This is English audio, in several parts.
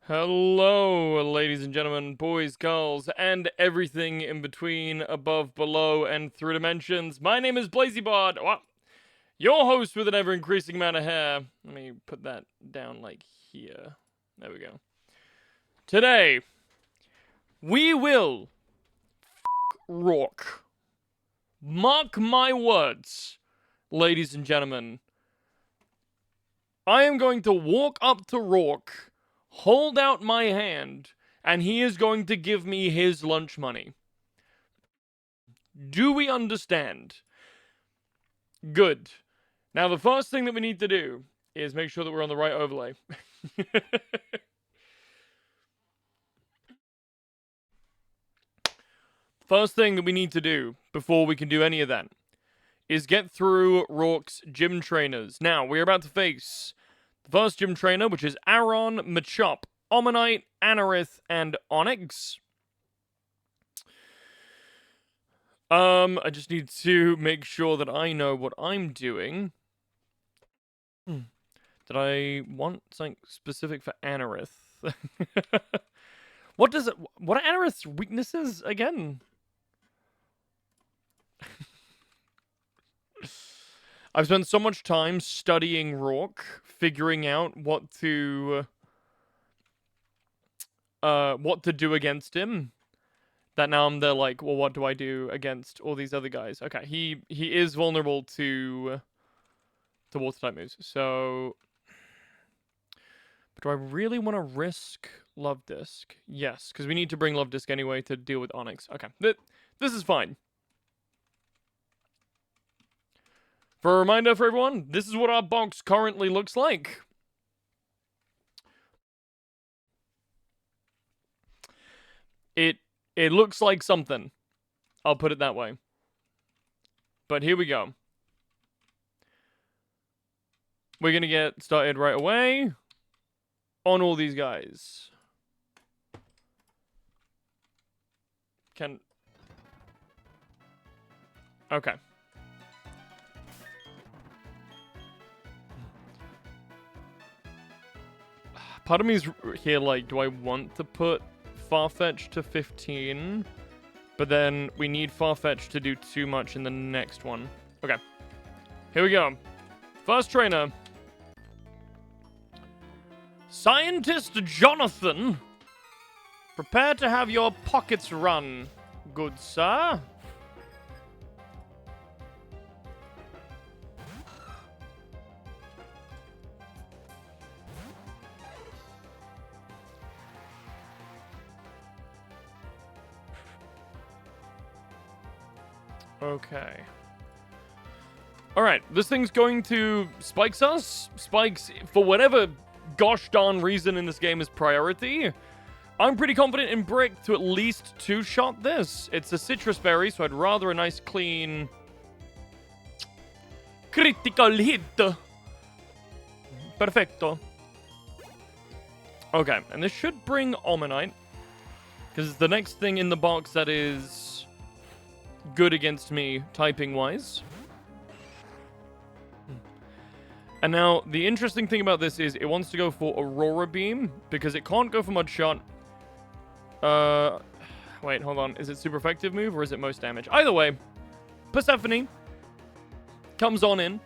Hello, ladies and gentlemen, boys, girls, and everything in between, above, below, and through dimensions. My name is BlazyBard, your host with an ever-increasing amount of hair. Let me put that down, like, here. There we go. Today, we will ROARK. Mark my words, ladies and gentlemen. I am going to walk up to ROARK, hold out my hand, and he is going to give me his lunch money. Do we understand? Good. Now, the first thing that we need to do is make sure that we're on the right overlay. First thing that we need to do before we can do any of that is get through ROARK's gym trainers. Now, we're about to face the first gym trainer, which is Aaron, Machop, Omanite, Anorith, and Onyx. I just need to make sure that I know what I'm doing. Did I want something specific for Anorith? What are Anorith's weaknesses again? I've spent so much time studying ROARK, figuring out what to do against him, that now I'm there like, well, what do I do against all these other guys? Okay, he is vulnerable to water type moves. So, but do I really want to risk Love Disc? Yes, because we need to bring Love Disc anyway to deal with Onyx. Okay, this is fine. For a reminder for everyone, this is what our box currently looks like. It looks like something. I'll put it that way. But here we go. We're going to get started right away on all these guys. Okay. Part of me is here like, do I want to put Farfetch to 15? But then we need Farfetch to do too much in the next one. Okay. Here we go. First trainer. Scientist Jonathan. Prepare to have your pockets run, good sir. Okay. Alright, this thing's going to spikes us. Spikes, for whatever gosh darn reason in this game, is priority. I'm pretty confident in Brick to at least two-shot this. It's a citrus berry, so I'd rather a nice clean critical hit. Perfecto. Okay, and this should bring Omanite, because it's the next thing in the box that is good against me, typing-wise. And now, the interesting thing about this is it wants to go for Aurora Beam, because it can't go for Mudshot. Wait, hold on. Is it super effective move, or is it most damage? Either way, Persephone comes on in.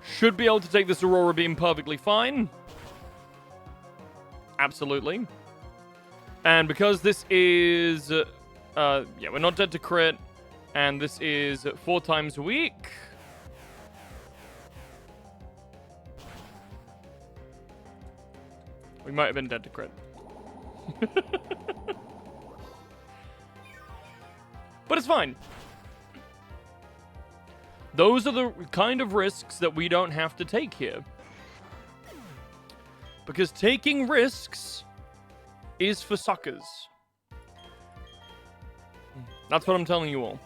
Should be able to take this Aurora Beam perfectly fine. Absolutely. And because this is, yeah, we're not dead to crit, and this is 4 times a week. We might have been dead to crit. But it's fine. Those are the kind of risks that we don't have to take here. Because taking risks is for suckers. That's what I'm telling you all.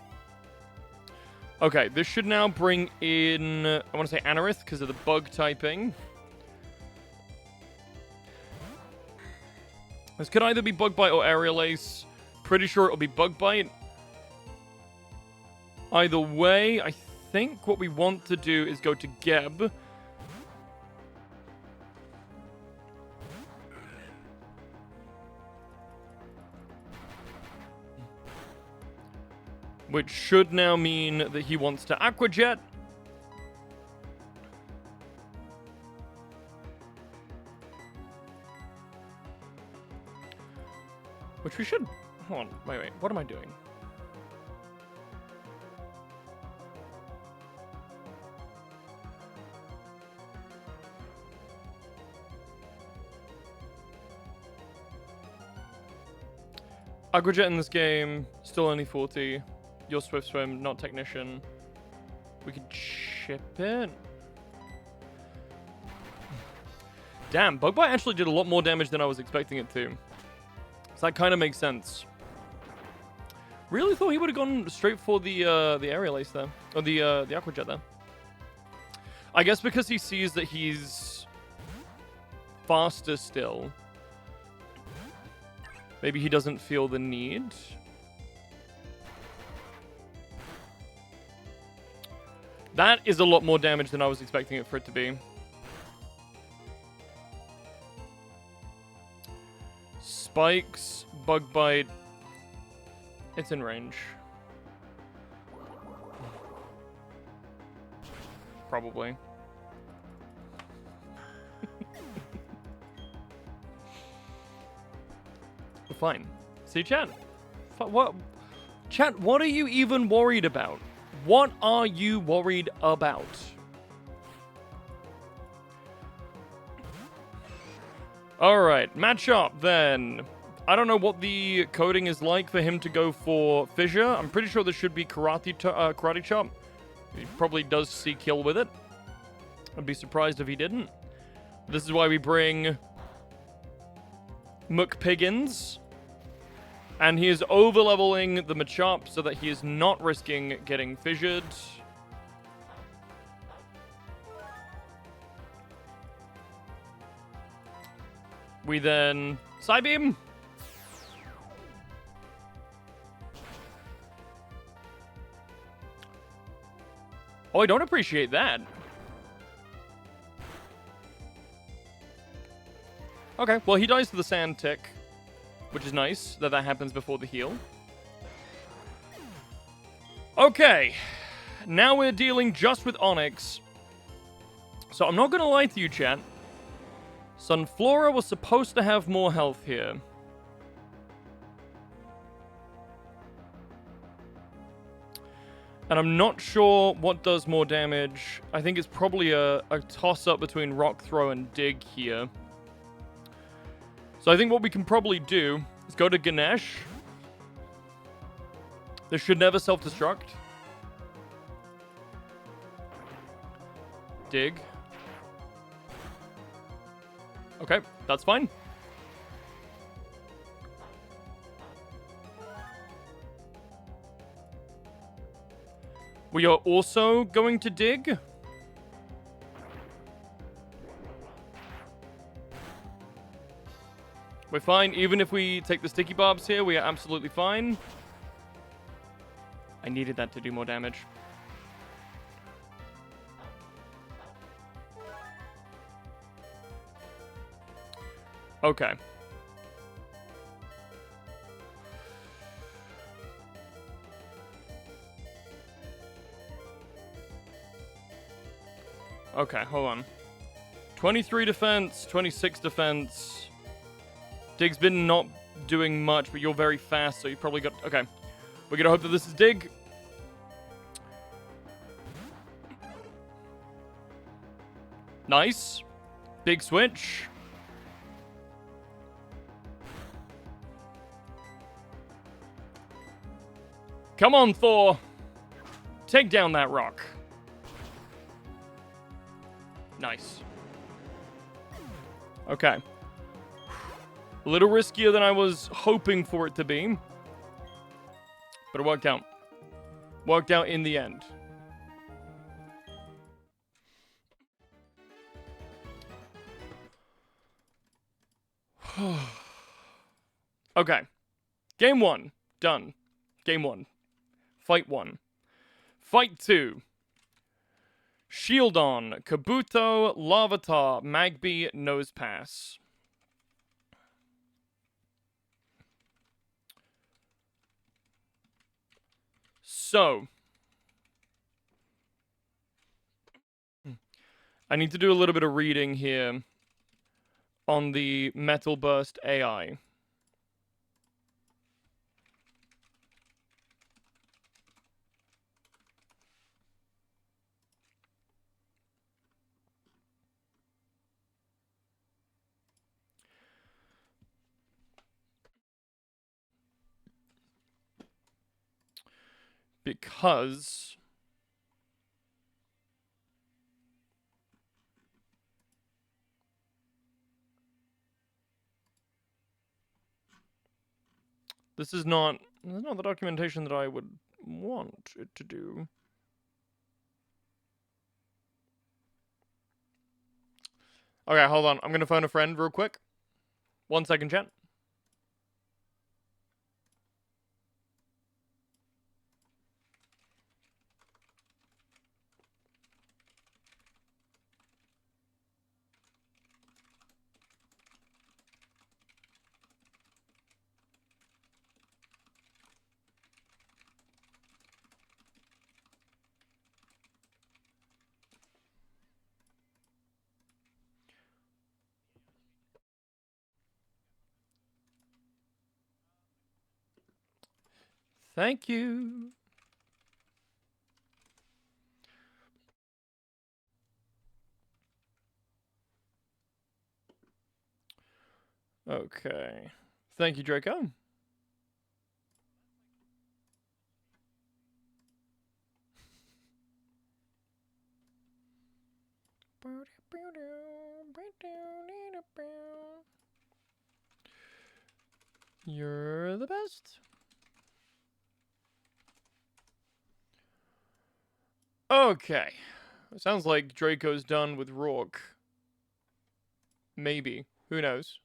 Okay, this should now bring in, I want to say Anorith because of the bug typing. This could either be Bug Bite or Aerial Ace. Pretty sure it'll be Bug Bite. Either way, I think what we want to do is go to Geb. Which should now mean that he wants to Aqua Jet. Which we should... Hold on, wait, what am I doing? Aqua Jet in this game, still only 40. You're Swift Swim, not Technician. We could ship it. Damn, Bug Bite actually did a lot more damage than I was expecting it to. So that kind of makes sense. Really thought he would have gone straight for the Aerial Ace there. Or the Aqua Jet there. I guess because he sees that he's faster still. Maybe he doesn't feel the need. That is a lot more damage than I was expecting it for it to be. Spikes, Bug Bite. It's in range. Probably. Fine. See, chat. What? Chat, what are you even worried about? What are you worried about? Alright, matchup then. I don't know what the coding is like for him to go for Fissure. I'm pretty sure this should be Karate Chop. He probably does see kill with it. I'd be surprised if he didn't. This is why we bring McPiggins. And he is over-leveling the Machop so that he is not risking getting fissured. We then... Psybeam! Oh, I don't appreciate that. Okay, well, he dies to the Sand Tick. Which is nice that that happens before the heal. Okay. Now we're dealing just with Onyx. So I'm not going to lie to you, chat. Sunflora was supposed to have more health here. And I'm not sure what does more damage. I think it's probably a toss-up between Rock Throw and Dig here. So I think what we can probably do is go to Ganesh. This should never self-destruct. Dig. Okay, that's fine. We are also going to dig. We're fine. Even if we take the sticky barbs here, we are absolutely fine. I needed that to do more damage. Okay. Okay, hold on. 23 defense, 26 defense. Dig's been not doing much, but you're very fast, so you probably got... Okay. We're gonna hope that this is Dig. Nice. Big switch. Come on, Thor. Take down that rock. Nice. Okay. A little riskier than I was hoping for it to be. But it worked out. Worked out in the end. Okay. Game 1. Done. Game 1. Fight 1. Fight 2. Shieldon, Kabuto, Larvitar, Magby, Nosepass. So, I need to do a little bit of reading here on the Metal Burst AI. Because this is not the documentation that I would want it to do. Okay, hold on. I'm gonna phone a friend real quick. 1 second, chat. Thank you. Okay. Thank you, Draco. You're the best. Okay. Sounds like Draco's done with ROARK. Maybe. Who knows?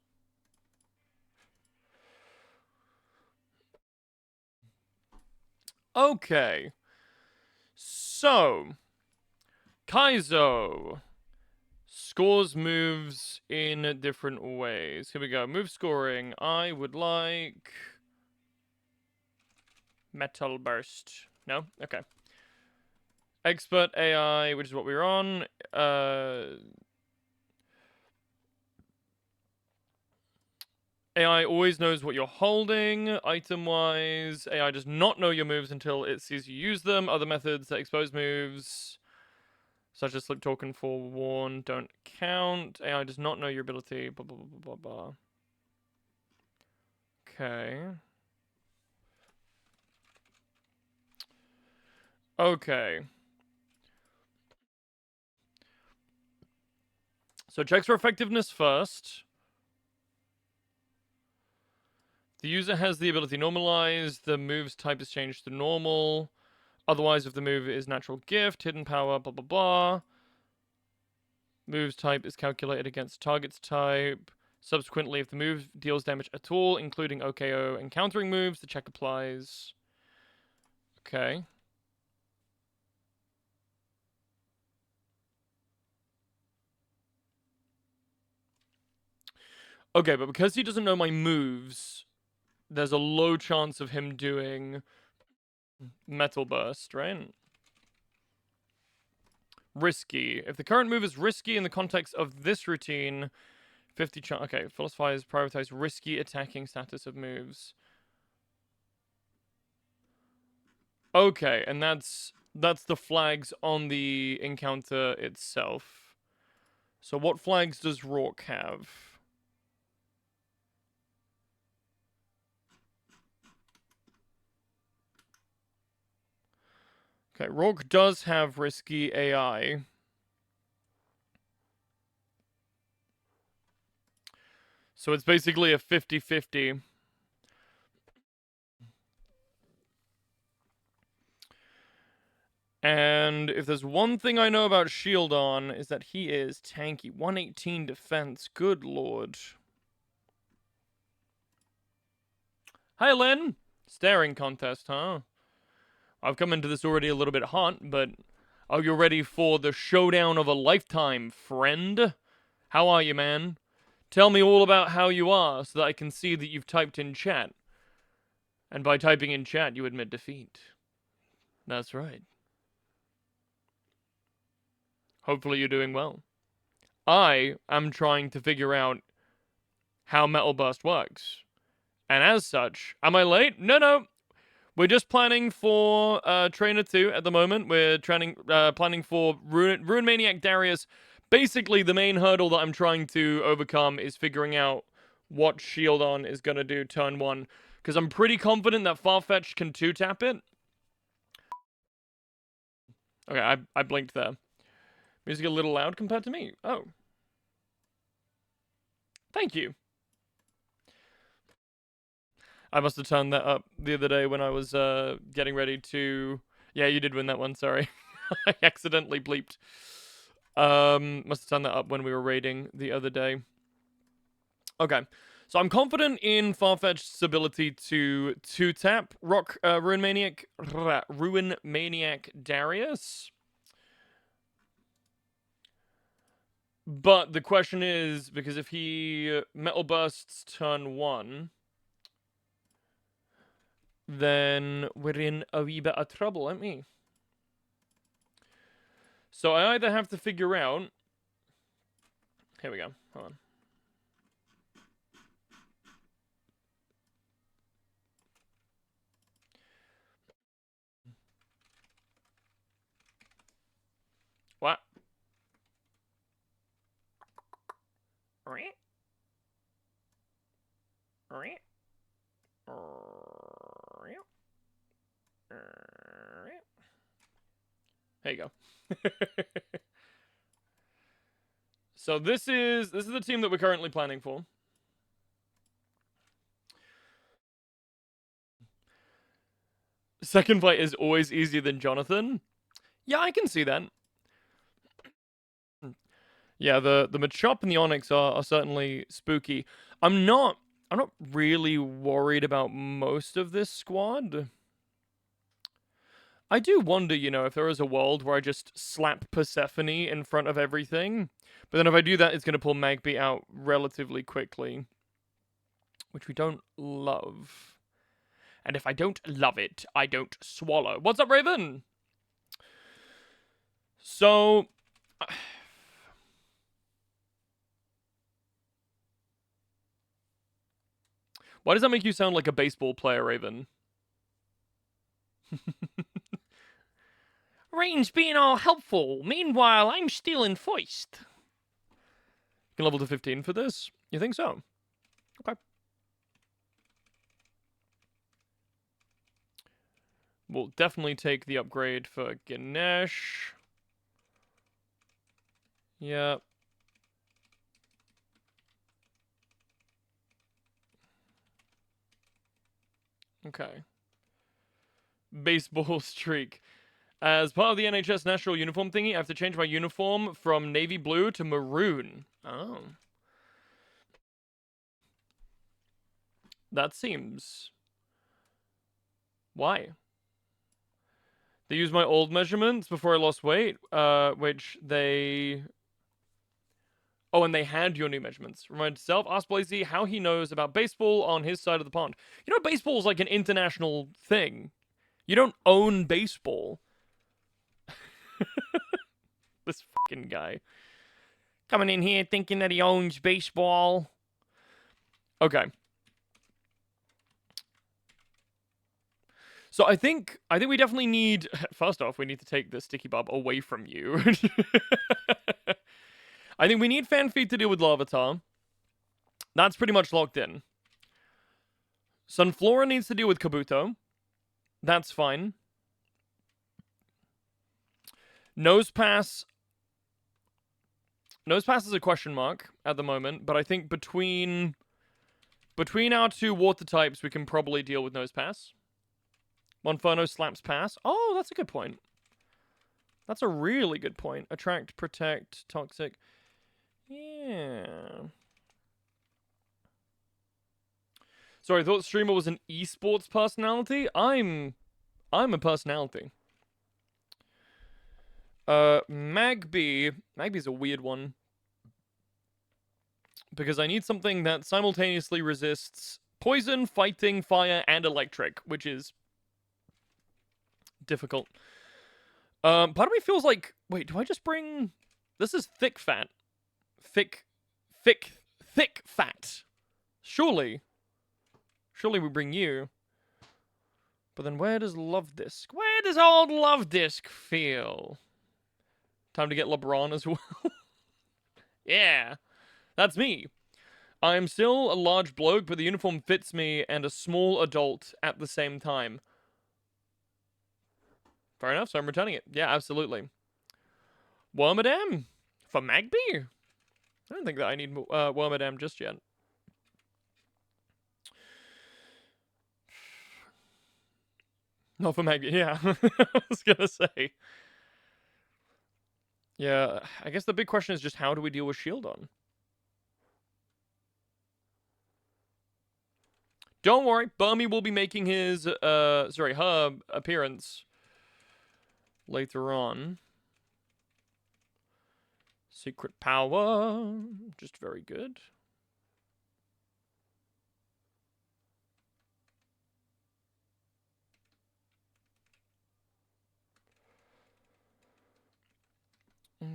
Okay. So, Kaizo scores moves in different ways. Here we go. Move scoring. I would like Metal Burst. No? Okay. Expert AI, which is what we're on. AI always knows what you're holding, item-wise. AI does not know your moves until it sees you use them. Other methods that expose moves, such as Slip Token, Forewarn, don't count. AI does not know your ability, blah, blah, blah, blah, blah, blah. Okay. Okay. So checks for effectiveness first. The user has the ability normalize. The move's type is changed to normal. Otherwise, if the move is natural gift, hidden power, blah, blah, blah. Move's type is calculated against target's type. Subsequently, if the move deals damage at all, including OKO and countering moves, the check applies. Okay. Okay, but because he doesn't know my moves, there's a low chance of him doing Metal Burst, right? Risky. If the current move is risky in the context of this routine, 50 chance. Okay, philosophers prioritize risky attacking status of moves. Okay, and that's the flags on the encounter itself. So what flags does ROARK have? Okay, ROARK does have risky AI. So it's basically a 50-50. And if there's one thing I know about Shieldon, is that he is tanky. 118 defense, good lord. Hi, Lynn! Staring contest, huh? I've come into this already a little bit hot, but Are you ready for the showdown of a lifetime, friend? How are you, man? Tell me all about how you are so that I can see that you've typed in chat. And by typing in chat, you admit defeat. That's right. Hopefully you're doing well. I am trying to figure out how Metal Burst works. And as such, am I late? No. We're just planning for Trainer 2 at the moment. We're planning for Ruin Maniac Darius. Basically, the main hurdle that I'm trying to overcome is figuring out what Shieldon is going to do turn 1. Because I'm pretty confident that Farfetch'd can 2-tap it. Okay, I blinked there. Music a little loud compared to me. Oh. Thank you. I must have turned that up the other day when I was getting ready to... Yeah, you did win that one, sorry. I accidentally bleeped. Must have turned that up when we were raiding the other day. Okay. So I'm confident in Farfetch'd's ability to 2-tap Ruin Maniac Darius. But the question is, because if he Metal Bursts turn 1, then we're in a wee bit of trouble, aren't we? So I either have to figure out... Here we go. Hold on. What? There you go. So this is the team that we're currently planning for. Second fight is always easier than Jonathan. Yeah, I can see that. Yeah, the Machop and the Onyx are certainly spooky. I'm not really worried about most of this squad. I do wonder, you know, if there is a world where I just slap Persephone in front of everything. But then if I do that, it's going to pull Magby out relatively quickly. Which we don't love. And if I don't love it, I don't swallow. What's up, Raven? So... Why does that make you sound like a baseball player, Raven? Rain's being all helpful. Meanwhile, I'm still in first. You can level to 15 for this? You think so? Okay. We'll definitely take the upgrade for Ganesh. Yeah. Okay. Baseball streak. As part of the NHS national uniform thingy, I have to change my uniform from navy blue to maroon. Oh. That seems... Why? They used my old measurements before I lost weight, which they... Oh, and they had your new measurements. Remind yourself, ask Blazy how he knows about baseball on his side of the pond. You know, baseball is like an international thing. You don't own baseball. This fucking guy. Coming in here thinking that he owns baseball. Okay. So I think we definitely need... First off, we need to take the Sticky Bob away from you. I think we need Fanfeed to deal with Larvitar. That's pretty much locked in. Sunflora needs to deal with Kabuto. That's fine. Nosepass is a question mark at the moment, but I think between our two water types, we can probably deal with Nosepass. Monferno slaps pass. Oh, that's a good point. That's a really good point. Attract, protect, toxic. Yeah. Sorry, I thought streamer was an esports personality. I'm a personality. Magby. Magby's a weird one. Because I need something that simultaneously resists poison, fighting, fire, and electric, which is difficult. Part of me feels like, wait, do I just bring... This is thick fat. Thick fat. Surely we bring you. But then where does Love Disc? Where does old Love Disc feel? Time to get LeBron as well. Yeah, that's me. I'm still a large bloke, but the uniform fits me and a small adult at the same time. Fair enough, so I'm returning it. Yeah, absolutely. Wormadam for Magby? I don't think that I need Wormadam just yet. Not for Magby, yeah. I was gonna say. Yeah, I guess the big question is just how do we deal with Shieldon? Don't worry, Burmy will be making his, her appearance later on. Secret power, just very good.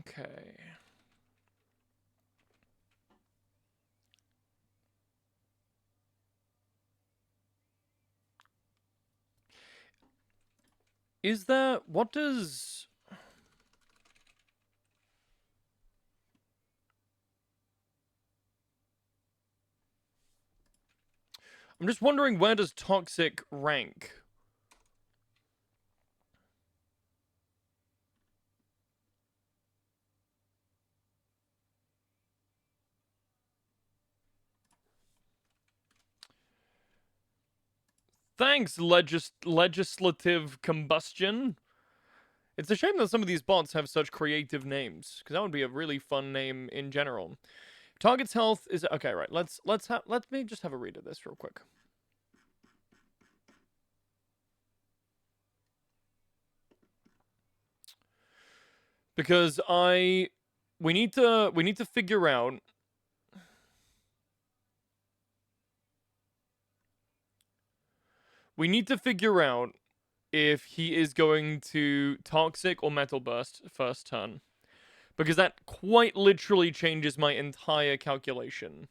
Okay. Is there, what does... I'm just wondering, where does Toxic rank? Thanks, legislative combustion. It's a shame that some of these bots have such creative names, because that would be a really fun name in general. Target's health is okay. Right, let me just have a read of this real quick. Because we need to figure out. We need to figure out if he is going to Toxic or Metal Burst first turn. Because that quite literally changes my entire calculation.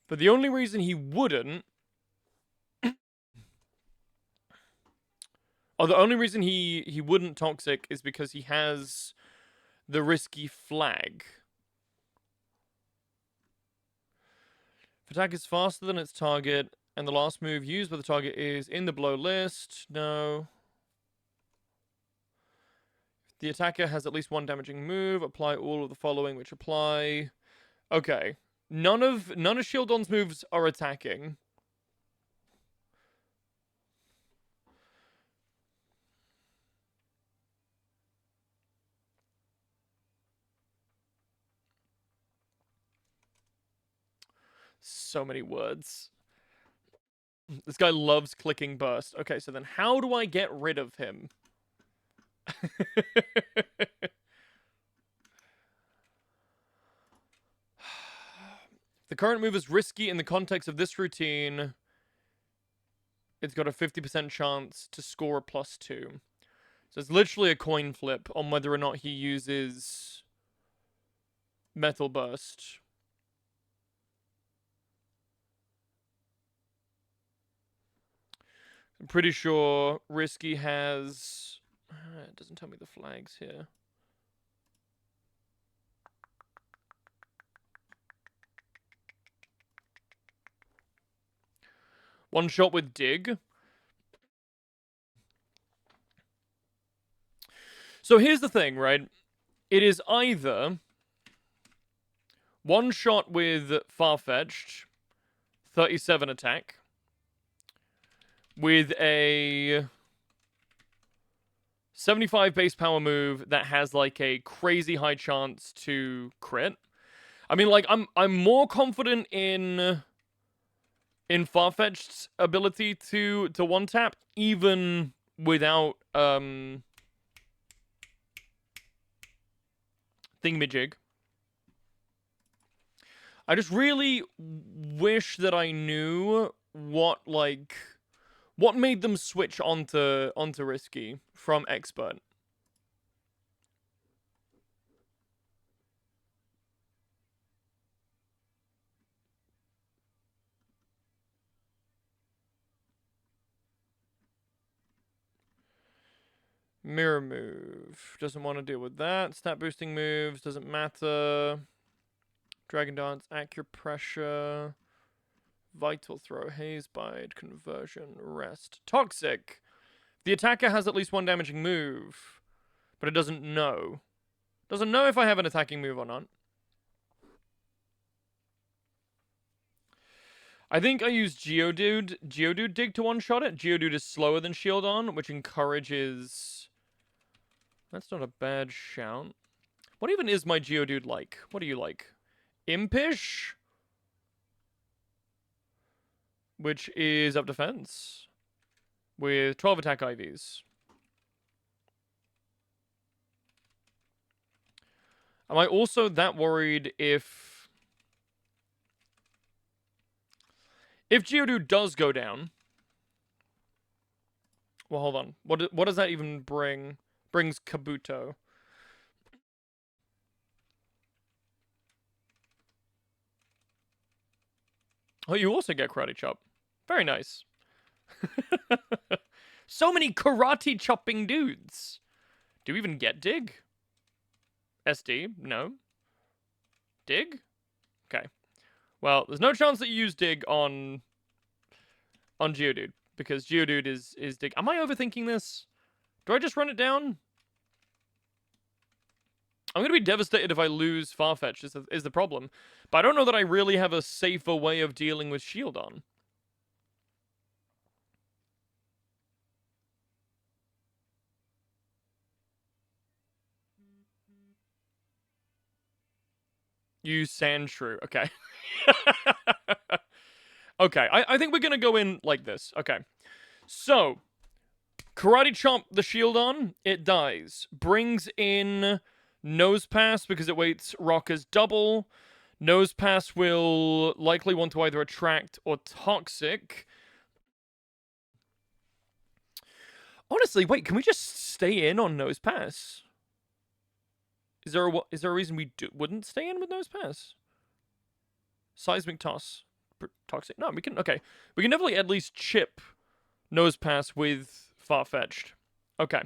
But the only reason he wouldn't... or the only reason he wouldn't Toxic is because he has the risky flag. If attack is faster than its target, and the last move used by the target is in the blow list, no. If the attacker has at least one damaging move, apply all of the following, which apply... Okay. None of Shieldon's moves are attacking. So many words. This guy loves clicking burst. Okay, so then how do I get rid of him? The current move is risky in the context of this routine. It's got a 50% chance to score a +2. So it's literally a coin flip on whether or not he uses Metal Burst. I'm pretty sure Risky has... it doesn't tell me the flags here. One shot with Dig. So here's the thing, right? It is either one shot with Farfetched, 37 attack, with a 75 base power move that has like a crazy high chance to crit. I mean, like I'm more confident in Farfetched's ability to one tap even without thingamajig. I just really wish that I knew what made them switch onto risky from expert. Mirror move. Doesn't want to deal with that. Stat boosting moves. Doesn't matter. Dragon Dance. Accurate Pressure. Vital Throw. Haze Bite. Conversion. Rest. Toxic. The attacker has at least one damaging move. But it doesn't know. Doesn't know if I have an attacking move or not. I think I use Geodude Dig to one-shot it. Geodude is slower than Shieldon, which encourages... That's not a bad shout. What even is my Geodude like? What do you like? Impish? Which is up defense. With 12 attack IVs. Am I also that worried if Geodude does go down... Well, hold on. What does that even bring? Brings Kabuto. Oh, you also get Karate Chop. Very nice. So many karate chopping dudes. Do we even get Dig? SD? No. Dig? Okay. Well, there's no chance that you use Dig on Geodude, because Geodude is Dig. Am I overthinking this? Do I just run it down? I'm going to be devastated if I lose Farfetch, is the problem. But I don't know that I really have a safer way of dealing with Shieldon. Use Sandshrew. Okay. Okay, I think we're going to go in like this. Okay. So, Karate Chomp the Shieldon, it dies. Brings in Nose Pass because it weights Rock as double. Nose Pass will likely want to either attract or toxic. Honestly, wait, can we just stay in on Nose Pass? Is there a reason we wouldn't stay in with Nose Pass? Seismic Toss. Toxic. No, we can... Okay. We can definitely at least chip Nose Pass with Farfetch'd. Okay.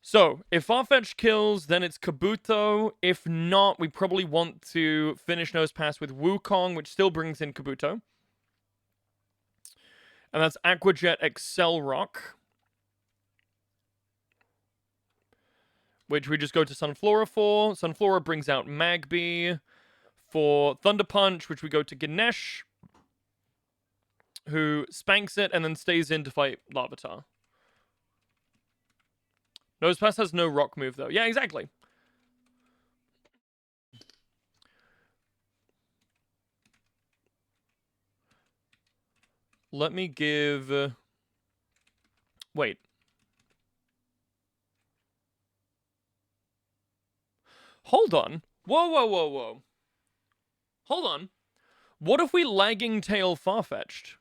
So, if Farfetch'd kills, then it's Kabuto. If not, we probably want to finish Nose Pass with Wukong, which still brings in Kabuto. And that's Aquajet Excel Rock, which we just go to Sunflora for. Sunflora brings out Magby. For Thunder Punch, which we go to Ganesh, who spanks it and then stays in to fight Larvitar. Nosepass has no rock move, though. Yeah, exactly. Let me give... Wait. Hold on. Whoa. Hold on. What if we Lagging Tail Farfetch'd?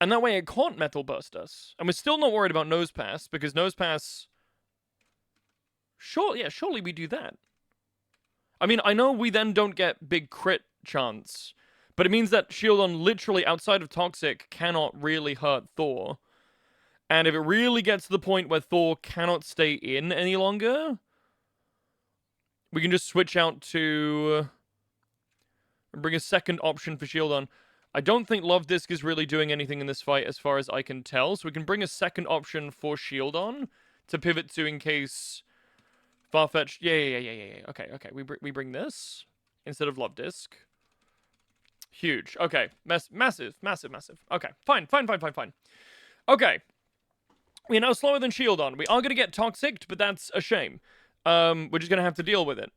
And that way it can't Metal Burst us. And we're still not worried about Nose Pass, because Nose Pass... Sure, yeah, surely we do that. I mean, I know we then don't get big crit chance, but it means that Shieldon literally, outside of Toxic, cannot really hurt Thor. And if it really gets to the point where Thor cannot stay in any longer... We can just switch out to... and bring a second option for Shieldon. I don't think Love Disc is really doing anything in this fight as far as I can tell. So we can bring a second option for Shieldon to pivot to in case Farfetch... Yeah. Okay. We bring this instead of Love Disc. Huge. Okay. Massive. Okay. Fine. Okay. We're now slower than Shieldon. We are going to get Toxic, but that's a shame. We're just going to have to deal with it.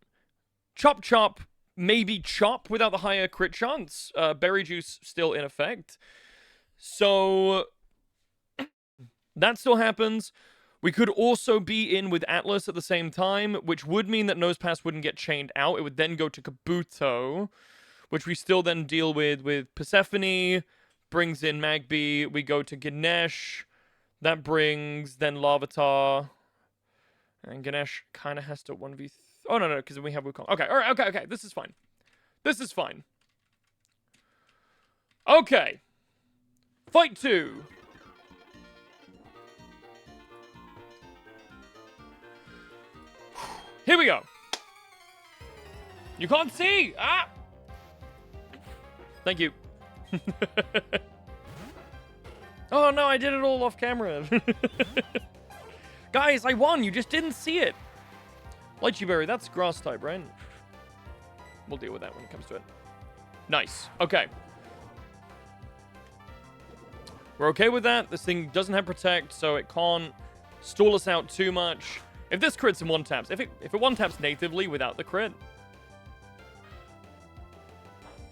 Chop, maybe Chop without the higher crit chance. Berry Juice still in effect. So, that still happens. We could also be in with Atlas at the same time, which would mean that Nosepass wouldn't get chained out. It would then go to Kabuto, which we still then deal with Persephone, brings in Magby, we go to Ganesh, that brings then Larvitar, and Ganesh kind of has to 1v... Oh, no, because we have Wukong. Okay, alright, okay, this is fine. This is fine. Okay. Fight 2. Here we go. You can't see! Ah! Thank you. Oh no, I did it all off camera. Guys, I won. You just didn't see it. Lychee Berry, that's grass type, right? We'll deal with that when it comes to it. Nice. Okay. We're okay with that. This thing doesn't have Protect, so it can't stall us out too much. If this crits and one-taps, if it one-taps natively without the crit,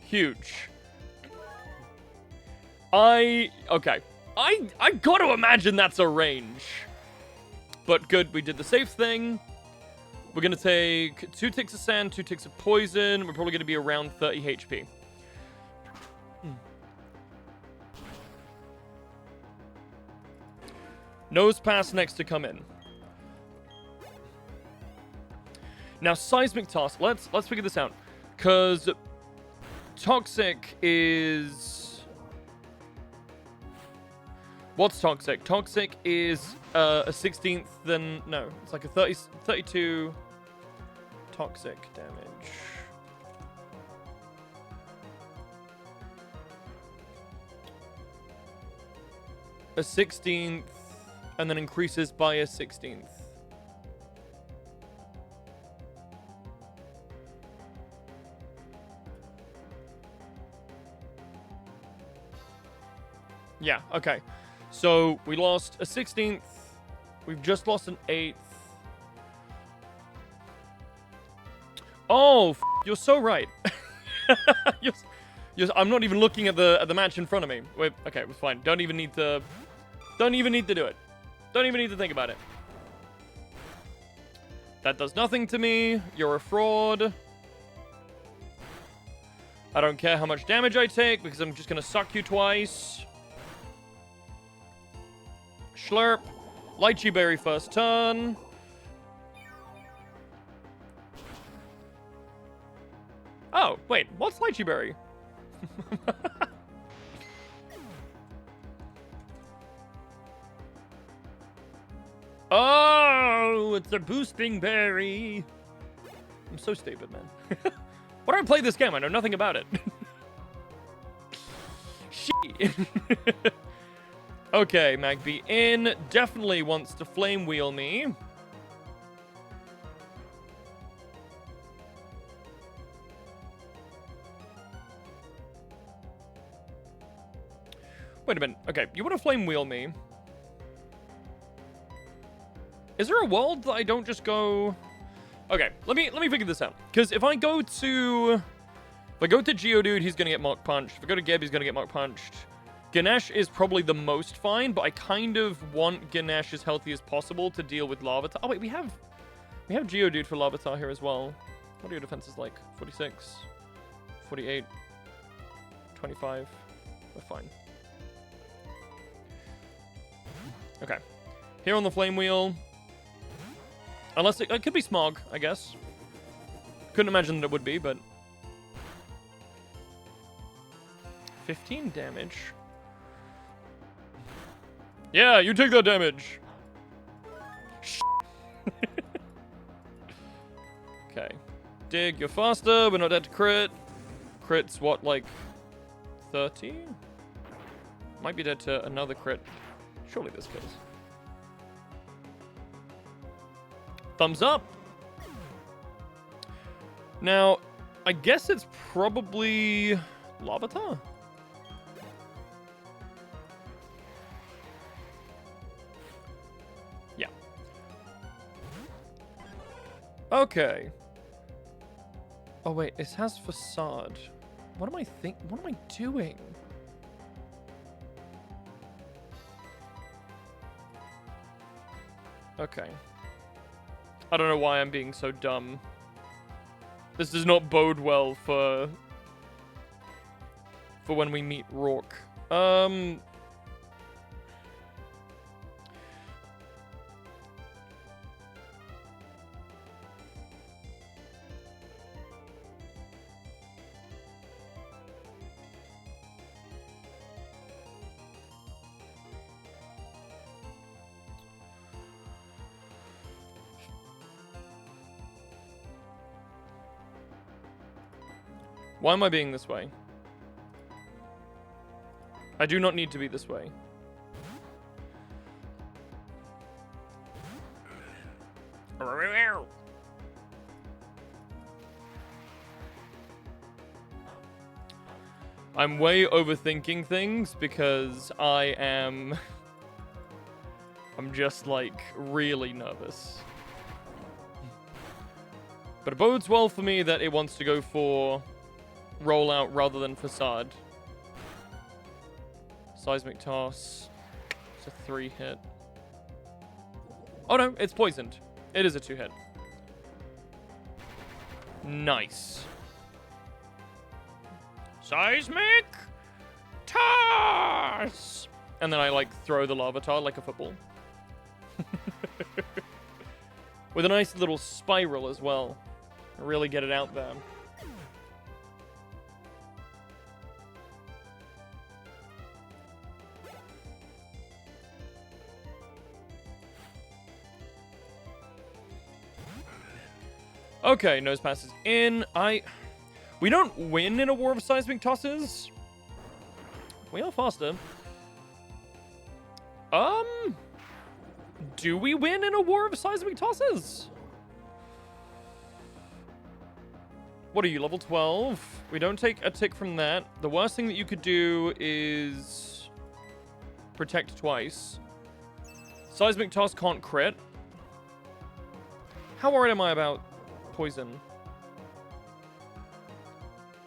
huge. Okay. I gotta imagine that's a range. But good, we did the safe thing. We're gonna take 2 ticks of sand, 2 ticks of poison. We're probably gonna be around 30 HP. Nosepass next to come in. Now, Seismic Toss. Let's figure this out. Because Toxic is... What's Toxic? Toxic is a 16th, then... No, it's like a 32 Toxic damage. A 16th, and then increases by a 16th. Yeah, okay. So, we lost a 16th. We've just lost an 8th. Oh, you're so right. I'm not even looking at the match in front of me. Wait, okay, it was fine. Don't even need to do it. Don't even need to think about it. That does nothing to me. You're a fraud. I don't care how much damage I take because I'm just gonna suck you twice. Slurp. Lychee Berry first turn. Oh, wait. What's Lychee Berry? Oh, it's a boosting berry. I'm so stupid, man. Why do I play this game? I know nothing about it. Shit. Okay, Magby in. Definitely wants to flame wheel me. Wait a minute. Okay, you want to flame wheel me? Is there a world that I don't just go... Okay, let me figure this out. Because if I go to Geodude, he's gonna get Mach Punched. If I go to Geb, he's gonna get Mach Punched. Ganesh is probably the most fine, but I kind of want Ganesh as healthy as possible to deal with Larvitar. Oh wait, we have Geodude for Larvitar here as well. What are your defenses like? 46, 48, 25. We're fine. Okay. Here on the Flame Wheel. Unless it could be Smog, I guess. Couldn't imagine that it would be, but... 15 damage. Yeah, you take that damage! Okay. Dig, you're faster, we're not dead to crit. Crit's what, like... 30? Might be dead to another crit. Surely this kills. Thumbs up. Now, I guess it's probably Larvitar. Yeah. Okay. Oh wait, it has Facade. What am I doing? Okay. I don't know why I'm being so dumb. This does not bode well for when we meet ROARK. Why am I being this way? I do not need to be this way. I'm way overthinking things because I'm just, like, really nervous. But it bodes well for me that it wants to go for rollout rather than facade. Seismic toss. It's a 3-hit. Oh no, it's poisoned. It is a 2-hit. Nice. Seismic toss! And then I, like, throw the lava tar like a football. With a nice little spiral as well. Really get it out there. Okay, nose passes in. We don't win in a war of seismic tosses. We are faster. Do we win in a war of seismic tosses? What are you, level 12? We don't take a tick from that. The worst thing that you could do is protect twice. Seismic toss can't crit. How worried am I about poison?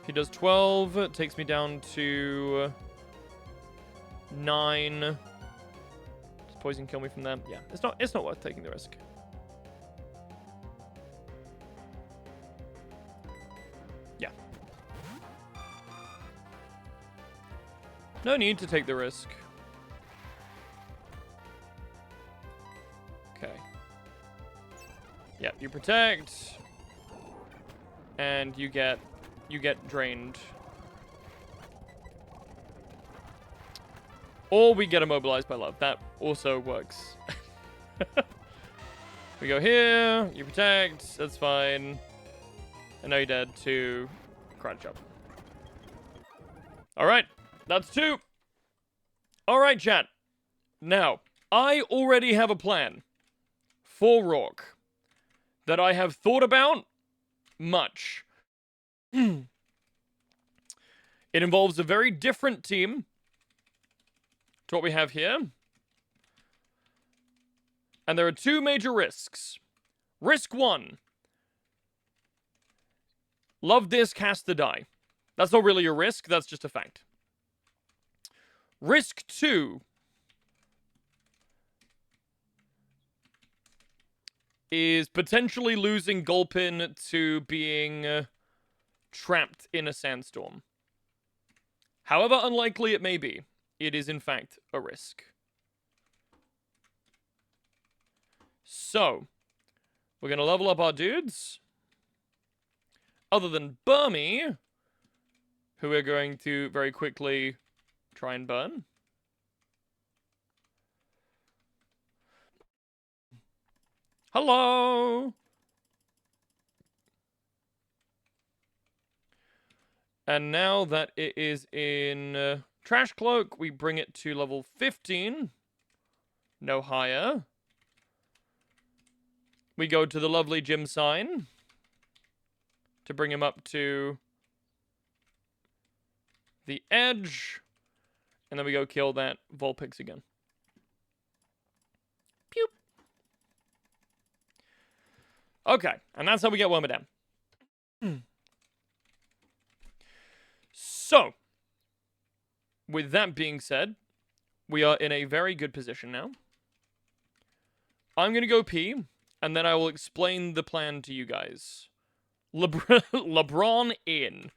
He does 12. It takes me down to 9. Does poison kill me from them? Yeah, it's not worth taking the risk. Yeah. No need to take the risk. Okay. Yeah, you protect. And you get drained. Or we get immobilized by love. That also works. We go here. You protect. That's fine. And now you're dead to crowd jump. Alright. That's 2. Alright, chat. Now, I already have a plan for ROARK that I have thought about much. It involves a very different team to what we have here. And there are 2 major risks. Risk 1. Love this, cast the die. That's not really a risk, that's just a fact. Risk 2 is potentially losing Gulpin to being trapped in a sandstorm. However unlikely it may be, it is in fact a risk. So, we're going to level up our dudes. Other than Burmy, who we're going to very quickly try and burn. Hello! And now that it is in Trash Cloak, we bring it to level 15. No higher. We go to the lovely Gym Sign to bring him up to the edge. And then we go kill that Vulpix again. Pew. Okay, and that's how we get Wormadam. So, with that being said, we are in a very good position now. I'm gonna go pee, and then I will explain the plan to you guys. LeBron in.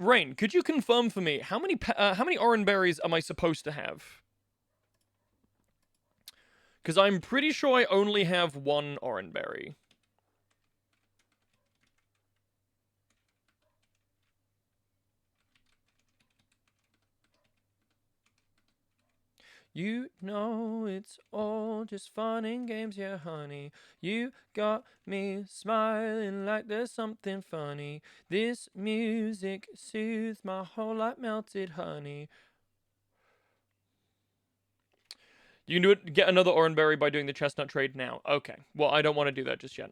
Rain, could you confirm for me how many orange berries am I supposed to have? Because I'm pretty sure I only have one orange berry. You know it's all just fun and games, yeah, honey. You got me smiling like there's something funny. This music soothes my whole like melted honey. You can do it, get another orange berry by doing the chestnut trade now. Okay. Well, I don't want to do that just yet.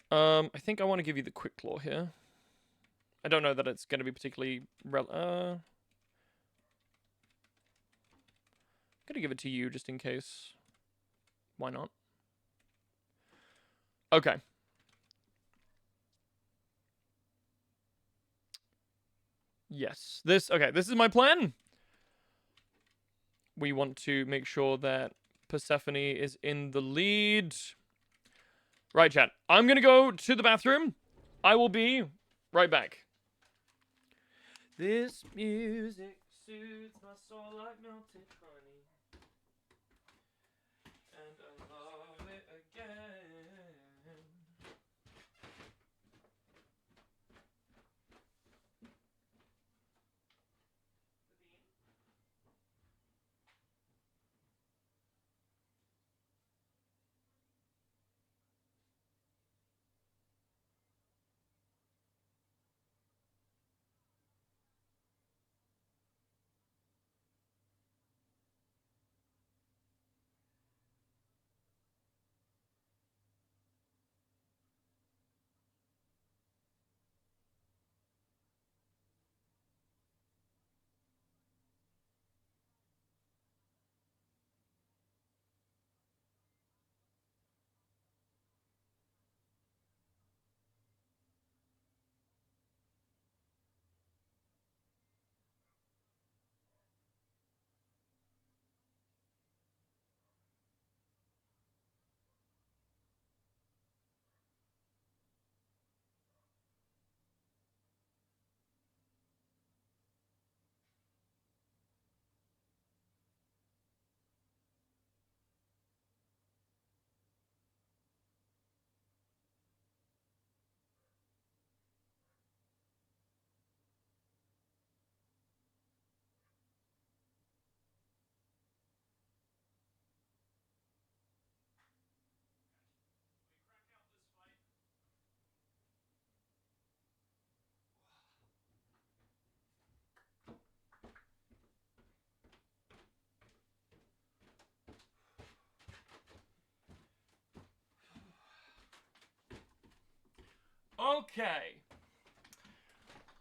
I think I want to give you the quick claw here. I don't know that it's going to be particularly gonna give it to you just in case. Why not? Okay. Yes. This is my plan. We want to make sure that Persephone is in the lead. Right, chat. I'm going to go to the bathroom. I will be right back. This music soothes my soul like melted honey. And I love it again.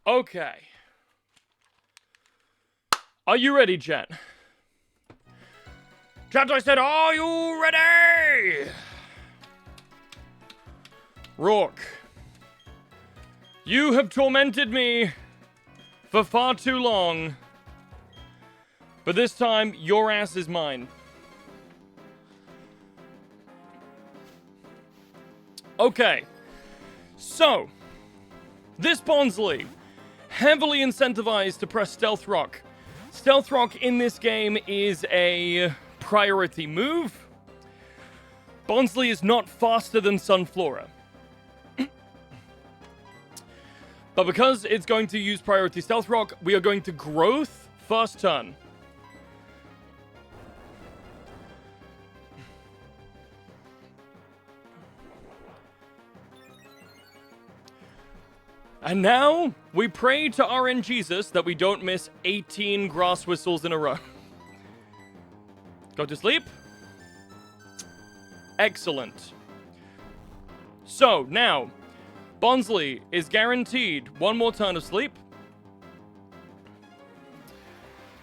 Okay. Are you ready, chat? Chat, I said, are you ready? ROARK. You have tormented me for far too long. But this time, your ass is mine. Okay. So, this Bonsley, heavily incentivized to press Stealth Rock. Stealth Rock in this game is a priority move. Bonsley is not faster than Sunflora. But because it's going to use priority Stealth Rock, we are going to Growth first turn. And now, we pray to RN Jesus that we don't miss 18 grass whistles in a row. Go to sleep. Excellent. So, now, Bonsley is guaranteed one more turn of sleep.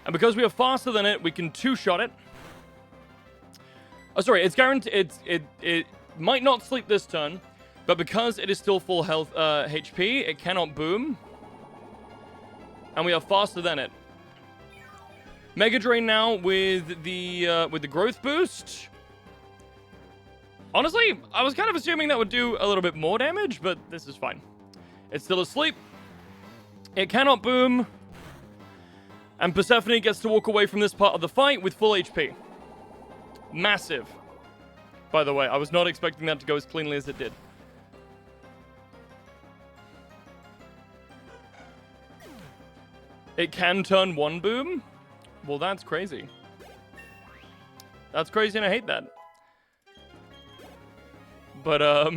And because we are faster than it, we can two-shot it. Oh, sorry, it's guaranteed. It might not sleep this turn. But because it is still full health HP, it cannot boom. And we are faster than it. Mega Drain now with the growth boost. Honestly, I was kind of assuming that would do a little bit more damage, but this is fine. It's still asleep. It cannot boom. And Persephone gets to walk away from this part of the fight with full HP. Massive. By the way, I was not expecting that to go as cleanly as it did. It can turn one boom? Well, that's crazy. That's crazy and I hate that. But,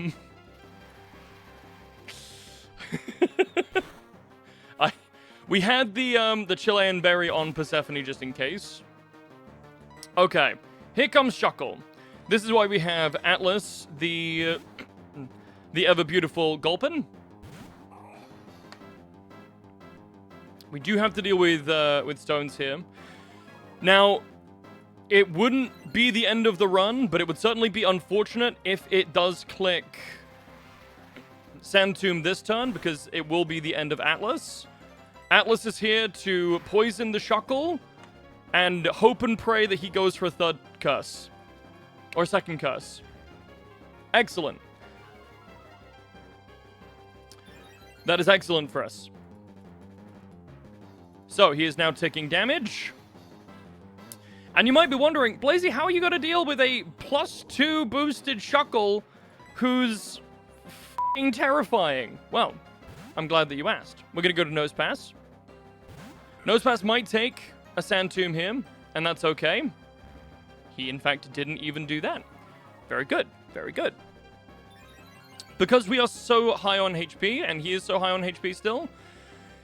we had the Chilean berry on Persephone just in case. Okay, here comes Shuckle. This is why we have Atlas, the ever-beautiful Gulpin. We do have to deal with stones here. Now, it wouldn't be the end of the run, but it would certainly be unfortunate if it does click Sand Tomb this turn, because it will be the end of Atlas. Atlas is here to poison the Shuckle and hope and pray that he goes for a third curse. Or second curse. Excellent. That is excellent for us. So, he is now taking damage. And you might be wondering, Blazy, how are you going to deal with a +2 boosted Shuckle who's f***ing terrifying? Well, I'm glad that you asked. We're going to go to Nose Pass. Nose Pass might take a Sand Tomb here, and that's okay. He, in fact, didn't even do that. Very good. Very good. Because we are so high on HP, and he is so high on HP still,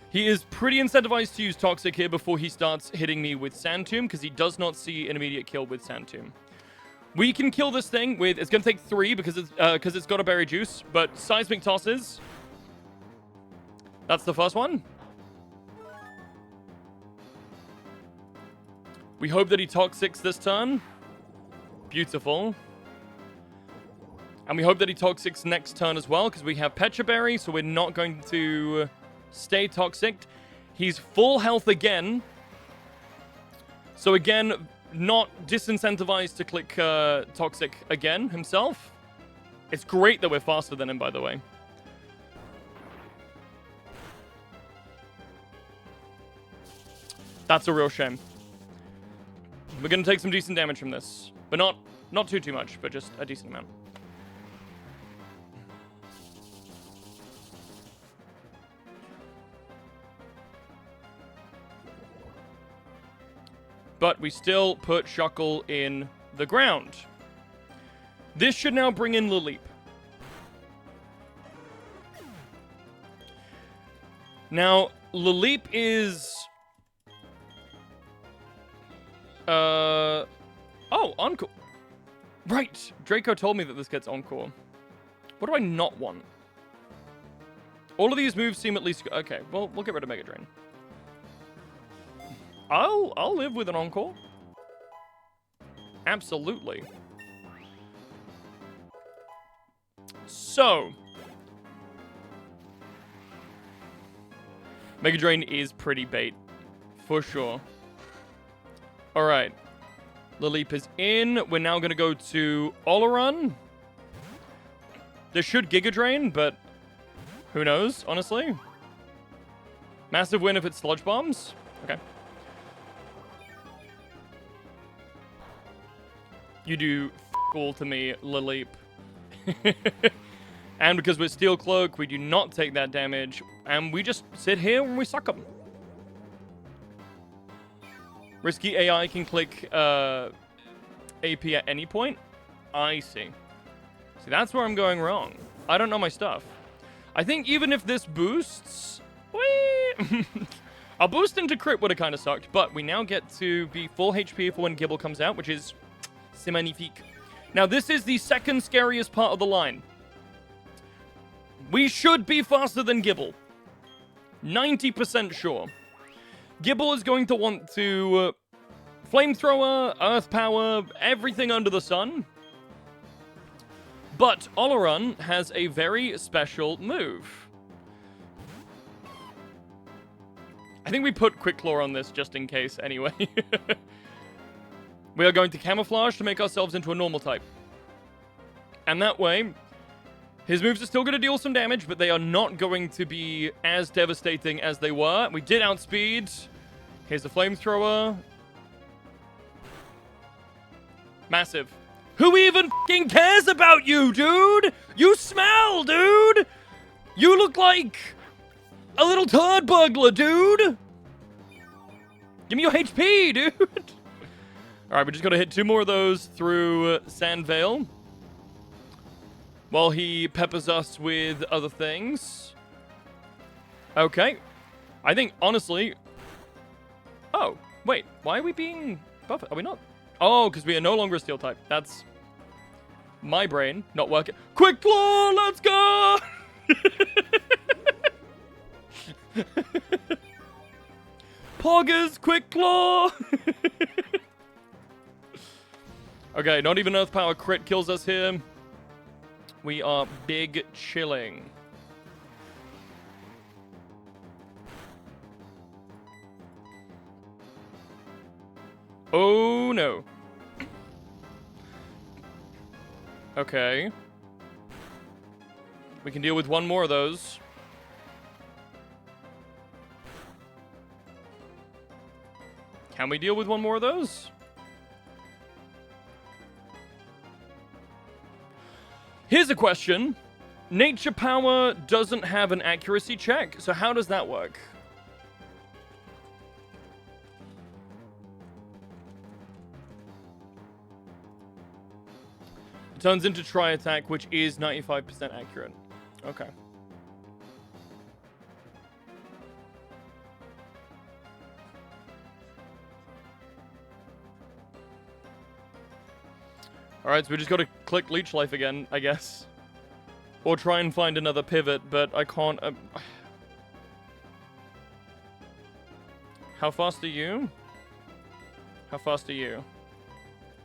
he is pretty incentivized to use Toxic here before he starts hitting me with Sand Tomb, because he does not see an immediate kill with Sand Tomb. We can kill this thing with... It's going to take 3 because it's got a berry juice, but Seismic Tosses. That's the first one. We hope that he Toxics this turn. Beautiful. And we hope that he Toxics next turn as well, because we have Petra Berry, so we're not going to... stay toxic. He's full health again. So again, not disincentivized to click toxic again himself. It's great that we're faster than him, by the way. That's a real shame. We're going to take some decent damage from this. But not too much, but just a decent amount. But we still put Shuckle in the ground. This should now bring in Laleep. Now, Laleep is... Oh, Encore. Right. Draco told me that this gets Encore. What do I not want? All of these moves seem at least... Okay, well, we'll get rid of Mega Drain. I'll live with an Encore. Absolutely. So. Mega Drain is pretty bait. For sure. Alright. Laleep is in. We're now going to go to Olorun. This should Giga Drain, but who knows, honestly. Massive win if it's Sludge Bombs. Okay. You do all to me, Laleep. And because we're Steel Cloak, we do not take that damage. And we just sit here and we suck them. Risky AI can click AP at any point. I see. See, that's where I'm going wrong. I don't know my stuff. I think even if this boosts... Our boost into crit would have kind of sucked. But we now get to be full HP for when Gibble comes out, which is... c'est magnifique. Now, this is the second scariest part of the line. We should be faster than Gibble. 90% sure. Gibble is going to want to Flamethrower, Earth Power, everything under the sun. But Olorun has a very special move. I think we put Quick Claw on this just in case anyway. We are going to Camouflage to make ourselves into a normal type. And that way, his moves are still going to deal some damage, but they are not going to be as devastating as they were. We did outspeed. Here's a Flamethrower. Massive. Who even f***ing cares about you, dude? You smell, dude! You look like a little turd burglar, dude! Give me your HP, dude! Alright, we just gotta hit 2 more of those through Sandvale. While he peppers us with other things. Okay. I think, honestly... Oh, wait. Why are we being buffered? Are we not? Oh, because we are no longer a steel type. That's my brain not working. Quick Claw, let's go! Poggers, Quick Claw! Okay, not even Earth Power crit kills us here. We are big chilling. Oh no. Okay. We can deal with 1 more of those. Can we deal with 1 more of those? Here's a question. Nature Power doesn't have an accuracy check, so how does that work? It turns into Tri-Attack, which is 95% accurate. Okay. Alright, so we just gotta click Leech Life again, I guess. Or try and find another pivot, but I can't... How fast are you? How fast are you?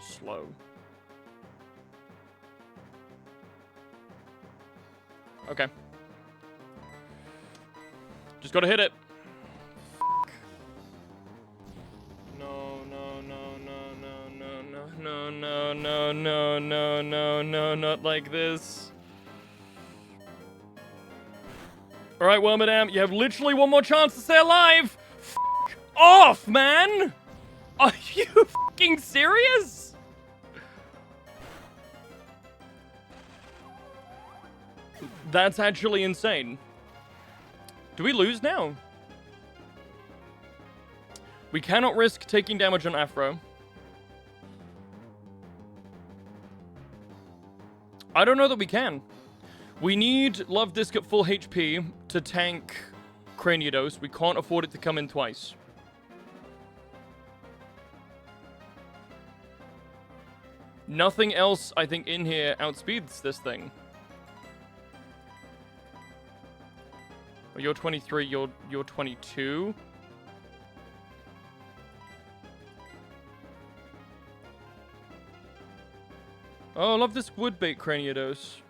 Slow. Okay. Just gotta hit it. No, not like this. Alright, Wormadam, you have literally 1 more chance to stay alive! F*** off, man! Are you f***ing serious? That's actually insane. Do we lose now? We cannot risk taking damage on Afro. I don't know that we can. We need Love Disc at full HP to tank Craniados. We can't afford it to come in twice. Nothing else, I think, in here outspeeds this thing. Well, you're 23, you're 22. Oh, I love this wood bait Craniados.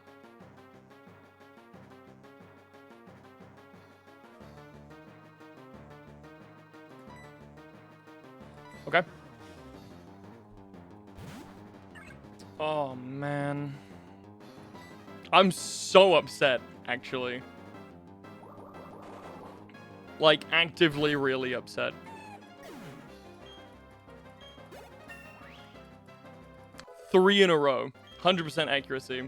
Okay. Oh, man. I'm so upset, actually. Like, actively really upset. Three in a row. 100% accuracy.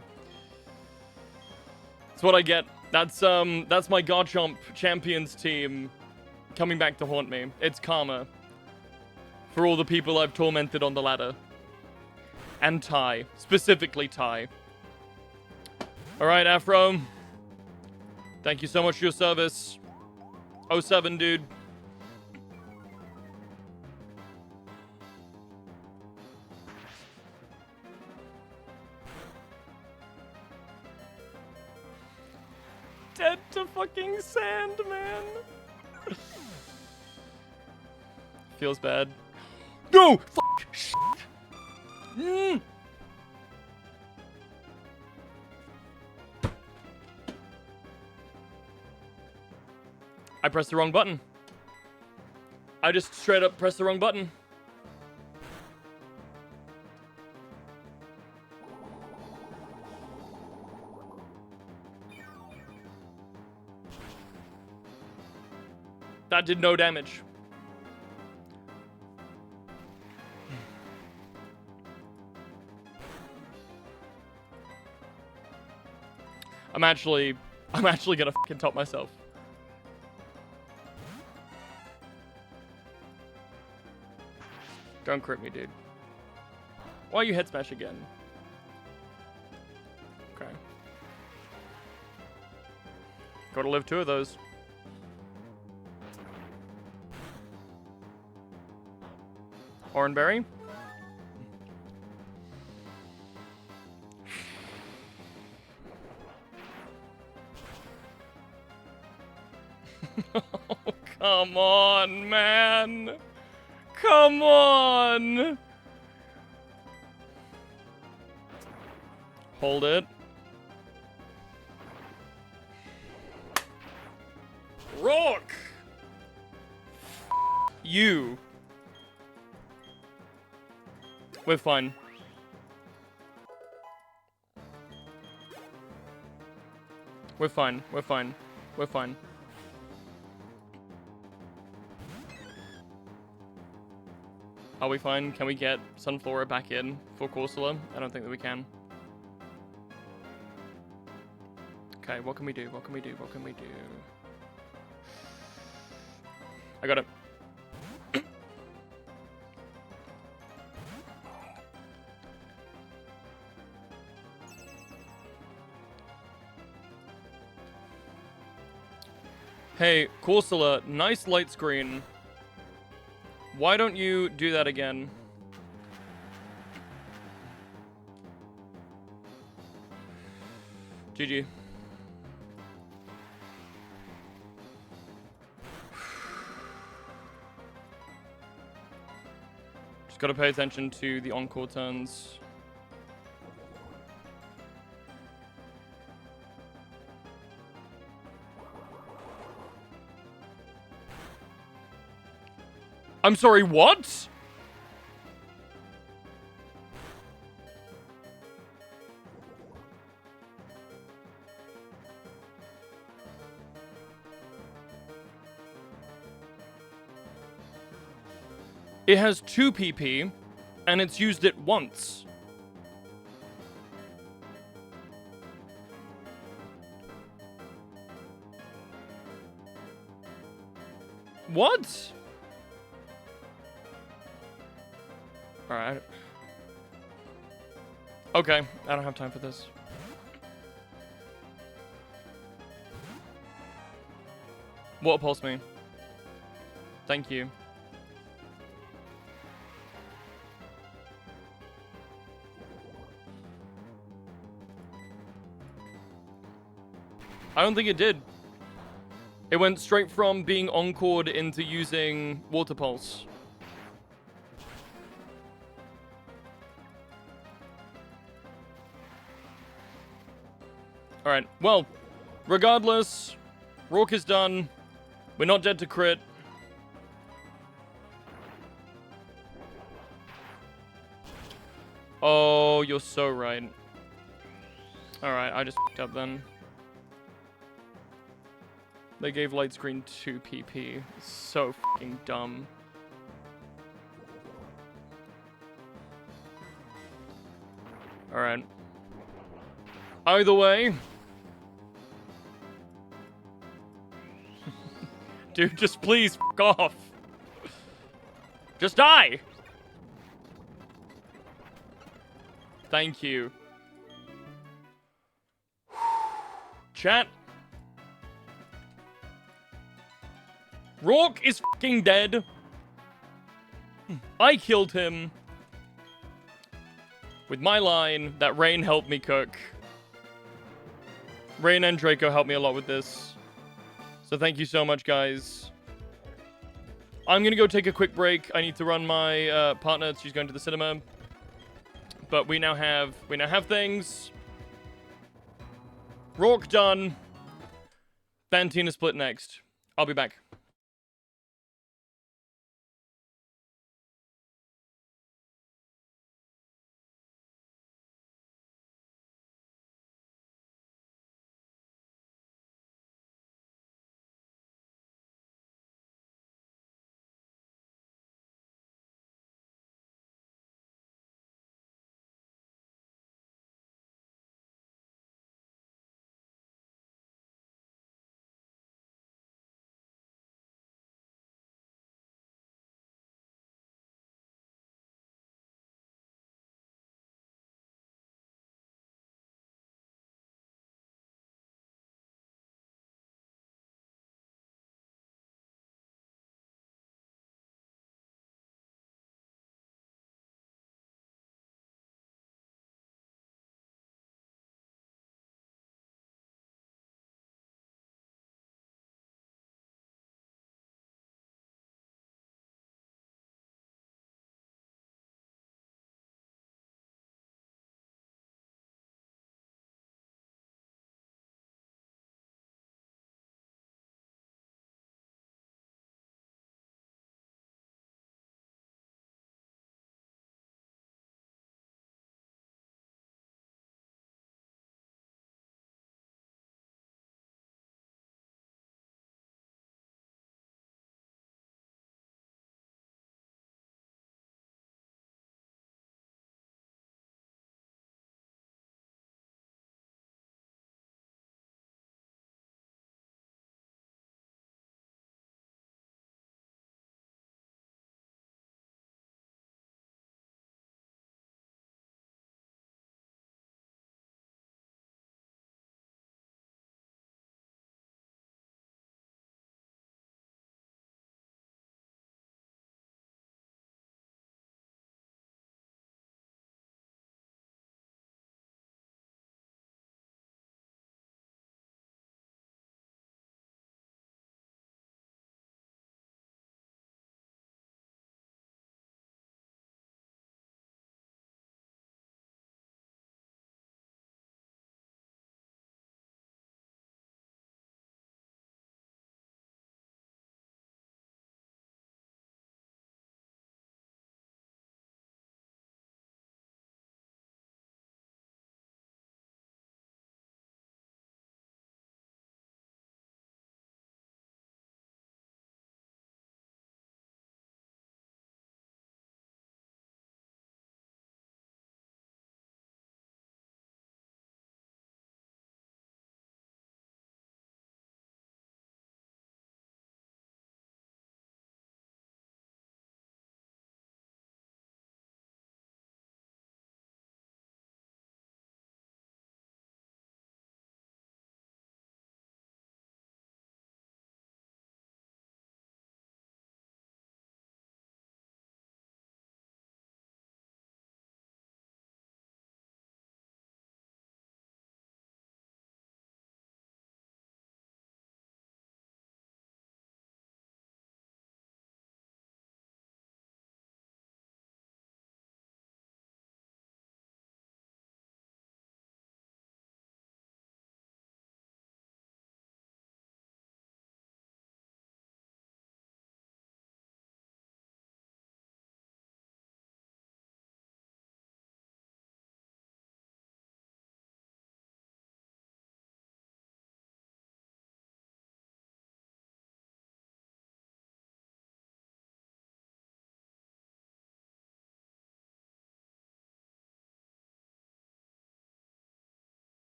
That's what I get. That's my Garchomp Champions team coming back to haunt me. It's karma. For all the people I've tormented on the ladder. And Ty. Specifically Ty. Alright, Afro. Thank you so much for your service. 07, dude. Dead to fucking sand, man. Feels bad. No! Fuck! Shit! I pressed the wrong button. I just straight up pressed the wrong button. That did no damage. I'm actually gonna fucking top myself. Don't crit me, dude. Why you head smash again? Okay. Gotta live 2 of those. Oranberry? Oh, come on, man. Come on. Hold it. ROARK! You. We're fine. We're fine. We're fine. We're fine. Are we fine? Can we get Sunflora back in for Corsola? I don't think that we can. Okay, what can we do? What can we do? What can we do? I got it. Hey, Corsola, nice light screen. Why don't you do that again? GG. Just gotta pay attention to the encore turns. I'm sorry, what? It has 2 PP, and it's used it once. What? Alright. Okay, I don't have time for this. Water pulse me. Thank you. I don't think it did. It went straight from being encored into using water pulse. Alright, well, regardless, ROARK is done. We're not dead to crit. Oh, you're so right. Alright, I just f***ed up then. They gave light screen 2 PP. So fucking dumb. Alright. Either way. Dude, just please fuck off. Just die! Thank you. Chat. ROARK is fucking dead. I killed him. With my line that Rain helped me cook. Rain and Draco helped me a lot with this. So thank you so much, guys. I'm gonna go take a quick break. I need to run my partner. She's going to the cinema. But we now have things. ROARK done. Fantina split next. I'll be back.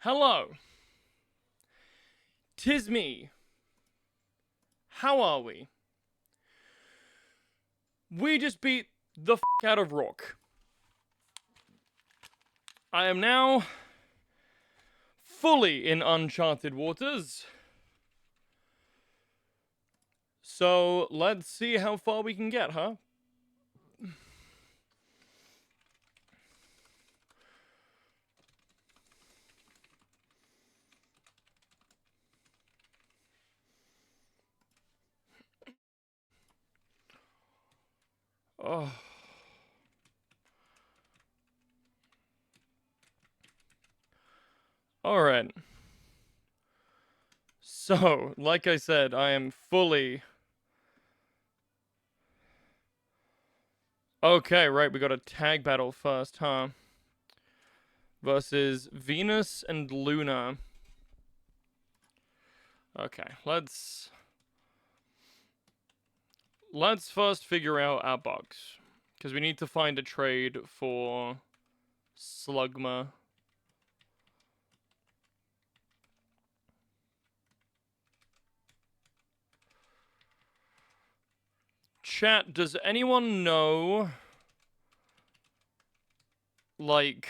Hello. 'Tis me. How are we? We just beat the out of ROARK. I am now fully in uncharted waters. So let's see how far we can get, huh? Oh. Alright. So, like I said, I am fully... Okay, right, we got a tag battle first, huh? Versus Venus and Luna. Okay, let's first figure out our bugs. Because we need to find a trade for Slugma. Chat, does anyone know, like,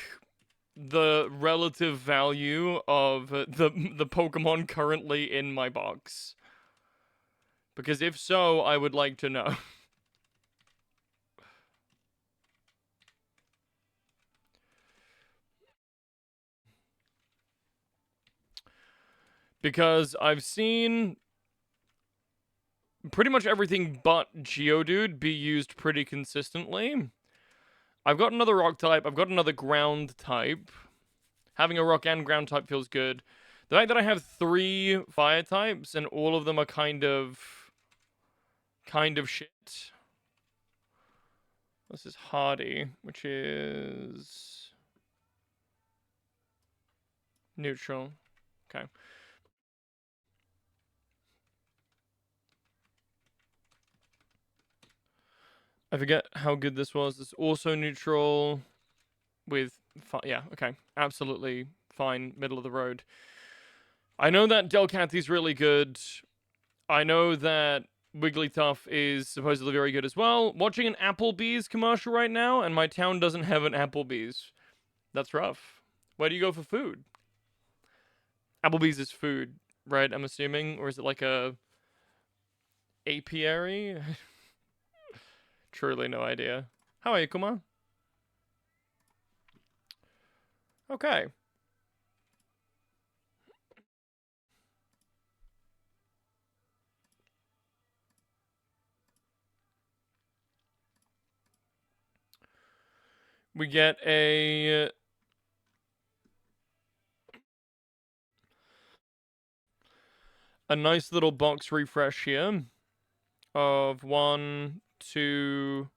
the relative value of the Pokemon currently in my box? Because if so, I would like to know. Because I've seen pretty much everything but Geodude be used pretty consistently. I've got another rock type, I've got another ground type. Having a rock and ground type feels good. The fact that I have 3 fire types and all of them are kind of shit. This is Hardy, which is neutral. Okay. I forget how good this was. It's also neutral with... yeah, okay. Absolutely fine. Middle of the road. I know that Delcathy's really good. I know that Wigglytuff is supposedly very good as well. Watching an Applebee's commercial right now, and my town doesn't have an Applebee's. That's rough. Where do you go for food? Applebee's is food, right? I'm assuming? Or is it like a... apiary? Truly no idea. How are you, Kuma? Okay. We get a nice little box refresh here of 1, 2,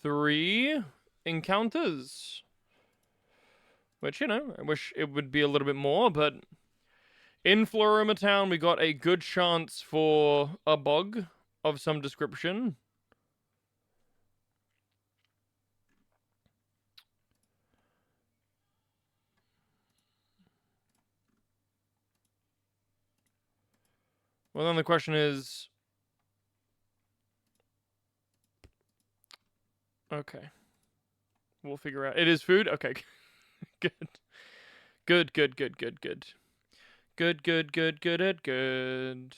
3 encounters. Which, you know, I wish it would be a little bit more, but in Floroma Town, we got a good chance for a bug of some description. Well, then the question is... Okay. We'll figure out. It is food? Okay. Good. Good, good, good, good, good. Good, good, good, good at good.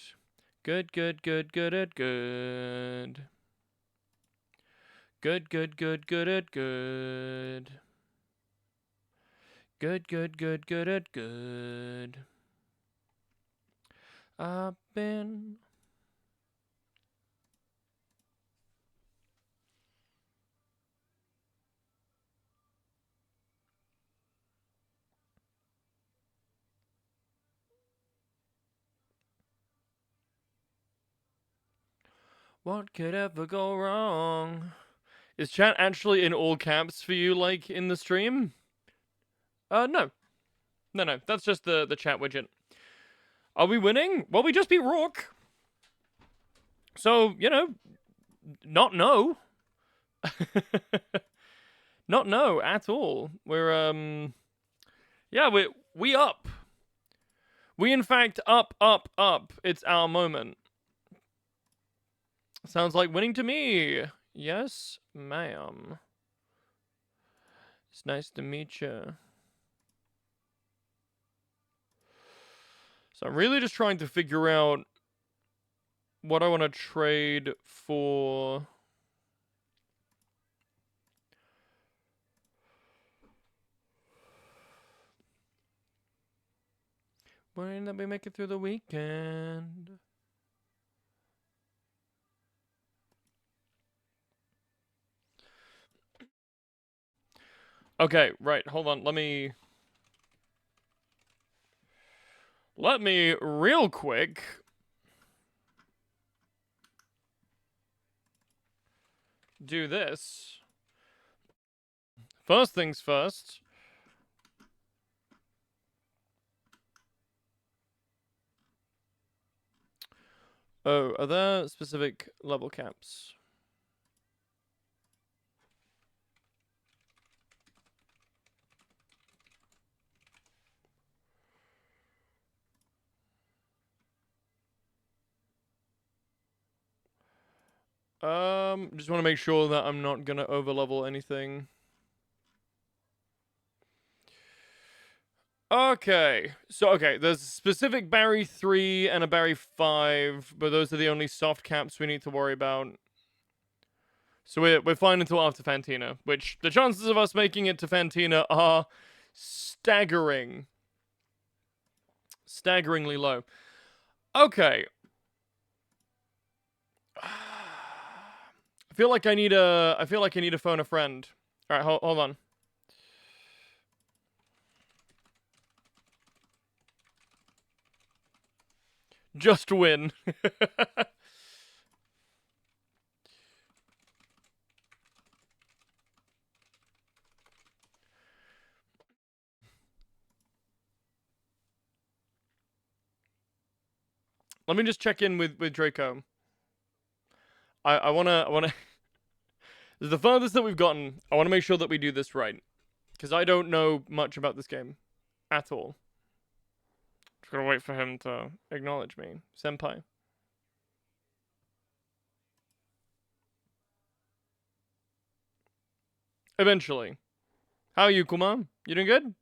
Good, good, good, good at good. Good, good, good, good at good. Good, good, good, good at good. I've been... What could ever go wrong? Is chat actually in all caps for you, like, in the stream? No. No, that's just the chat widget. Are we winning? Well, we just beat ROARK. So, you know, not no. Not no at all. We're, Yeah, we up. We in fact up, up, up. It's our moment. Sounds like winning to me. Yes, ma'am. It's nice to meet you. So I'm really just trying to figure out what I want to trade for. When did we make it through the weekend? Okay, right. Hold on. Let me real quick do this. First things first. Oh, are there specific level caps? Just want to make sure that I'm not gonna overlevel anything. Okay, so there's a specific Barry 3 and a Barry 5, but those are the only soft caps we need to worry about. So we're fine until after Fantina, which the chances of us making it to Fantina are staggeringly low. Okay. I feel like I need to phone a friend. All right, hold on. Just win. Let me just check in with Draco. I wanna This is the furthest that we've gotten. I wanna make sure that we do this right. Because I don't know much about this game. At all. Just gotta wait for him to acknowledge me. Senpai. Eventually. How are you, Kuma? You doing good?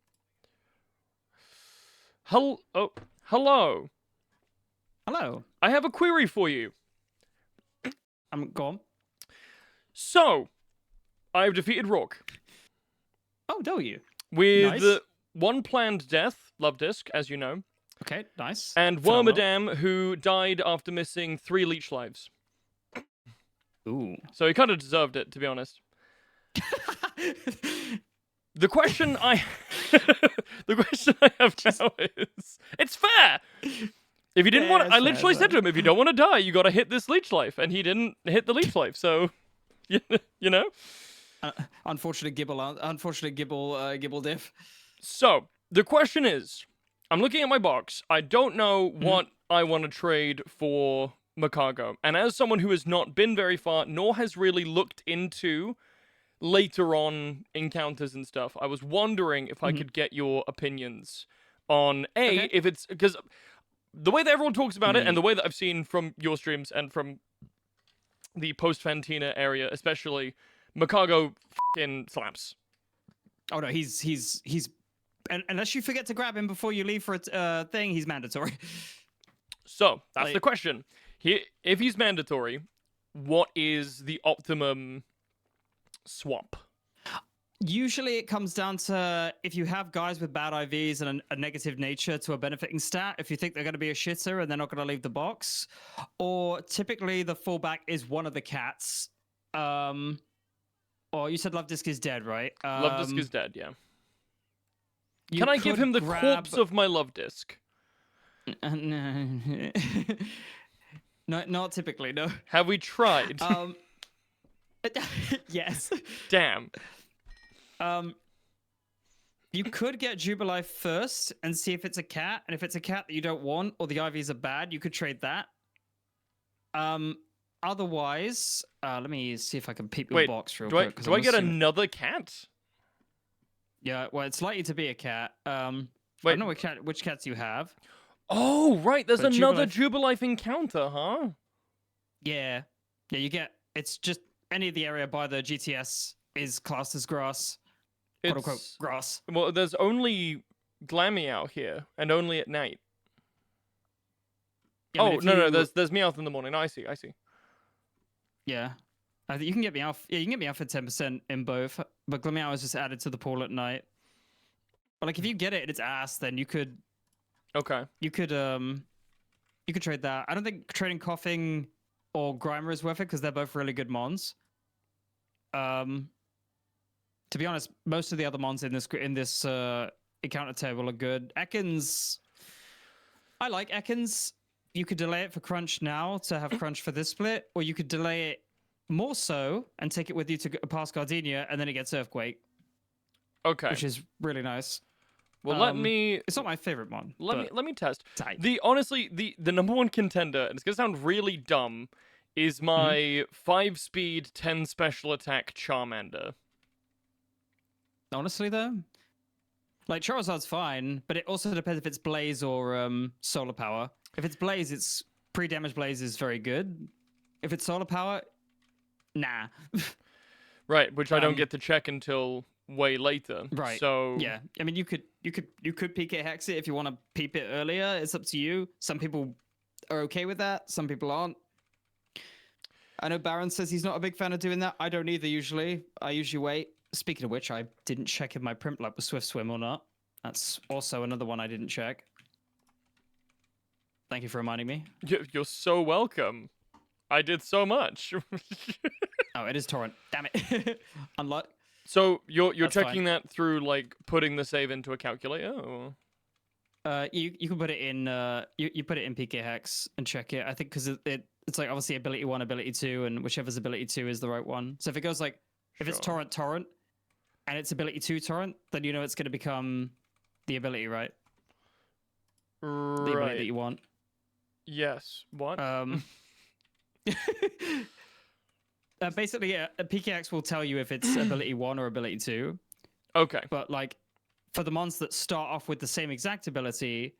Hello. Hello. Hello. I have a query for you. Go on. So, I've defeated ROARK. Oh, do you? With Nice. one planned death, Love Disc, as you know. Okay, nice. And Wormadam, who died after missing 3 leech lives. Ooh. So he kind of deserved it, to be honest. The question I have now is, it's fair. If you didn't want, I literally said to him, if you don't want to die, you got to hit this leech life, and he didn't hit the leech life. So, you know. Unfortunate Gibble diff. So the question is, I'm looking at my box. I don't know what I want to trade for Makago, and as someone who has not been very far, nor has really looked into later on encounters and stuff, I was wondering if I could get your opinions on if it's because the way that everyone talks about it and the way that I've seen from your streams and from the post Fantina area, especially, Makago f***ing slaps. Oh no, he's unless you forget to grab him before you leave for a thing, he's mandatory. So that's the question. If he's mandatory, what is the optimum swap? Usually it comes down to if you have guys with bad IVs and a negative nature to a benefiting stat, if you think they're going to be a shitter and they're not going to leave the box, or typically the fallback is one of the cats. Or you said Love Disc is dead, right? Love Disc is dead, yeah. Can I give him the corpse of my Love Disc? No. No, not typically, no. Have we tried? Yes. Damn. You could get Jubilife first and see if it's a cat, and if it's a cat that you don't want or the IVs are bad, you could trade that. Otherwise, let me see if I can peep your box real quick. Do I get another cat? Yeah, well, it's likely to be a cat. I Wait. don't know which cats you have, Oh, right. There's but another Jubilife. Jubilife encounter, huh? Yeah, yeah, you get. It's just any of the area by the GTS is classed as grass, quote unquote It's grass. well, there's only Glammy out here, and only at night. Yeah, I mean, Oh if no, you, there's Meowth in the morning. I see. yeah, I think you can get me off. Yeah, you can get me off for 10% in both, but Glameow is just added to the pool at night. But like, if you get it in its ass, then Okay. you could you could trade that. I don't think trading Coughing or Grimer is worth it because they're both really good mons. Um, to be honest, most of the other mons in this encounter table are good. Ekans, I like Ekans. You could delay it for Crunch now to have Crunch for this split, or you could delay it more so and take it with you to past Gardenia, and then it gets Earthquake, Okay. which is really nice. Well, let me It's not my favorite one. let me test. Tight. The honestly, the number one contender, and it's gonna sound really dumb, is my 5-speed 10 special attack Charmander. Honestly, though, like Charizard's fine, but it also depends if it's Blaze or Solar Power. If it's Blaze, it's pre-damage Blaze is very good. If it's Solar Power, nah. Right, which I don't Um, get to check until way later. Right. So Yeah. I mean, you could PK Hex it if you want to peep it earlier. It's up to you. Some people are okay with that. Some people aren't. I know Baron says he's not a big fan of doing that. I don't either. Usually, I usually wait. Speaking of which, I didn't check if my Primp Lab was Swift Swim or not. That's also another one I didn't check. Thank you for reminding me. you're so welcome. I did so much. Oh, it is Torrent. Damn it. Unlock. So you're That's checking fine. that through like putting the save into a calculator? Or? You can put it in you put it in PK Hex and check it. I think because it's like obviously ability 1, ability 2, and whichever's ability 2 is the right one. So if it goes like if it's Sure. Torrent, and it's ability 2 Torrent, then you know it's going to become the ability, right? The ability that Right. you want. Yes. What? Basically, yeah, a PKX will tell you if it's ability 1 or ability 2. Okay. But like for the mons that start off with the same exact ability,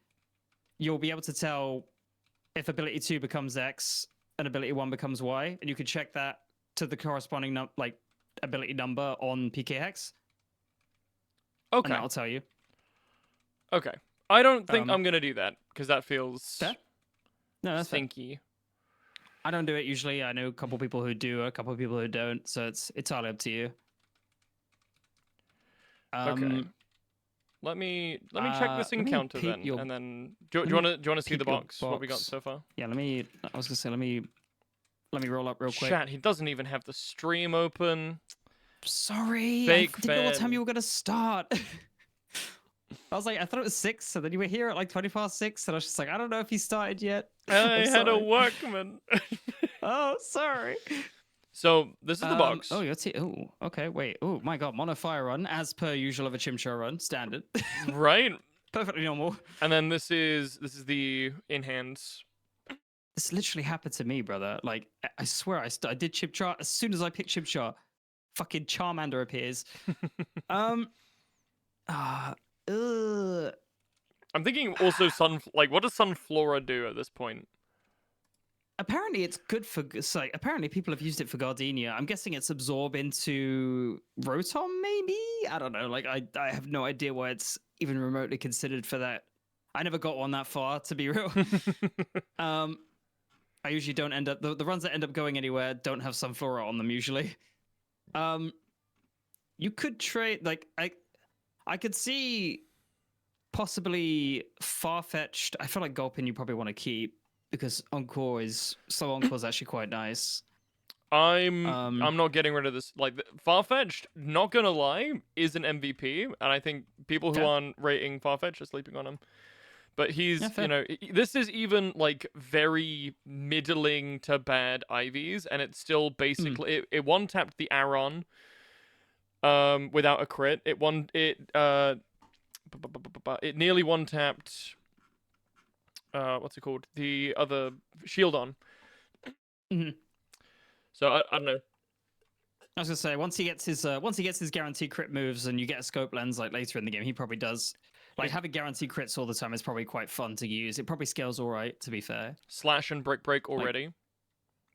you'll be able to tell if ability 2 becomes X and ability 1 becomes Y, and you can check that to the corresponding ability number on PK Hex. Okay. And that'll tell you. Okay. I don't think I'm gonna do that because that feels Fair? No, that's fair. stinky. I don't do it usually. I know a couple people who do, a couple people who don't, so it's entirely up to you. Okay. Let me check this let me encounter peep then, your- and then do let you me wanna see peep the your box? What we got box. so far? Yeah, I was gonna say let me roll up real quick. Chat. He doesn't even have the stream open. Sorry, Fake I didn't know what time fan. you were gonna start. I was like, I thought it was 6, and then you were here at like 20 past 6, and I was just like, I don't know if he started yet. I I'm had a sorry. workman. Oh, sorry. So this is the box. Oh, you're oh, okay, wait. Oh my god, mono fire run, as per usual of a Chimchar run, standard. Right. Perfectly normal. And then this is the in hands. This literally happened to me, brother. Like, I swear, I did Chimchar. As soon as I picked Chimchar, fucking Charmander appears. I'm thinking also what does Sunflora do at this point? Apparently, it's good for like. Apparently, people have used it for Gardenia. I'm guessing it's absorb into Rotom, maybe. I don't know. Like, I have no idea why it's even remotely considered for that. I never got one that far, to be real. I usually don't end up the runs that end up going anywhere don't have Sunflora on them usually. You could trade like I could see possibly Farfetch'd. I feel like Gulpin you probably want to keep because Encore is actually quite nice. I'm not getting rid of this. Like Farfetch'd, not gonna lie, is an MVP, and I think people who aren't rating Farfetch'd are sleeping on him. But he's, this is even like very middling to bad IVs, and it's still basically it one tapped the Aron, without a crit. It nearly one tapped. What's it called? The other Shieldon. Mm-hmm. So I don't know. I was gonna say once he gets his guaranteed crit moves and you get a scope lens like later in the game, he probably does. Like having guaranteed crits all the time is probably quite fun to use. It probably scales all right, to be fair. Slash and Brick Break already.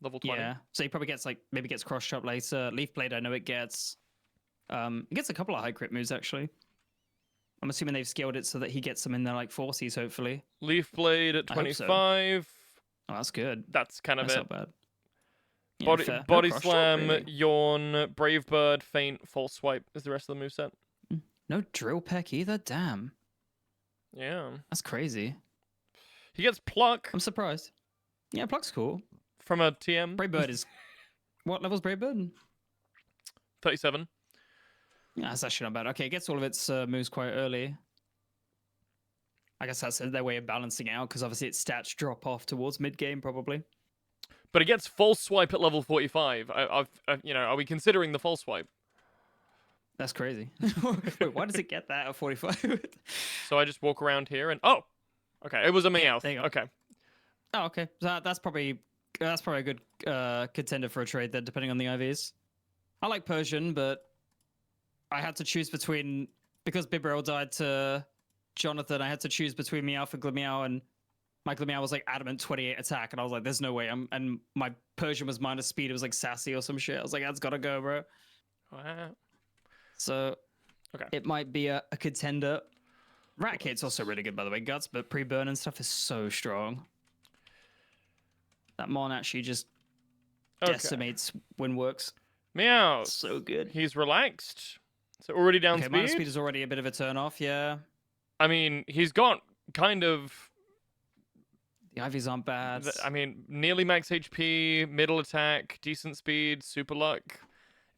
Level 20. Yeah, so he probably gets like maybe gets cross chop later. Leaf Blade, I know it gets. It gets a couple of high crit moves actually. I'm assuming they've scaled it so that he gets them in their like 40s, hopefully. Leaf Blade at I hope so. 25. Oh, that's good. That's kind of That's it. not bad. Yeah, Body, fair. No body cross chop, Slam, really. Yawn, Brave Bird, Feint, False Swipe is the rest of the moveset. No drill peck either. Damn, Yeah. that's crazy. He gets Pluck I'm surprised. Yeah, Pluck's cool. from a TM. Brave Bird is what level's Brave Bird? 37. Yeah, that's actually not bad. Okay, it gets all of its moves quite early. I guess that's their way of balancing out because obviously its stats drop off towards mid game probably. But it gets False Swipe at level 45. Are we considering the False Swipe? That's crazy. Wait, why does it get that at 45? So I just walk around here and oh, okay, it was a Meowth. there you go. Okay. Oh, okay. So that's probably a good contender for a trade then, depending on the IVs. I like Persian, but I had to choose between because Bibarel died to Jonathan. I had to choose between Meowth and Glameow, and my Glameow was like adamant 28 attack, and I was like, "There's no way." And my Persian was minus speed. It was like sassy or some shit. I was like, "That's gotta go, bro." Wow. So, Okay. it might be a contender. Rat Kit's also really good, by the way. Guts, but pre-burn and stuff is so strong. That Mon actually just decimates when works. Meow. So good. He's relaxed. So already down Okay, speed. minus speed is already a bit of a turn off, yeah. I mean, he's got kind of. The IVs aren't bad. Nearly max HP, middle attack, decent speed, super luck.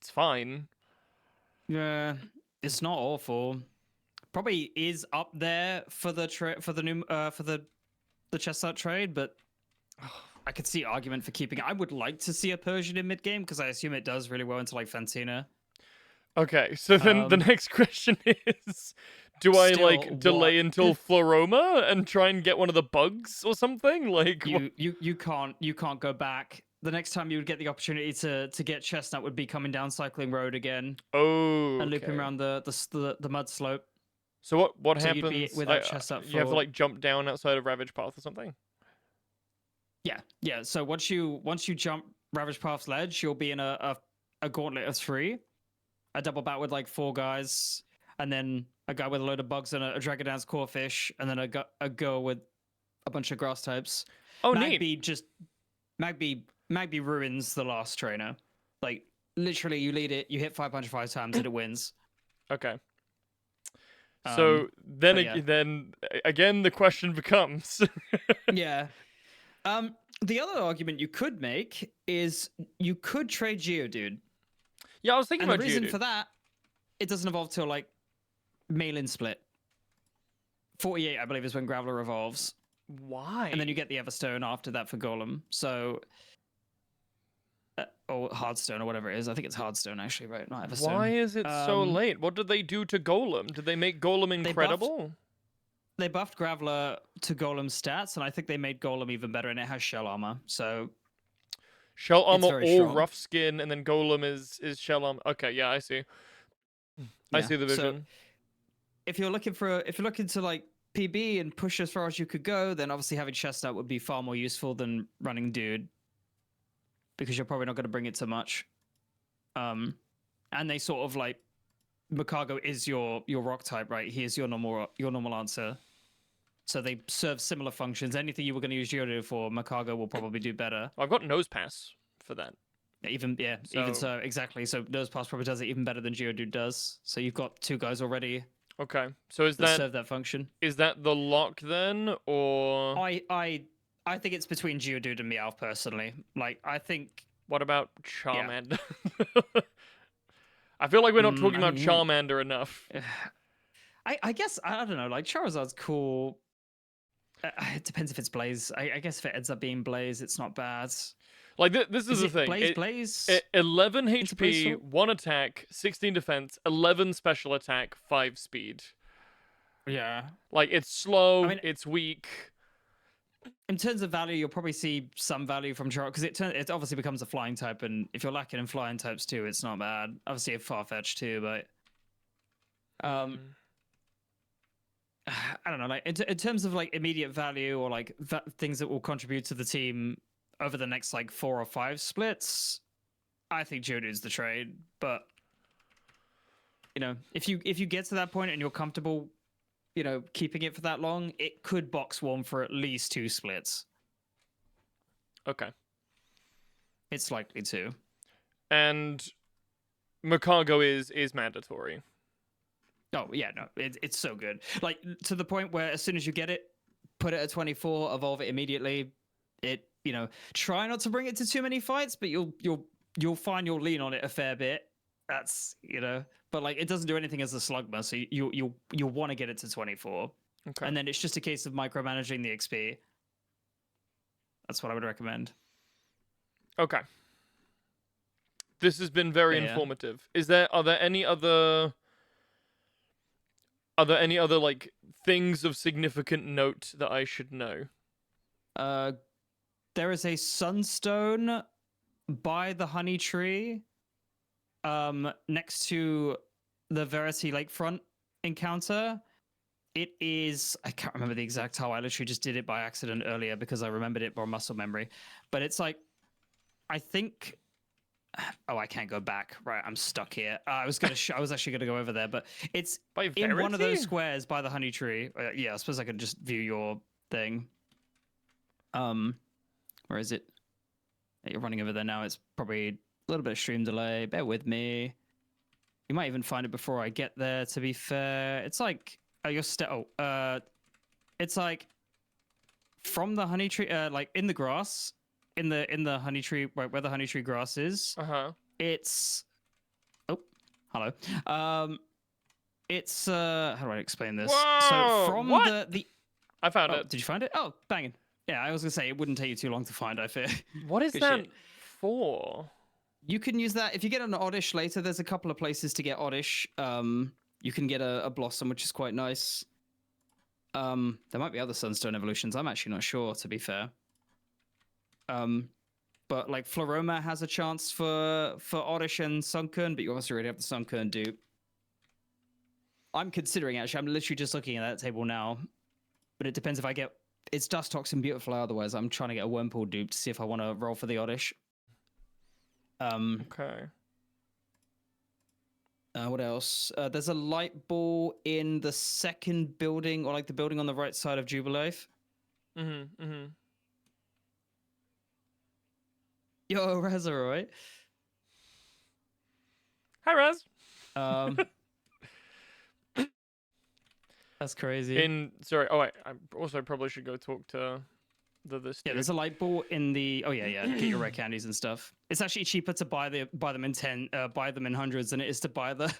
It's fine. Yeah, it's not awful. Probably is up there for the chestnut trade, but I could see argument for keeping it. I would like to see a Persian in mid game because I assume it does really well into like Fantina. Okay, so then the next question is, do I like delay until Floroma and try and get one of the bugs or something? Like you can't go back. The next time you would get the opportunity to get Chestnut would be coming down Cycling Road again. Oh, and looping around the mud slope. So what So happens? you'd be without Chestnut you have to like jump down outside of Ravage Path or something. Yeah. So once you jump Ravage Path's ledge, you'll be in a gauntlet of 3, a double bat with like 4 guys, and then a guy with a load of bugs and a Dragon Dance Corefish, and then a girl with a bunch of grass types. Oh, neat. Magby ruins the last trainer. Like literally, you lead it, you hit 505 times, and it wins. Okay. So then again, the question becomes. Yeah. The other argument you could make is you could trade Geodude. Yeah, I was thinking and about the reason Geodude. for that, it doesn't evolve till like Maelin split. 48, I believe, is when Graveler evolves. Why? And then you get the Everstone after that for Golem. So, or Hardstone or whatever it is. I think it's Hardstone actually, right? Not Everstone. Why is it so late? What did they do to Golem? Did they make Golem incredible? They buffed Graveler to Golem stats, and I think they made Golem even better, and it has shell armor. So shell armor or strong. rough skin, and then Golem is shell armor. Okay, yeah, I see. I see the vision. So if you're looking to like PB and push as far as you could go, then obviously having Chestnut would be far more useful than running Dude, because you're probably not going to bring it to much. And they sort of like Makago is your rock type, right? He is your normal answer. So they serve similar functions. Anything you were going to use Geodude for, Makago will probably do better. I've got Nose Pass for that. Even so, exactly. So Nose Pass probably does it even better than Geodude does. So you've got 2 guys already. Okay, so that serve that function. Is that the lock then, or I think it's between Geodude and Meowth personally. Like I think. What about Charmander? Yeah. I feel like we're not talking about Charmander enough. I guess I don't know. Like Charizard's cool. It depends if it's Blaze. I guess if it ends up being Blaze, it's not bad. Like this is the thing. Blaze. 11 HP, 1 attack, 16 defense, 11 special attack, 5 speed. Yeah. Like it's slow. It's weak. in terms of value, you'll probably see some value from Char because it obviously becomes a flying type, and if you're lacking in flying types too, it's not bad. Obviously, a Farfetch too, but um, I don't know. Like in terms of like immediate value or like things that will contribute to the team over the next like 4 or 5 splits, I think Geodude's the trade. But you know, if you get to that point and you're comfortable, you know, keeping it for that long, it could box warm for at least 2 splits. Okay. It's likely to. And Macargo is mandatory. Oh yeah, no, it's so good. Like to the point where as soon as you get it, put it at 24, evolve it immediately. It, you know, try not to bring it to too many fights, but you'll find you'll lean on it a fair bit. That's, you know, but like it doesn't do anything as a slugma, so you'll want to get it to 24. Okay. And then it's just a case of micromanaging the XP. That's what I would recommend. Okay. This has been very informative. Are there any other like things of significant note that I should know? There is a sunstone by the honey tree, next to the Verity Lakefront encounter. It is, I can't remember the exact how. I literally just did it by accident earlier because I remembered it by muscle memory. But it's like, I think. Oh, I can't go back. Right, I'm stuck here. I was actually gonna go over there, but it's in one of those squares by the honey tree. Yeah, I suppose I could just view your thing. Where is it? You're running over there now. It's probably a little bit of stream delay. Bear with me. You might even find it before I get there. To be fair, it's like it's like from the honey tree, like in the grass. In the honey tree, right where the honey tree grass is. It's hello. It's how do I explain this? Whoa, so from what? the I found it. Did you find it? Oh, banging. Yeah, I was gonna say it wouldn't take you too long to find, I fear. What is that for? You can use that if you get an Oddish later. There's a couple of places to get Oddish. You can get a Blossom, which is quite nice. There might be other Sunstone evolutions. I'm actually not sure, to be fair. But like Floroma has a chance for Oddish and Sunkern, but you also already have the Sunkern dupe. I'm considering actually. I'm literally just looking at that table now, but it depends if I get. It's Dust Toxin Beautiful. Otherwise, I'm trying to get a Wurmple dupe to see if I want to roll for the Oddish. Okay. What else? There's a light ball in the second building, or like the building on the right side of Jubilife. Yo, Razaroy. Hi, Raz. That's crazy. Sorry. Oh wait. I also probably should go talk to this. Yeah, there's a light ball in the. Oh yeah. Get your rare candies and stuff. It's actually cheaper to buy them in hundreds than it is to buy the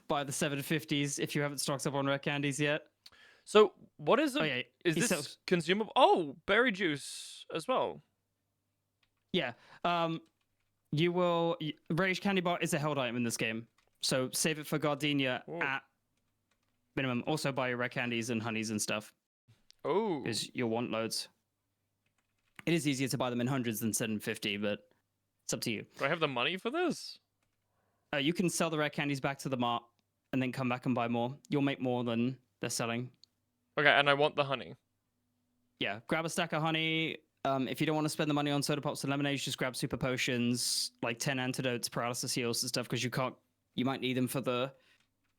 750s if you haven't stocked up on rare candies yet. So what is it? Oh, yeah. Is this consumable? Oh, berry juice as well. Yeah. Rage Candy Bar is a held item in this game, so save it for Gardenia at minimum. Also buy your rare candies and honeys and stuff. Oh, because you'll want loads. It is easier to buy them in hundreds than 750, but it's up to you. Do I have the money for this? You can sell the rare candies back to the mart and then come back and buy more. You'll make more than they're selling. Okay, and I want the honey. Yeah, grab a stack of honey. If you don't want to spend the money on soda pops and lemonades, just grab super potions, like 10 antidotes, paralysis heals and stuff, because you might need them for the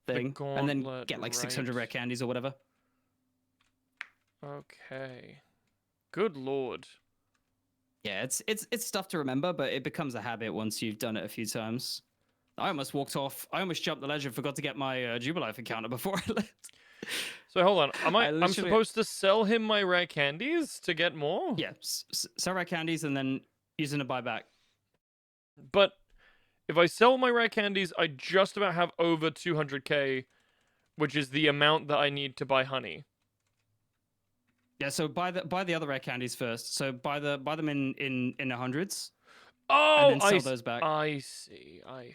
thing. And then get like 600 rare candies or whatever. Okay. Good lord. Yeah, it's stuff to remember, but it becomes a habit once you've done it a few times. I almost walked off. I almost jumped the ledge and forgot to get my Jubilife encounter before I left. So hold on. I'm supposed to sell him my rare candies to get more? Yeah, sell rare candies and then use them to buy back. But if I sell my rare candies, I just about have over 200k, which is the amount that I need to buy honey. Yeah, so buy the other rare candies first. So buy them in the hundreds. Oh, and then sell those back. I see. I'm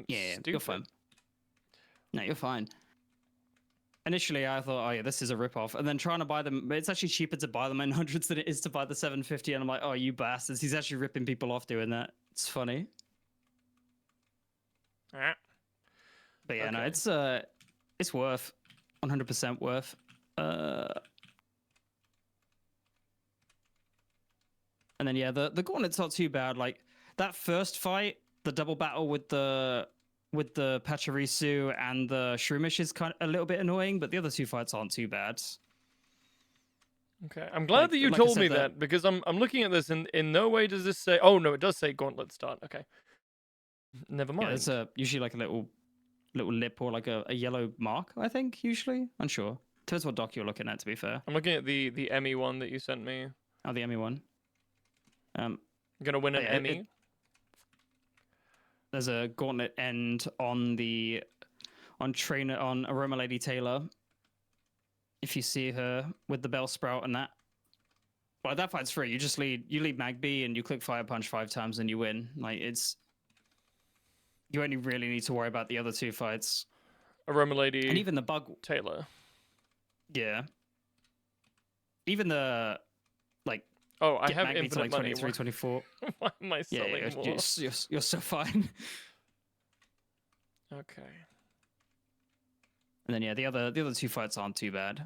stupid. You're fine. No, you're fine. Initially, I thought, oh yeah, this is a ripoff, and then trying to buy them, it's actually cheaper to buy them in hundreds than it is to buy the 750. And I'm like, oh, you bastards! He's actually ripping people off doing that. It's funny, Ah, but yeah, no, okay. it's worth, 100% worth. And then yeah, the gauntlet's not too bad. Like that first fight, the double battle with the Pachirisu and the Shroomish is kind of a little bit annoying, but the other two fights aren't too bad. Okay, I'm glad that you Like I told said, me that because I'm looking at this and in no way does this say. Oh no, it does say gauntlet start. Okay, never yeah, mind. there's usually like a little lip or like a yellow mark. I think usually, unsure. Depends what doc you're looking at. To be fair, I'm looking at the Emmy one that you sent me. oh the Emmy one. I'm gonna win an yeah, Emmy. There's a gauntlet end on Aroma Lady Taylor. If you see her with the Bell Sprout and that. Well, that fight's free. You just lead Magby and you click Fire Punch 5 times and you win. Like you only really need to worry about the other two fights. Aroma Lady And even the bug Taylor. Yeah. Even the like Oh, I get have Magby to infinite like money. 23, 24. Why am I selling Yeah, more? you're so fine. Okay. And then yeah, the other two fights aren't too bad.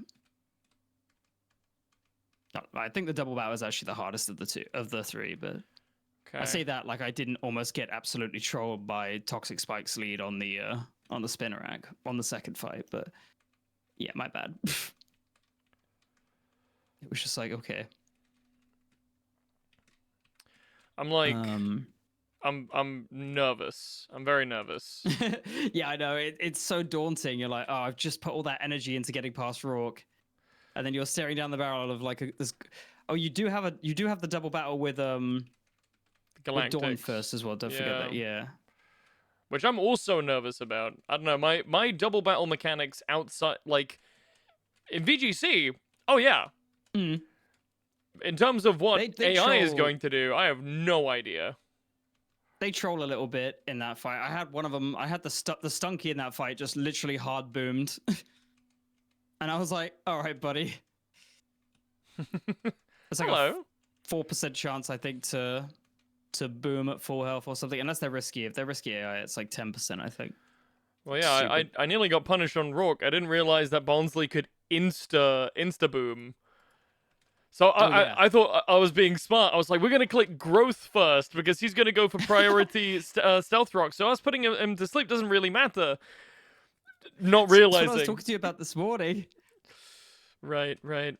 No, I think the double battle is actually the hardest of the three, but Okay. I say that like I didn't almost get absolutely trolled by Toxic Spike's lead on the spinner rack on the second fight, but yeah, my bad. It was just like, okay. I'm like, I'm nervous. I'm very nervous. Yeah, I know. It's so daunting. You're like, oh, I've just put all that energy into getting past ROARK, and then you're staring down the barrel of like this. Oh, you do have the double battle with Dawn first as well. Don't forget that. Yeah. Which I'm also nervous about. I don't know. My double battle mechanics outside, like in VGC. Oh yeah. Mm. In terms of what They AI is troll- going to do, I have no idea. They troll a little bit in that fight. I had one of them. I had the Stunky in that fight just literally hard boomed, and I was like, "All right, buddy." It's like Hello. a 4% chance, I think, to boom at full health or something. Unless they're risky. If they're risky AI, it's like 10%, I think. Well, yeah, I nearly got punished on ROARK. I didn't realize that Barnsley could insta boom. So I thought I was being smart. I was like, we're going to click growth first because he's going to go for priority stealth rock. So us putting him to sleep doesn't really matter. Not realizing. That's what I was talking to you about this morning. Right. Sure.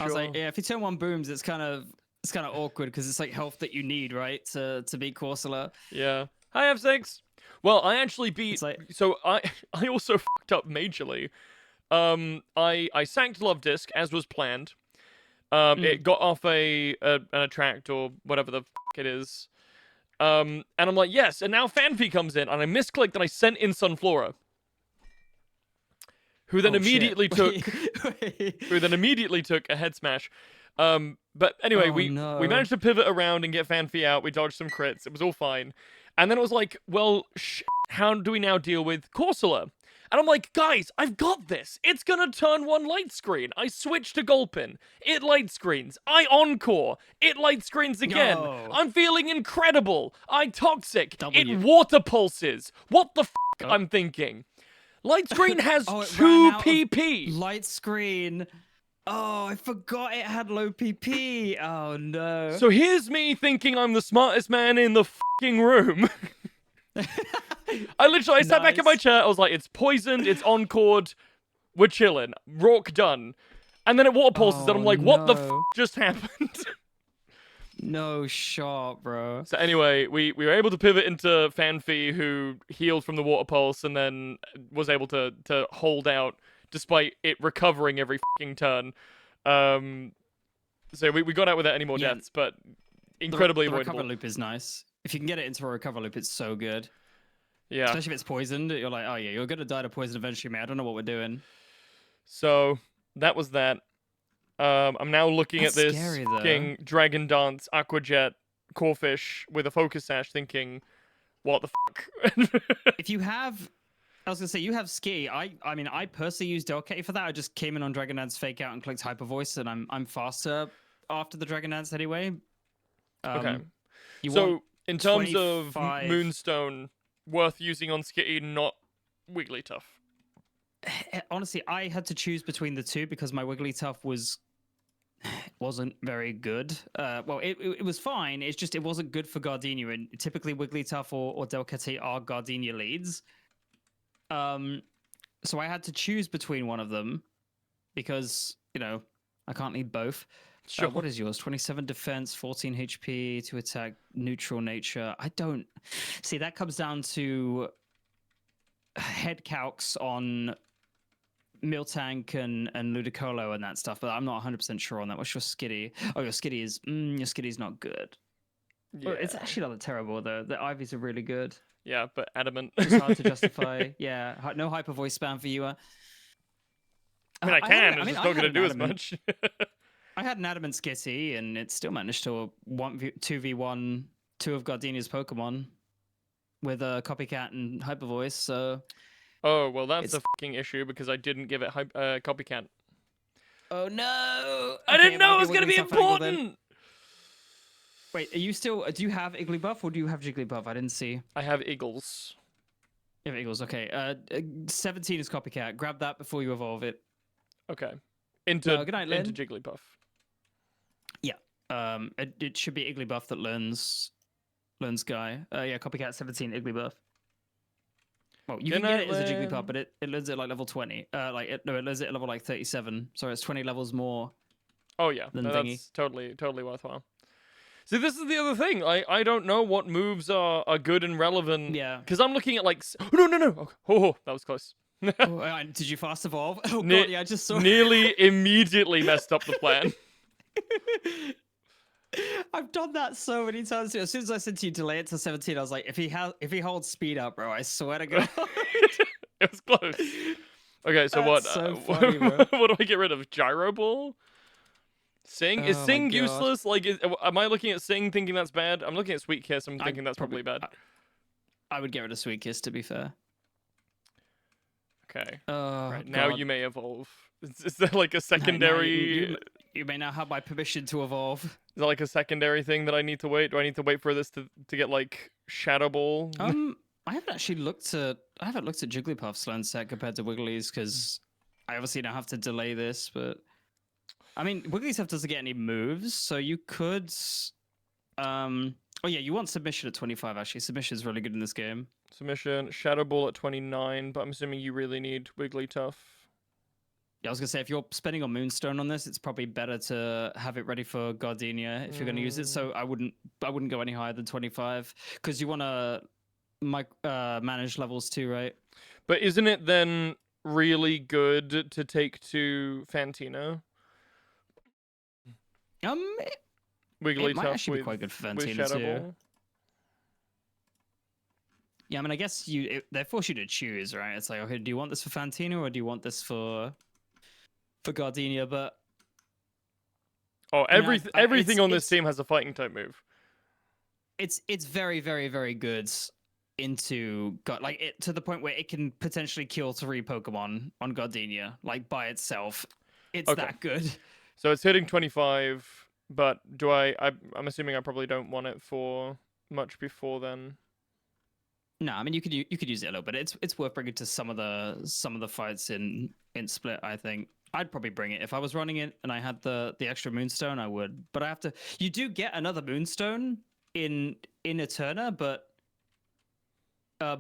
I was like, yeah, if you turn one booms, it's kind of awkward because it's like health that you need, right, to beat Corsola. Yeah. Hi, F6. Well, I actually beat. Like... So I also fucked up majorly. I sacked Love Disc as was planned. It got off an attract or whatever the fuck it is. And I'm like, yes, and now Fanfi comes in, and I misclicked and I sent in Sunflora. Who then immediately took a head smash. But anyway, we managed to pivot around and get Fanfi out. We dodged some crits. It was all fine. And then it was like, well, how do we now deal with Corsola? And I'm like, guys, I've got this. It's gonna turn one light screen. I switch to Gulpin. It light screens. I encore. It light screens again. No. I'm feeling incredible. I toxic. It water pulses. What the f***? I'm thinking. Light screen has 2 PP. Light screen. Oh, I forgot it had low PP. Oh no. So here's me thinking I'm the smartest man in the fucking room. I sat back in my chair. I was like, it's poisoned. It's encored. We're chilling. ROARK done. And then it water pulses, and I'm like, what the f just happened? No shot, bro. So anyway, we were able to pivot into Fanfi, who healed from the water pulse, and then was able to hold out despite it recovering every fucking turn. So we got out without any more deaths, but incredibly the avoidable. recover loop is nice. If you can get it into a recover loop, it's so good. Yeah. Especially if it's poisoned, you're like, oh yeah, you're gonna die to poison eventually, man. I don't know what we're doing. So that was that. I'm now looking at this fucking Dragon Dance Aquajet Corefish with a focus sash, thinking, what the fuck? If you have I was gonna say you have Ski. I mean, I personally use Delcate for that. I just came in on Dragon Dance Fake Out and clicked Hyper Voice, and I'm faster after the Dragon Dance anyway. Okay. You want So, in terms of 25. Moonstone, worth using on Skitty, not Wigglytuff. Honestly, I had to choose between the two because my Wigglytuff wasn't very good. Well, it was fine. It's just it wasn't good for Gardenia, and typically Wigglytuff or Delcate are Gardenia leads. So I had to choose between one of them because I can't need both. Sure. What is yours? 27 defense, 14 HP to attack, neutral nature. I don't see that comes down to head calcs on Miltank and Ludicolo and that stuff, but I'm not 100% sure on that. What's your Skitty? Oh, your Skitty's not good. Yeah. It's actually not that terrible though. The Ivies are really good. Yeah, but adamant. It's hard to justify. Yeah, no hyper voice spam for you. I mean, I can. It's just not going to do as much. I had an adamant Skitty, and it still managed to 2v1 two of Gardenia's Pokemon with a copycat and hyper voice. So. Oh well, that's a fucking issue because I didn't give it copycat. Oh no! I didn't know it was going to be important. Wait, are you still? Do you have Igglybuff or do you have Jigglypuff? I didn't see. I have Eagles. You have Eagles. Okay. 17 is copycat. Grab that before you evolve it. Okay. Into good night, Lynn. into Jigglypuff. Yeah. It should be Igglybuff that learns Guy. Yeah. Copycat 17 Igglybuff. Well, you can get it as a Jigglypuff, but it learns it like level 20. It learns it at level like 37. So it's 20 levels more. Oh yeah, that's totally worthwhile. See, this is the other thing. I don't know what moves are good and relevant. Yeah. Because I'm looking at like no. Okay. Oh, that was close. Did you fast evolve? Oh god, yeah, I just saw. Nearly immediately messed up the plan. I've done that so many times. As soon as I said to you delay it to 17, I was like, if he holds speed up, bro, I swear to God. It was close. Okay, so That's so funny, bro. What do I get rid of? Gyro Ball? Sing? Is Sing useless? Like, am I looking at Sing thinking that's bad? I'm looking at Sweet Kiss. I'm thinking that's probably bad. I would get rid of Sweet Kiss, to be fair. Okay. Right, now you may evolve. Is there like a secondary... You may now have my permission to evolve. Is that like a secondary thing that I need to wait? Do I need to wait for this to get like Shadow Ball? I haven't actually looked at Jigglypuff's learn set compared to Wiggly's because I obviously now have to delay this, but I mean Wigglytuff doesn't get any moves, so you could oh yeah, you want Submission at 25 actually. Submission is really good in this game. Submission, Shadow Ball at 29, but I'm assuming you really need Wigglytuff. Yeah, I was gonna say if you're spending on Moonstone on this, it's probably better to have it ready for Gardenia if you're gonna use it. So I wouldn't go any higher than 25 because you want to manage levels too, right? But isn't it then really good to take to Fantina? Wigglytuff it might actually be quite good for Fantina too. Ball? Yeah, I mean, I guess they force you to choose, right? It's like, okay, do you want this for Fantina or do you want this for Gardenia? But everything on this team has a fighting type move. It's very, very, very good into to the point where it can potentially kill 3 Pokemon on Gardenia, like by itself. It's that good. So it's hitting 25, but I'm assuming I probably don't want it for much before then. No, I mean you could use it a little bit. It's worth bringing to some of the fights in Split. I think I'd probably bring it if I was running it and I had the extra Moonstone. I would, but I have to. You do get another Moonstone in Eterna, but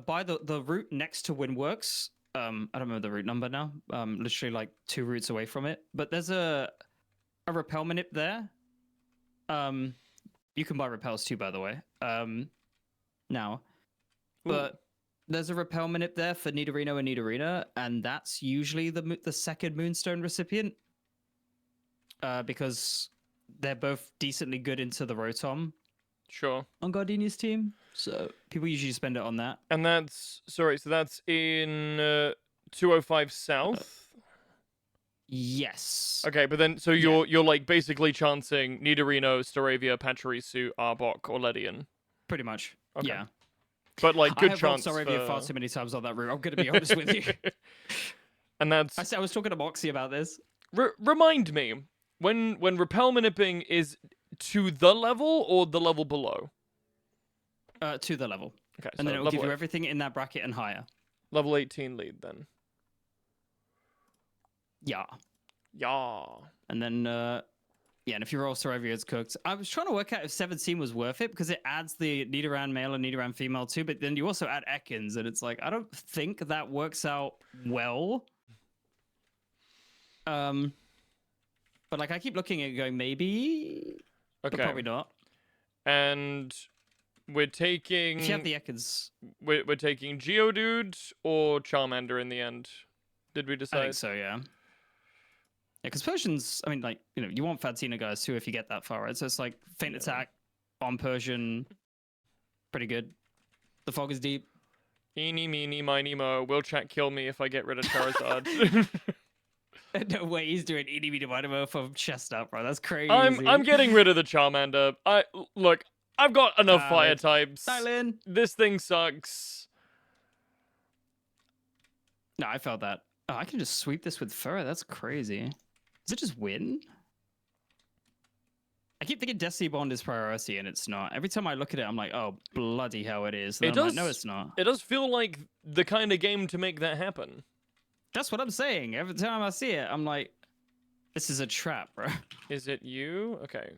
by the route next to Windworks. I don't remember the route number now. Literally like 2 routes away from it. But there's a repel manip there. You can buy repels too, by the way. Now. But there's a repel manip there for Nidorino and Nidorina, and that's usually the second Moonstone recipient. Because they're both decently good into the Rotom. Sure. On Gardenia's team. So people usually spend it on that. And that's in 205 South? Yes. Okay, but then so you're like basically chancing Nidorino, Staravia, Pachirisu, Arbok, or Ledian. Pretty much. Okay. Yeah. But like, I good have rolled chance Saravia far too many times on that route. I'm going to be honest with you. And that's I was talking to Moxie about this. remind me when repel nipping is to the level or the level below. To the level. Okay, And so then it will give you everything in that bracket and higher. level 18 lead then. Yeah. Yeah. And then, yeah, and if you roll Saravia, it's cooked. I was trying to work out if 17 was worth it because it adds the Nidoran male and Nidoran female too, but then you also add Ekans, and it's like, I don't think that works out well. But like, I keep looking at it going, maybe, but Okay. probably not. And we're taking... If you have the Ekans... We're taking Geodude or Charmander in the end. Did we I decide? think so, yeah. Yeah, because Persians, I mean, like, you know, you want Fantina guys too if you get that far, right? So it's like Feint Attack on Persian, pretty good. The Fog is deep. Eeny, meeny, miny, mo. Will chat kill me if I get rid of Charizard? No way he's doing Eeny Meeny Miny Mo from chest up, bro. That's crazy. I'm getting rid of the Charmander. Look, I've got enough fire Valid. types. Silent. This thing sucks. No, I felt that. Oh, I can just sweep this with fur. That's crazy. Does it just win? I keep thinking Destiny Bond is priority, and it's not. Every time I look at it, I'm like, oh, bloody hell it is. And It then I'm does. like, no, it's not. It does feel like the kind of game to make that happen. That's what I'm saying. Every time I see it, I'm like, this is a trap, bro. Is it you? Okay.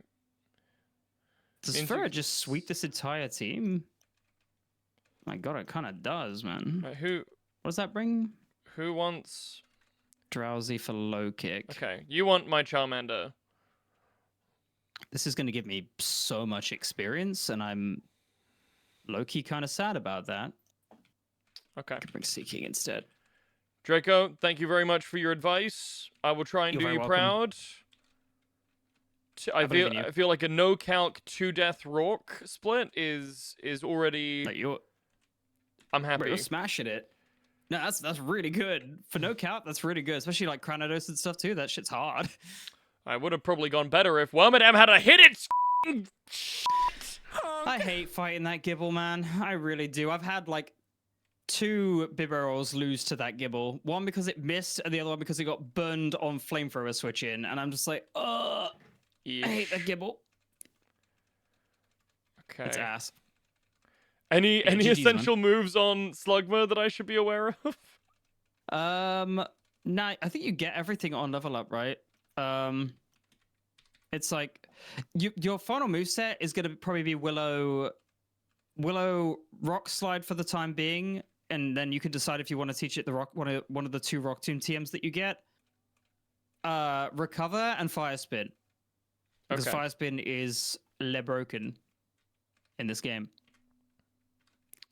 Does fur just sweep this entire team? My god, it kind of does, man. Who What does that bring? wants... Drowsy for low kick. Okay, you want my Charmander. This is going to give me so much experience, and I'm low-key kind of sad about that. Okay. I could bring Seeking instead. Draco, thank you very much for your advice. I will try and You're do very you welcome. proud. I believe in you. feel like a no calc 2-death ROARK split is already... Like I'm bro, happy. you're smashing it. No, that's really good. For no count, that's really good. Especially like Cranados and stuff too. That shit's hard. I would have probably gone better if Wormadam had a hit it. I hate fighting that Gibble, man. I really do. I've had like 2 Bibarels lose to that Gibble. One because it missed, and the other one because it got burned on Flamethrower switch in. And I'm just like, I hate that Gibble. Okay. It's ass. Any GG's, essential moves on Slugma that I should be aware of? No, I think you get everything on level up, right? It's like your final moveset is going to probably be Willow Rock Slide for the time being, and then you can decide if you want to teach it the rock one of the 2 Rock Tomb TMs that you get. Recover and Fire Spin. Because Fire Spin is broken in this game.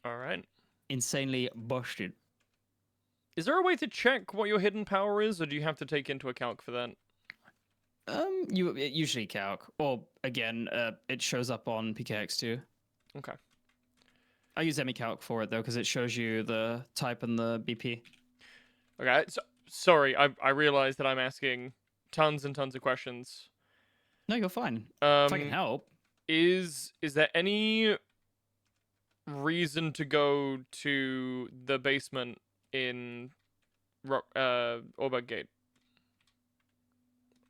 All right. Insanely busted. Is there a way to check what your hidden power is, or do you have to take into account for that? You usually calc, or again, it shows up on PKX too. Okay. I use EmiCalc for it though, because it shows you the type and the BP. Okay. So, sorry, I realized that I'm asking tons and tons of questions. No, you're fine. If I can help. Is there any reason to go to the basement in Orbug Gate?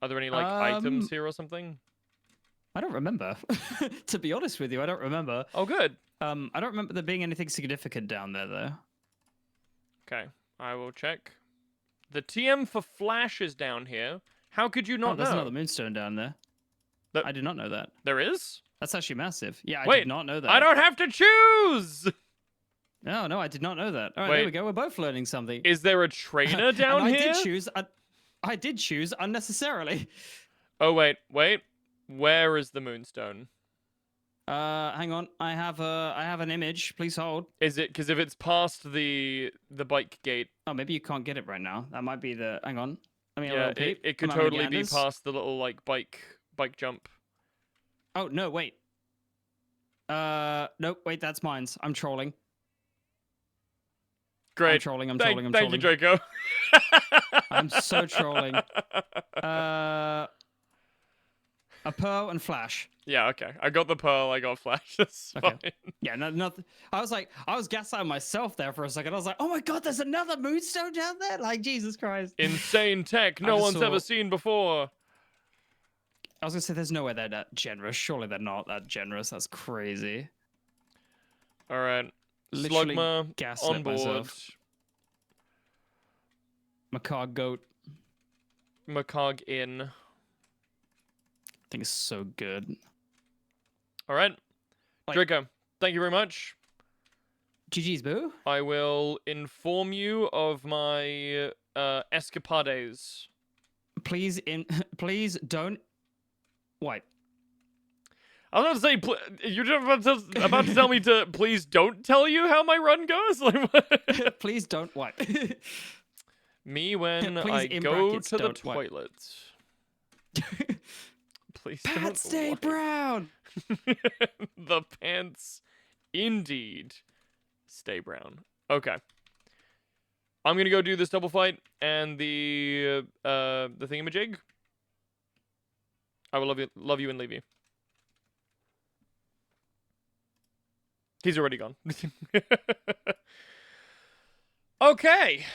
Are there any like items here or something? I don't remember. To be honest with you, I don't remember. Oh, good. I don't remember there being anything significant down there though. Okay, I will check. The TM for Flash is down here. How could you not know? There's another Moonstone down there. I did not know that. There is? That's actually massive. Yeah, I Wait, did not know that. I don't have to choose! No, I did not know that. All right, Wait. there we go. We're both learning something. Is there a trainer down and here? I did choose unnecessarily. Oh, wait. Where is the Moonstone? Hang on. I have an image. Please hold. Is it because if it's past the bike gate? Oh, maybe you can't get it right now. That might be the. Hang on. I mean, Yeah, it could totally be past the little like bike jump. Oh no! Wait. Nope. Wait, that's mine. I'm trolling. Great. I'm trolling. Thank you, Draco. I'm so trolling. A pearl and flash. Yeah, okay. I got the pearl, I got flash. That's Okay. fine. Yeah, no, nothing. I was gaslighting myself there for a second. I was like, oh my god, there's another moonstone down there. Like Jesus Christ. Insane tech I no just one's ever saw- seen before. I was gonna say, there's no way they're that generous. Surely they're not that generous. That's crazy. Alright. Literally Slugma gaslit on board. myself. Macaw goat. Macog in. I think it's so good. Alright. Like- Draco, thank you very much. GG's, boo. I will inform you of my escapades. Please, please don't. Wait. I was about to say, you're about to tell me to please don't tell you how my run goes? Like, what? Please don't. What? Me when Please, I in go brackets, to the don't wipe. toilet. Please Pat don't stay wipe. brown. The pants, indeed, stay brown. Okay. I'm gonna go do this double fight and the thingamajig. I will love you and leave you. He's already gone. Okay.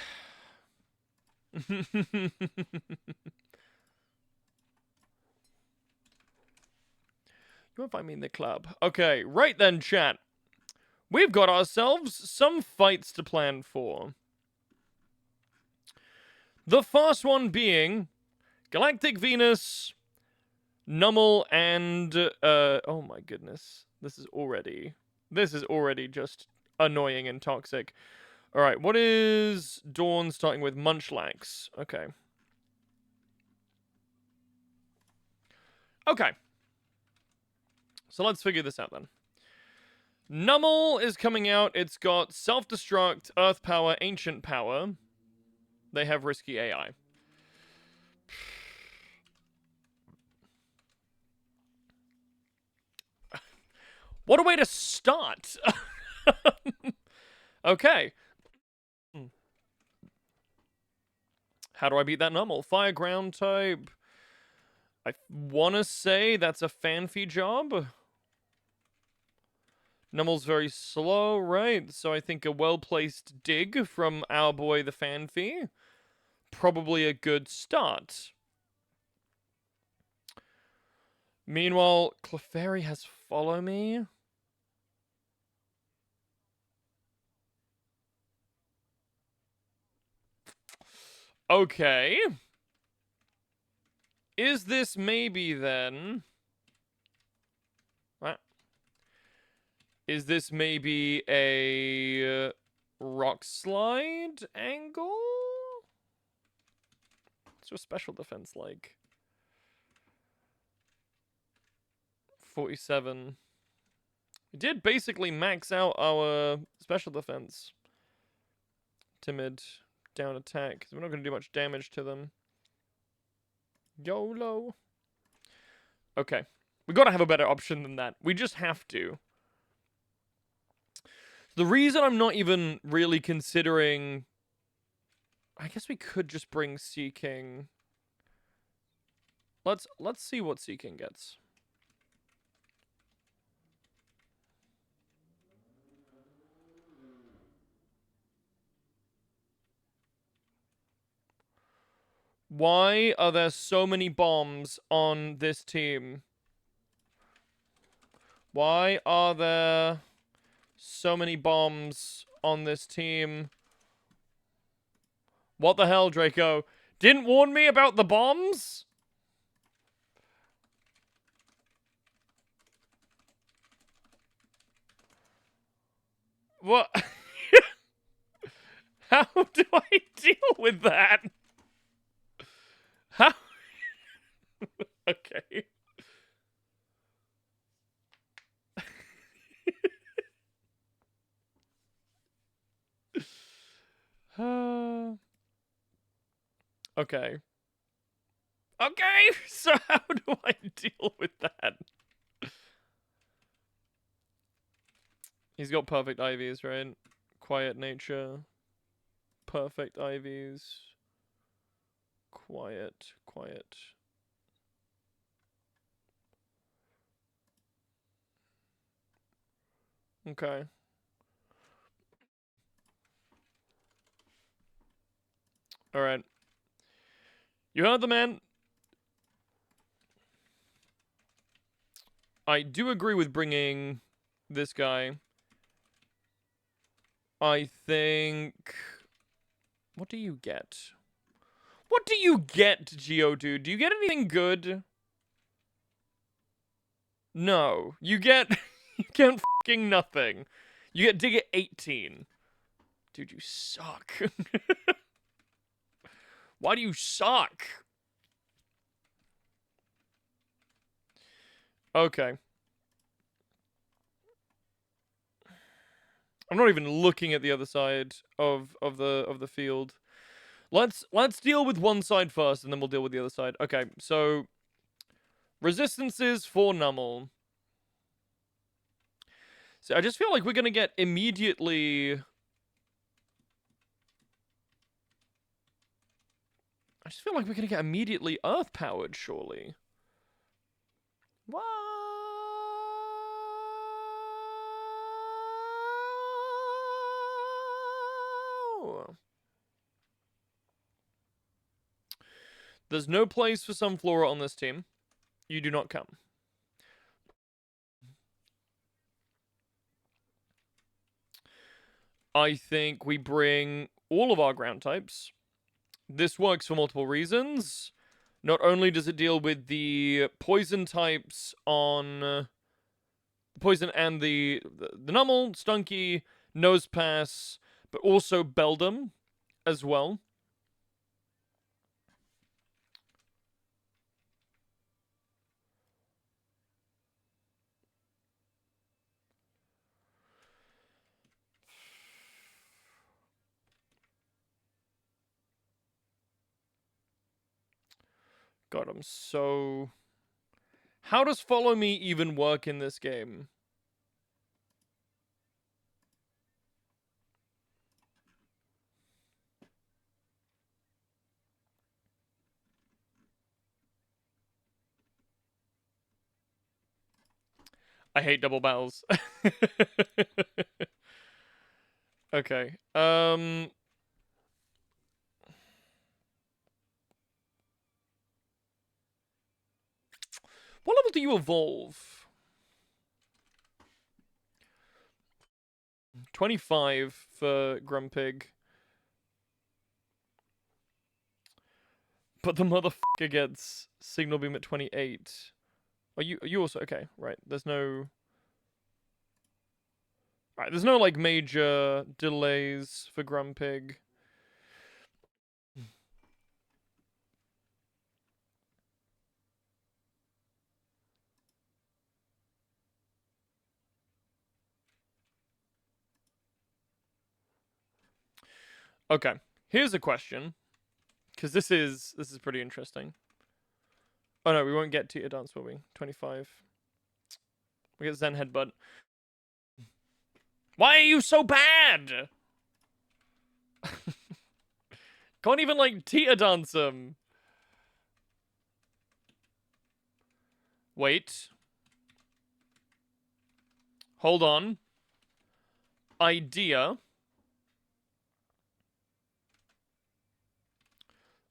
You won't find me in the club. Okay, right then, chat. We've got ourselves some fights to plan for. The first one being Galactic Venus, Nummel, and oh my goodness. This is already just annoying and toxic. Alright, what is Dawn starting with? Munchlax. Okay. Okay. So let's figure this out then. Nummel is coming out. It's got Self-Destruct, Earth Power, Ancient Power. They have Risky AI. What a way to start! Okay. How do I beat that Nummel? Fire Ground type. I want to say that's a Fanfi job. Nummel's very slow, right? So I think a well-placed dig from our boy the Fanfi. Probably a good start. Meanwhile, Clefairy has Follow Me. Okay. Is this maybe then... What? Is this maybe a Rock Slide angle? What's your special defense like? 47. We did basically max out our special defense. Timid, down attack, because we're not going to do much damage to them. YOLO. Okay. We gotta have a better option than that. We just have to. The reason I'm not even really considering... I guess we could just bring Sea King. Let's see what Sea King gets. Why are there so many bombs on this team? Why are there so many bombs on this team? What the hell, Draco? Didn't warn me about the bombs? What? How do I deal with that? How? Okay. Okay. Okay, so how do I deal with that? He's got perfect IVs, right? Quiet nature. Perfect IVs. Quiet, quiet. Okay. Alright. You heard the man. I do agree with bringing this guy. I think... What do you get? What do you get, Geodude? Do you get anything good? No. You get... you get fucking nothing. You get Dig at 18. Dude, you suck. Why do you suck? Okay. I'm not even looking at the other side of the field. Let's deal with one side first, and then we'll deal with the other side. Okay, so resistances for Nummel. So I just feel like we're gonna get immediately. I just feel like we're gonna get immediately Earth powered, surely. Wow. There's no place for Sunflora on this team. You do not come. I think we bring all of our ground types. This works for multiple reasons. Not only does it deal with the poison types on poison and the Nummel, Stunky, Nosepass, but also Beldum as well. God, I'm so... How does Follow Me even work in this game? I hate double battles. Okay. What level do you evolve? 25 for Grumpig. But the motherfucker gets Signal Beam at 28. Are you also... Okay, right. There's no... Right, there's no, like, major delays for Grumpig. Okay, here's a question. Because this is pretty interesting. Oh no, we won't get Tita Dance, will we? 25. We get Zen Headbutt. Why are you so bad? Can't even, like, Tita Dance him. Wait. Hold on. Idea.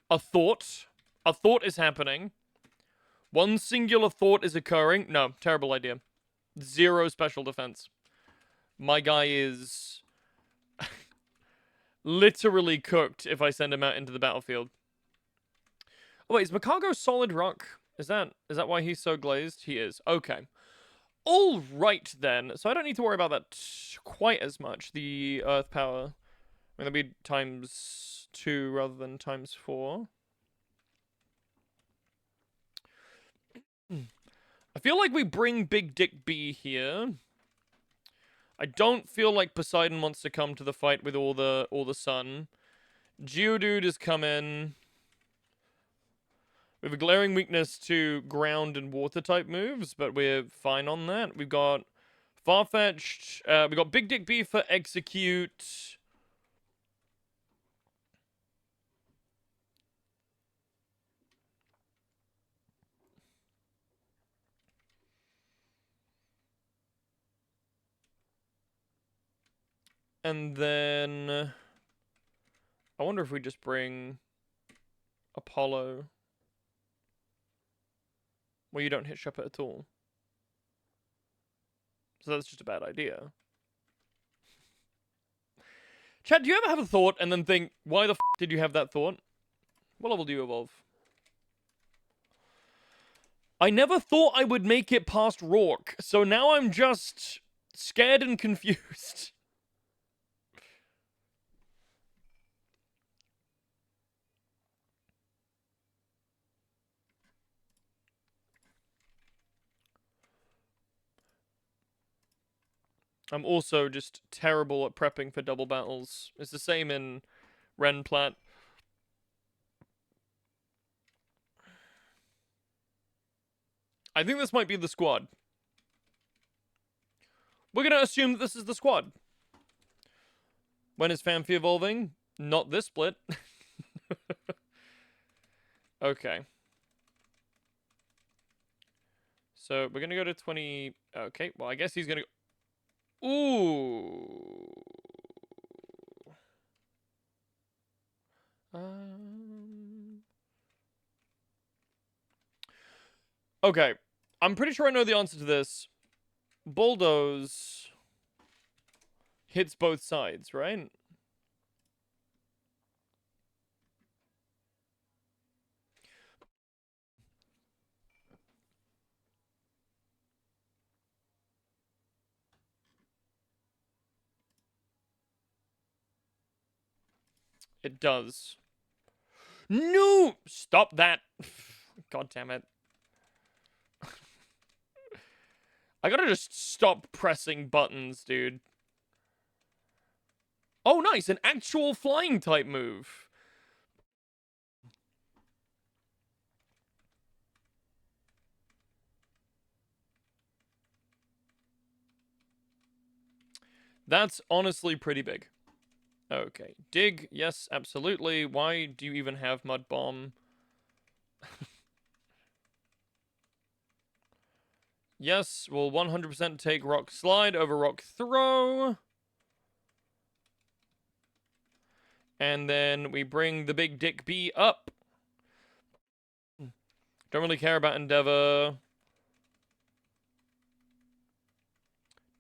A thought. A thought is happening. One singular thought is occurring. No, terrible idea. 0 special defense. My guy is literally cooked if I send him out into the battlefield. Oh wait, is Makago solid rock? Is that why he's so glazed? He is. Okay. All right then. So I don't need to worry about that quite as much. The earth power. I mean, that'll be ×2 rather than ×4. I feel like we bring Big Dick B here. I don't feel like Poseidon wants to come to the fight with all the sun. Geodude has come in. We have a glaring weakness to ground and water type moves, but we're fine on that. We've got Farfetch'd. We've got Big Dick B for Execute. And then... I wonder if we just bring Apollo. Well, you don't hit Shepard at all. So that's just a bad idea. Chad, do you ever have a thought and then think, why the f did you have that thought? What level do you evolve? I never thought I would make it past ROARK, so now I'm just scared and confused. I'm also just terrible at prepping for double battles. It's the same in Renplat. I think this might be the squad. We're gonna assume that this is the squad. When is Famfi evolving? Not this split. Okay. So we're gonna go to 20. Okay, well, I guess he's gonna go. Ooh. Okay. I'm pretty sure I know the answer to this. Bulldoze hits both sides, right? It does. No! Stop that. God damn it. I gotta just stop pressing buttons, dude. Oh, nice. An actual flying type move. That's honestly pretty big. Okay. Dig. Yes, absolutely. Why do you even have Mud Bomb? Yes, we'll 100% take Rock Slide over Rock Throw. And then we bring the big Dick B up. Don't really care about Endeavor.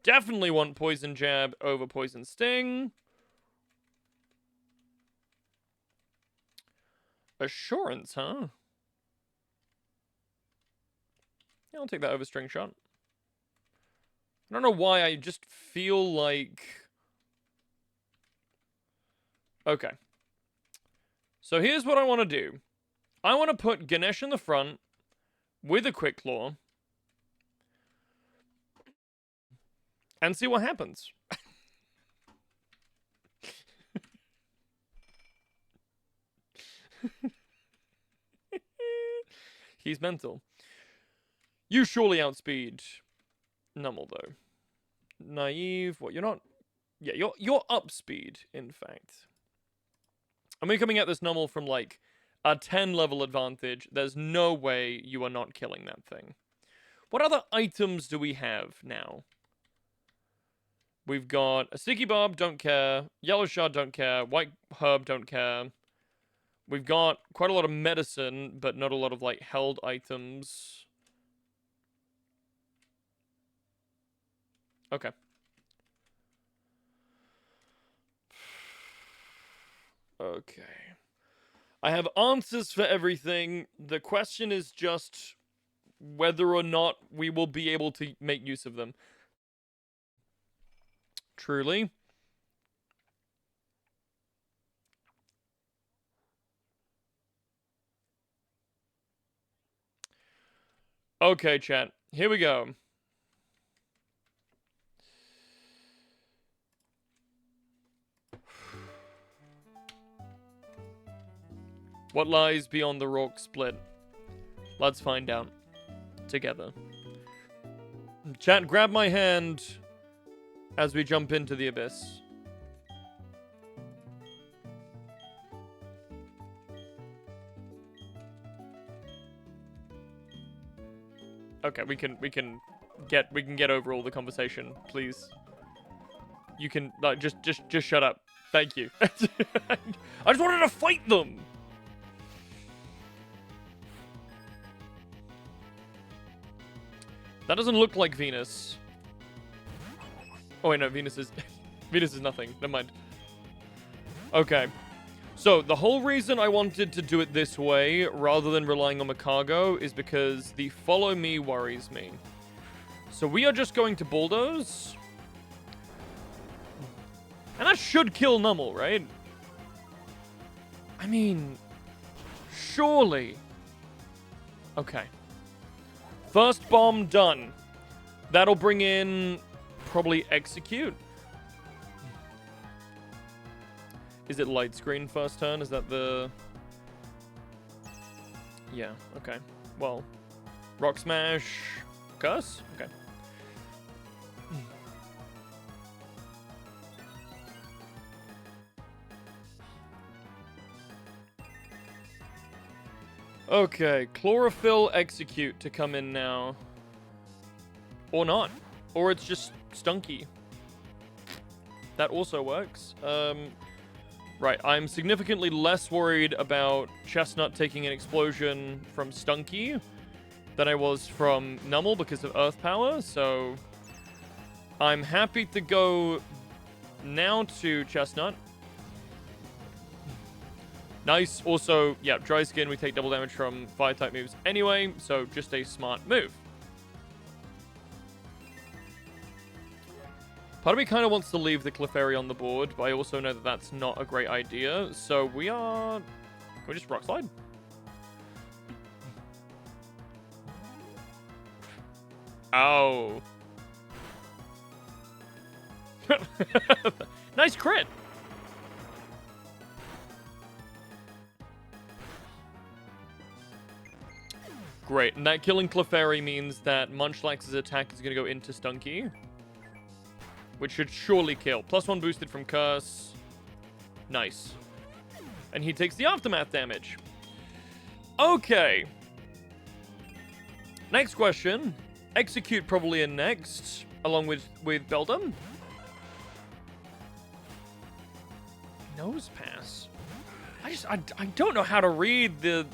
Definitely want Poison Jab over Poison Sting. Assurance, huh? Yeah, I'll take that over String Shot. I don't know why, I just feel like... Okay. So here's what I want to do. I want to put Ganesh in the front with a Quick Claw. And see what happens. He's mental. You surely outspeed Nummel, though. Naive. What, you're not... Yeah, you're upspeed, in fact. And we're coming at this Nummel from, like, a 10 level advantage. There's no way you are not killing that thing. What other items do we have now? We've got a Sticky Barb, don't care. Yellow Shard, don't care. White Herb, don't care. We've got quite a lot of medicine, but not a lot of, like, held items. Okay. Okay. I have answers for everything. The question is just whether or not we will be able to make use of them. Truly. Okay, chat. Here we go. What lies beyond the ROARK split? Let's find out. Together. Chat, grab my hand as we jump into the abyss. Okay, we can get over all the conversation, please. you can like just shut up. Thank you. I just wanted to fight them. That doesn't look like Venus. Oh wait, no, Venus is Venus is nothing. Never mind. Okay. So, the whole reason I wanted to do it this way, rather than relying on Macargo, is because the follow me worries me. So we are just going to bulldoze. And that should kill Nummel, right? I mean, surely. Okay. First bomb done. That'll bring in probably execute. Is it light screen first turn? Is that the... Yeah, okay. Well, rock smash, curse? Okay. Okay, chlorophyll execute to come in now. Or not. Or it's just stunky. That also works. Right, I'm significantly less worried about Chestnut taking an explosion from Stunky than I was from Nummel because of Earth Power, so I'm happy to go now to Chestnut. Nice. Also, yeah, Dry Skin, we take double damage from Fire-type moves anyway, so just a smart move. Part of me kind of wants to leave the Clefairy on the board, but I also know that that's not a great idea. So we are... Can we just Rock Slide? Oh. Nice crit. Great. And that killing Clefairy means that Munchlax's attack is going to go into Stunky, which should surely kill. +1 boosted from Curse. Nice. And he takes the Aftermath damage. Okay. Next question. Execute probably in next, along with Beldum. Nose Pass. I don't know how to read the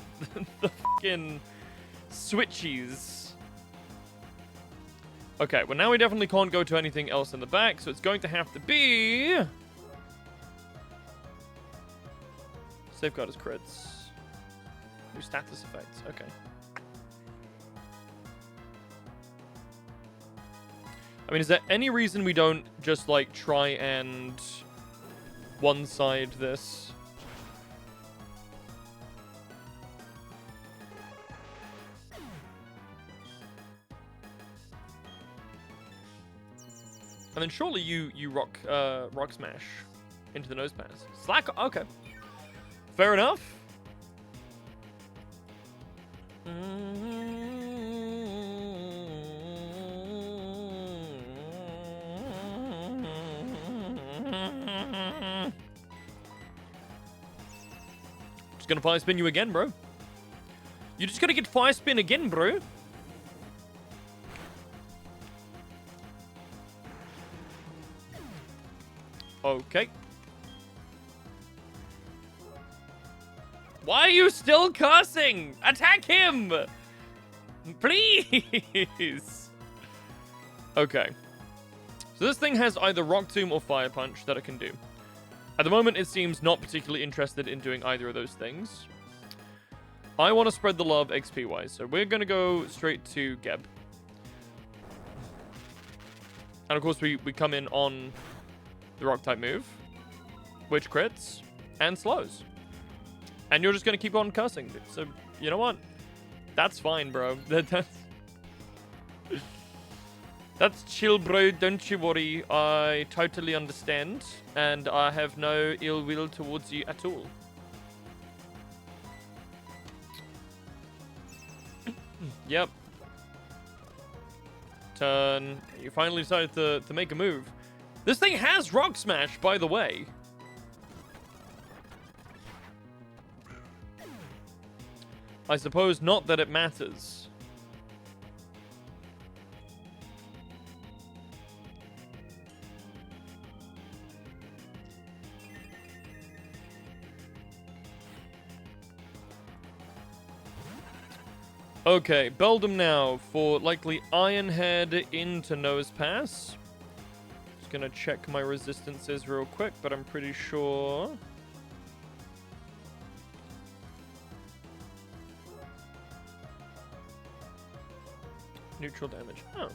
fucking switchies. Okay, well now we definitely can't go to anything else in the back, so it's going to have to be... Safeguard as crits. New status effects, okay. I mean, is there any reason we don't just, like, try and one-side this? And then surely you rock smash into the nose pass. Slack. Okay. Fair enough. Just gonna fire spin you again, bro. You're just gonna get fire spin again, bro. Okay. Why are you still cursing? Attack him! Please! Okay. So this thing has either Rock Tomb or Fire Punch that it can do. At the moment, it seems not particularly interested in doing either of those things. I want to spread the love XP-wise, so we're going to go straight to Geb. And of course, we come in on the Rock-type move, which crits and slows. And you're just going to keep on cursing. So, you know what? That's fine, bro. That's chill, bro. Don't you worry. I totally understand. And I have no ill will towards you at all. Yep. Turn. You finally decided to make a move. This thing has Rock Smash, by the way. I suppose not that it matters. Okay, Beldam now for likely Ironhead into Nose Pass. Just gonna check my resistances real quick, but I'm pretty sure. Neutral damage. Oh.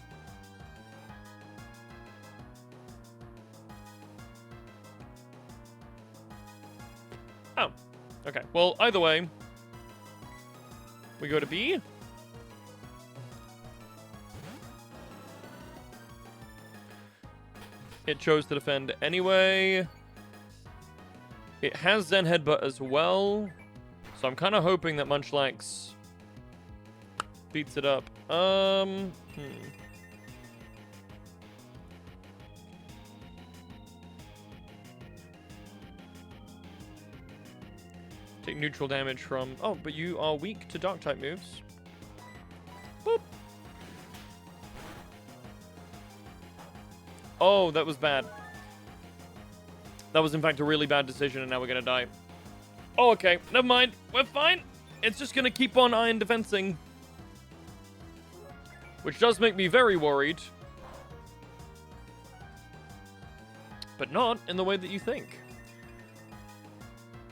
Oh. Okay. Well, either way, we go to B. It chose to defend anyway. It has Zen Headbutt as well. So I'm kind of hoping that Munchlax beats it up. Take neutral damage from... Oh, but you are weak to Dark-type moves. Boop. Oh, that was bad. That was, in fact, a really bad decision, and now we're gonna die. Oh, okay. Never mind. We're fine. It's just gonna keep on iron defensing. Which does make me very worried. But not in the way that you think.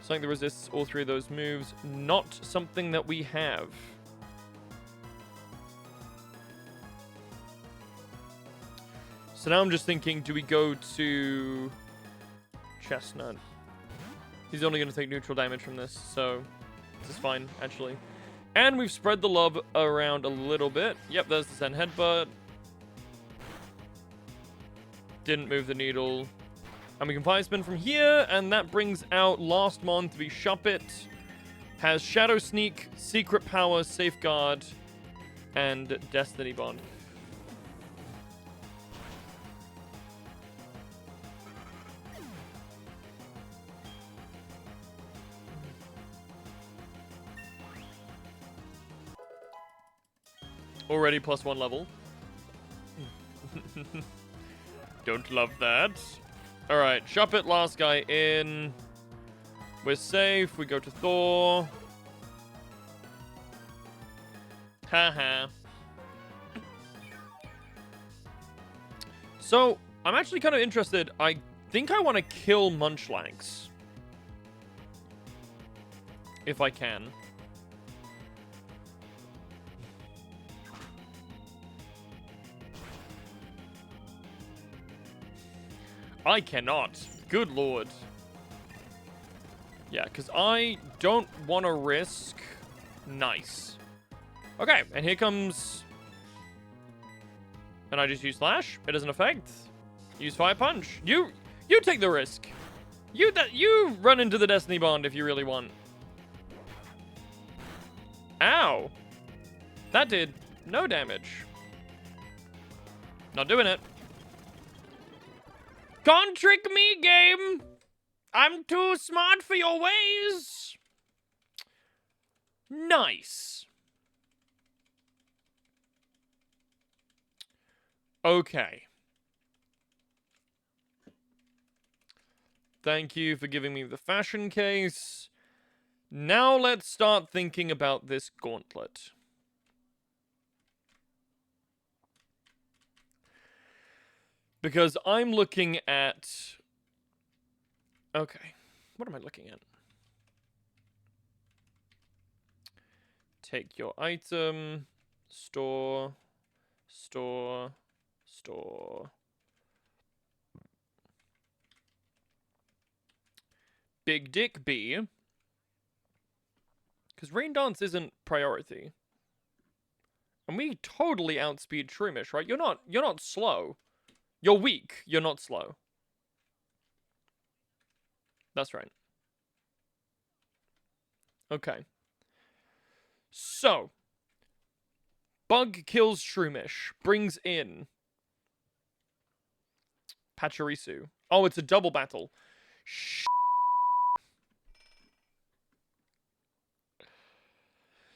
Something that resists all three of those moves. Not something that we have. So now I'm just thinking, do we go to Chestnut? He's only going to take neutral damage from this, so this is fine, actually. And we've spread the love around a little bit. Yep, there's the Zen Headbutt. Didn't move the needle. And we can Fire Spin from here, and that brings out last mon to be Shuppet. Has Shadow Sneak, Secret Power, Safeguard, and Destiny Bond. Already +1 level. Don't love that. Alright, Shuppet, last guy in. We're safe. We go to Thor. Haha. So, I'm actually kind of interested. I think I want to kill Munchlax. If I can. I cannot. Good lord. Yeah, because I don't want to risk... Nice. Okay, and here comes... And I just use Slash. It doesn't affect. Use Fire Punch. You take the risk. You run into the Destiny Bond if you really want. Ow. That did no damage. Not doing it. Can't trick me, game! I'm too smart for your ways! Nice. Okay. Thank you for giving me the fashion case. Now let's start thinking about this gauntlet. Because I'm looking at... Okay. What am I looking at? Take your item. Store. Store. Store. Big Dick B. Because Rain Dance isn't priority. And we totally outspeed Shroomish, right? You're not slow. You're weak. You're not slow. That's right. Okay. So. Bug kills Shroomish. Brings in Pachirisu. Oh, it's a double battle.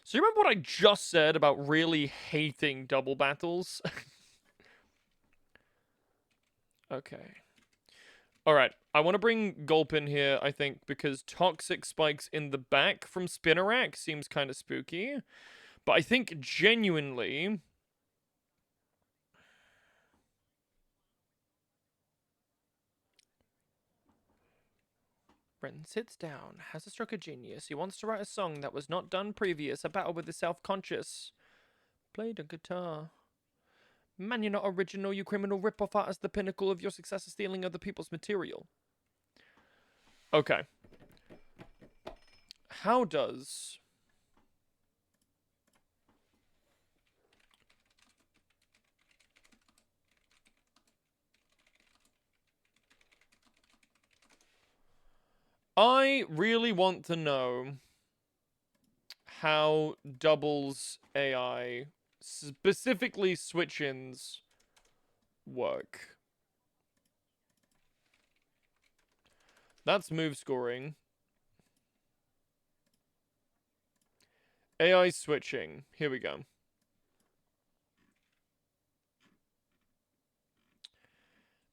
So you remember what I just said about really hating double battles? Okay. Alright, I want to bring Gulp in here, I think, because Toxic Spikes in the back from Spinnerack seems kind of spooky. But I think genuinely... Brenton sits down, has a stroke of genius. He wants to write a song that was not done previous, a battle with the self-conscious. Played a guitar. Man, you're not original, you criminal rip-off artist. The pinnacle of your success is stealing other people's material. Okay. How does... I really want to know how doubles AI, specifically switch-ins, work. That's move scoring. AI switching. Here we go.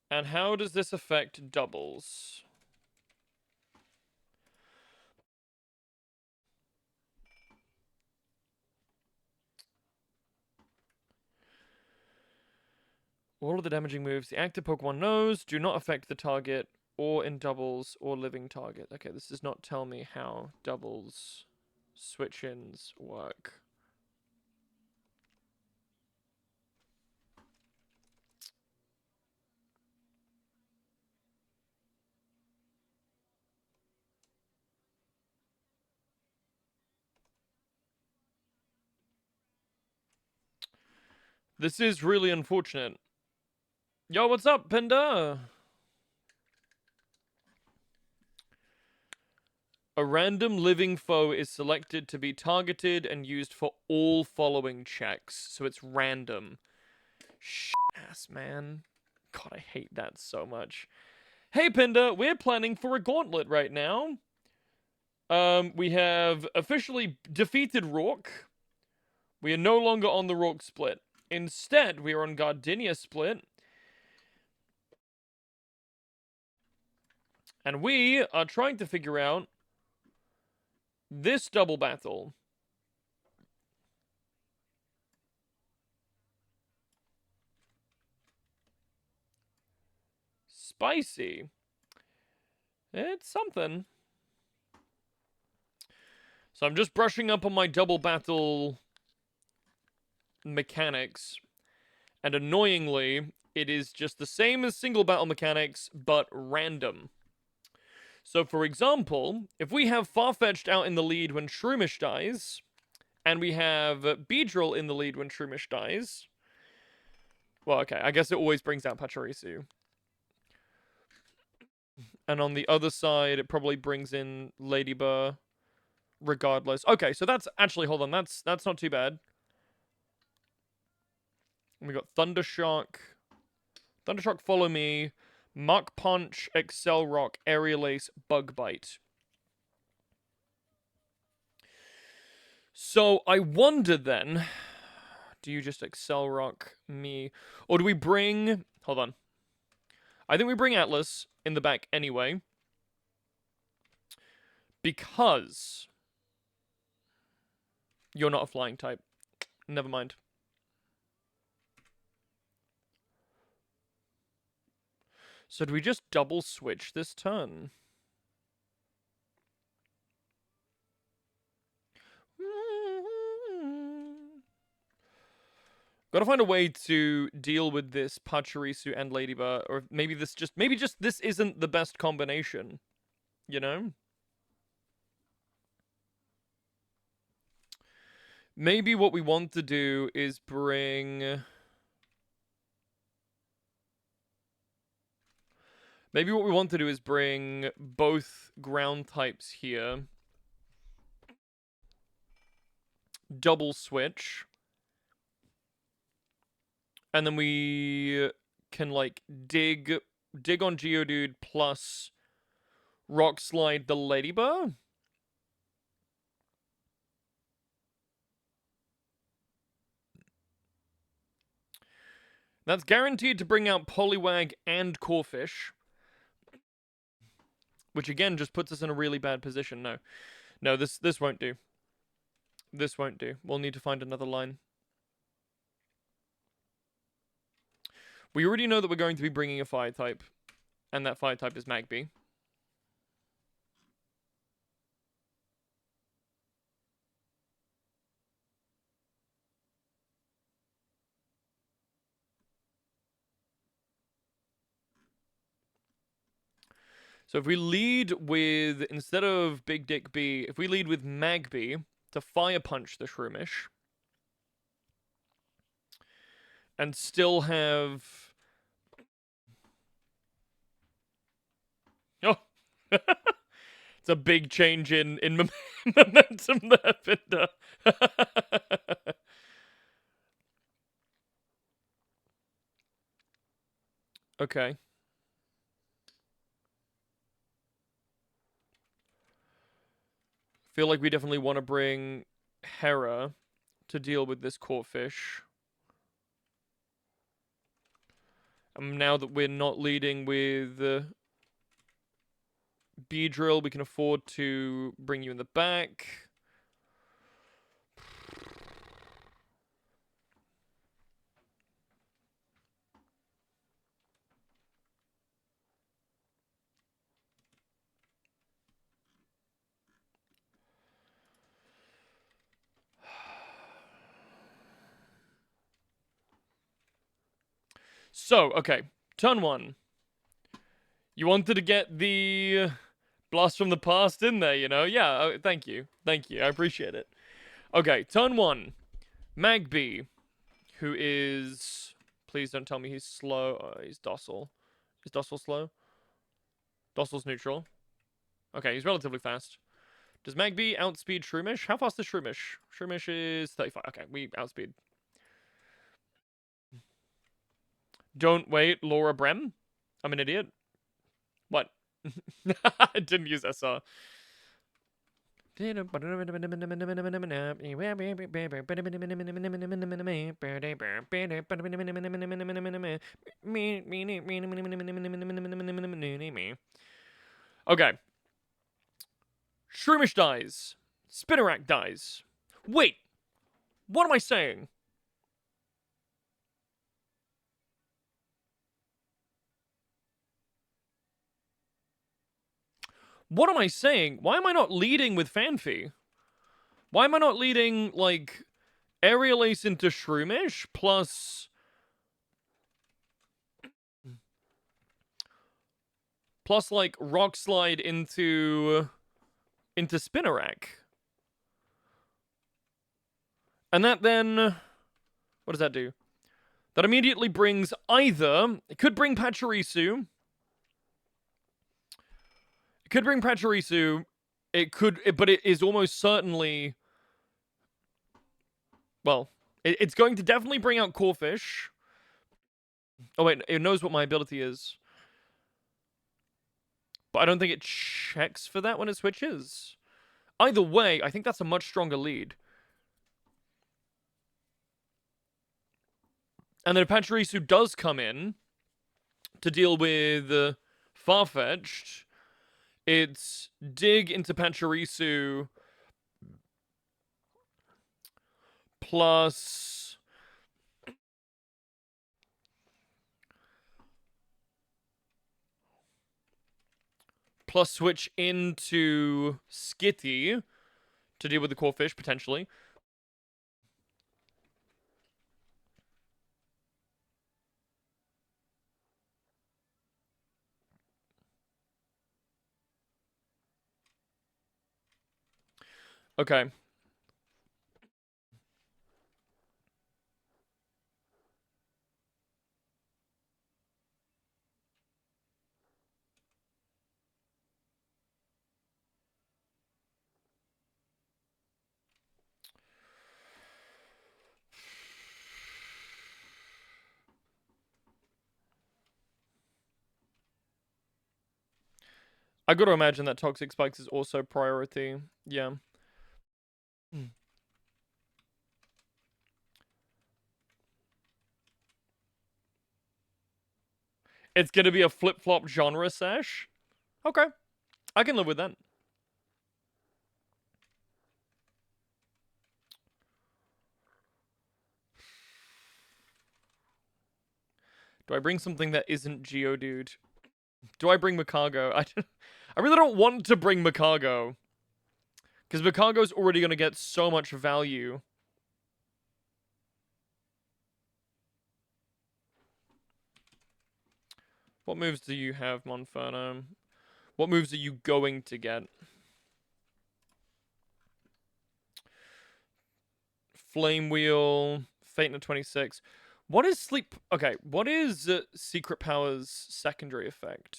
And how does this affect doubles? All of the damaging moves the active Pokemon knows do not affect the target or in doubles or living target. Okay, this does not tell me how doubles switch-ins work. This is really unfortunate. Yo, what's up, Pinda? A random living foe is selected to be targeted and used for all following checks. So it's random. Shit-ass, man. God, I hate that so much. Hey, Pinda, we're planning for a gauntlet right now. We have officially defeated ROARK. We are no longer on the ROARK split. Instead, we are on Gardenia split. And we are trying to figure out this double battle. Spicy. It's something. So I'm just brushing up on my double battle mechanics. And annoyingly, it is just the same as single battle mechanics, but random. So for example, if we have Farfetch'd out in the lead when Shroomish dies, and we have Beedrill in the lead when Shroomish dies... Well, okay, I guess it always brings out Pachirisu. And on the other side, it probably brings in Ladybur regardless. Okay, so that's actually, hold on, that's not too bad. And we got Thundershock. Thundershock, Follow Me, Mach Punch, Excel Rock, Aerial Ace, Bug Bite. So I wonder then, do you just Excel Rock me? Or do we bring, hold on. I think we bring Atlas in the back anyway. Because you're not a flying type. Never mind. So do we just double switch this turn? Gotta find a way to deal with this Pachirisu and Ladybur, or maybe just this isn't the best combination, you know? Maybe what we want to do is bring... Maybe what we want to do is bring both ground types here. Double switch. And then we can, like, dig on Geodude plus Rock Slide the Ladybur. That's guaranteed to bring out Poliwag and Corphish. Which, again, just puts us in a really bad position. No, this won't do. This won't do. We'll need to find another line. We already know that we're going to be bringing a fire type, and that fire type is Magby. So if we lead with, instead of Big Dick B, if we lead with Magby to fire punch the Shroomish, and still have... Oh! It's a big change in momentum there, Pinder. Okay. Feel like we definitely want to bring Hera to deal with this Corphish. And now that we're not leading with Beedrill, we can afford to bring you in the back. So, okay. Turn 1. You wanted to get the blast from the past in there, you know? Yeah, thank you. Thank you. I appreciate it. Okay, turn 1. Magby, who is... Please don't tell me he's slow. He's docile. Is docile slow? Docile's neutral. Okay, he's relatively fast. Does Magby outspeed Shroomish? How fast is Shroomish? Shroomish is 35. Okay, we outspeed. Don't wait, Laura Brem? I'm an idiot. What? I didn't use SR. Okay. Shroomish dies. Spinnerack dies. Wait! What am I saying? What am I saying? Why am I not leading with Fanfi? Why am I not leading, like, Aerial Ace into Shroomish plus... Plus, like, Rock Slide into Spinnerack? And that then... What does that do? That immediately brings either... It could bring Pachirisu. It could bring Pachirisu. It could... But it is almost certainly... Well, it's going to definitely bring out Corphish. Oh, wait. It knows what my ability is. But I don't think it checks for that when it switches. Either way, I think that's a much stronger lead. And then if Pachirisu does come in to deal with Farfetch'd, it's dig into Pachirisu plus... Plus switch into Skitty to deal with the Corphish, potentially. Okay. I gotta imagine that Toxic Spikes is also priority. Yeah. It's gonna be a flip-flop genre sesh? Okay. I can live with that. Do I bring something that isn't Geodude? Do I bring Makago? I really don't want to bring Makago. Because Makago's already going to get so much value. What moves do you have, Monferno? What moves are you going to get? Flame Wheel, Fate in 26. What is Sleep? Okay, what is Secret Power's secondary effect?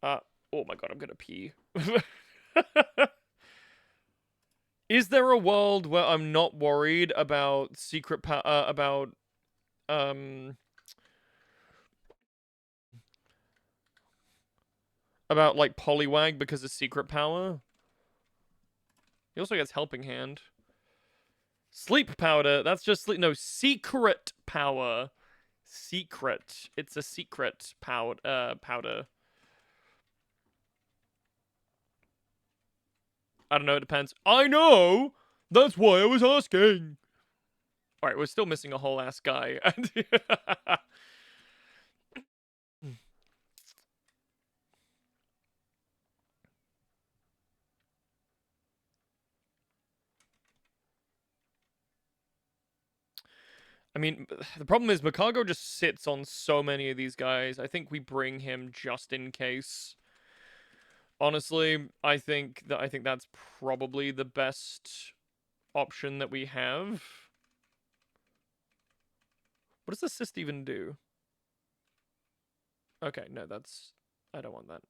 Oh my god, I'm gonna pee. Is there a world where I'm not worried about secret power, about like Poliwag because of secret power? He also gets Helping Hand. Sleep powder, that's just sleep. No, secret power. Secret. It's a secret powder. I don't know, it depends. I know! That's why I was asking! Alright, we're still missing a whole ass guy. I mean, the problem is Makago just sits on so many of these guys. I think we bring him just in case. Honestly, I think that's probably the best option that we have. What does Assist even do? Okay, no, that's... I don't want that.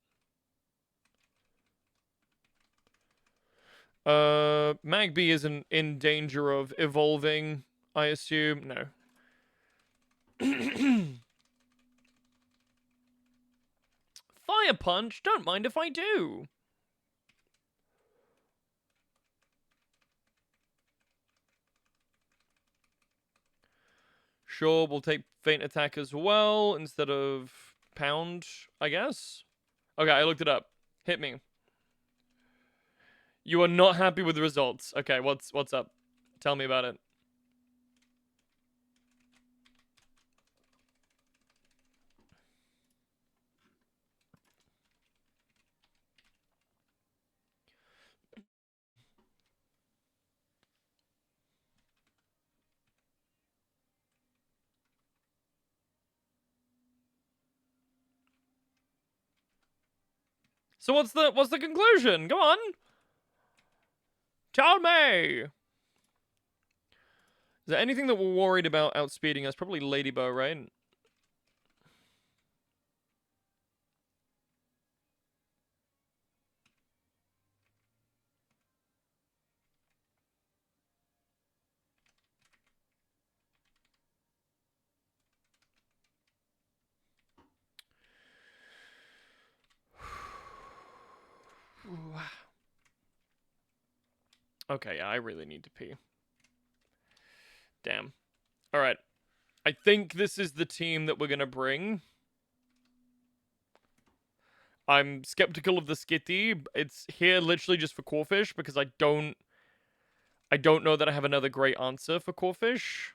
Magby isn't in danger of evolving, I assume. No. Fire Punch? Don't mind if I do. Sure, we'll take Faint Attack as well instead of Pound, I guess. Okay, I looked it up. Hit me. You are not happy with the results. Okay, what's up? Tell me about it. So what's the conclusion? Go on. Tell me. Is there anything that we're worried about outspeeding us? Probably Ladybug, right? Okay, yeah, I really need to pee. Damn. Alright. I think this is the team that we're gonna bring. I'm skeptical of the Skitty. It's here literally just for Corphish because I don't know that I have another great answer for Corphish.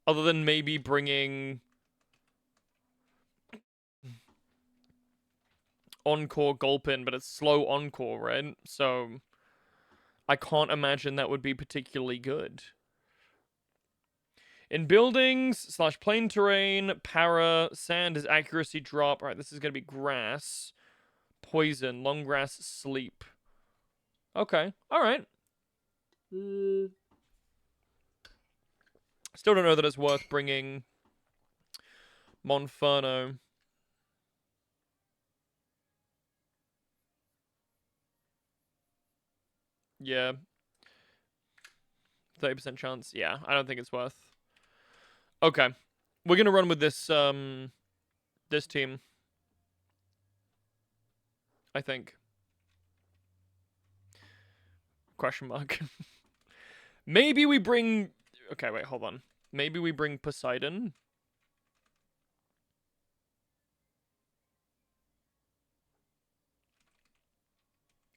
Other than maybe bringing Encore Gulpin, but it's slow Encore, right? So I can't imagine that would be particularly good. In buildings / plain terrain, para, sand is accuracy drop. Alright, this is going to be grass. Poison, long grass, sleep. Okay, alright. Still don't know that it's worth bringing Monferno. Yeah. 30% chance. Yeah, I don't think it's worth. Okay. We're going to run with this this team. I think. Question mark. Maybe we bring... Okay, wait, hold on. Maybe we bring Poseidon.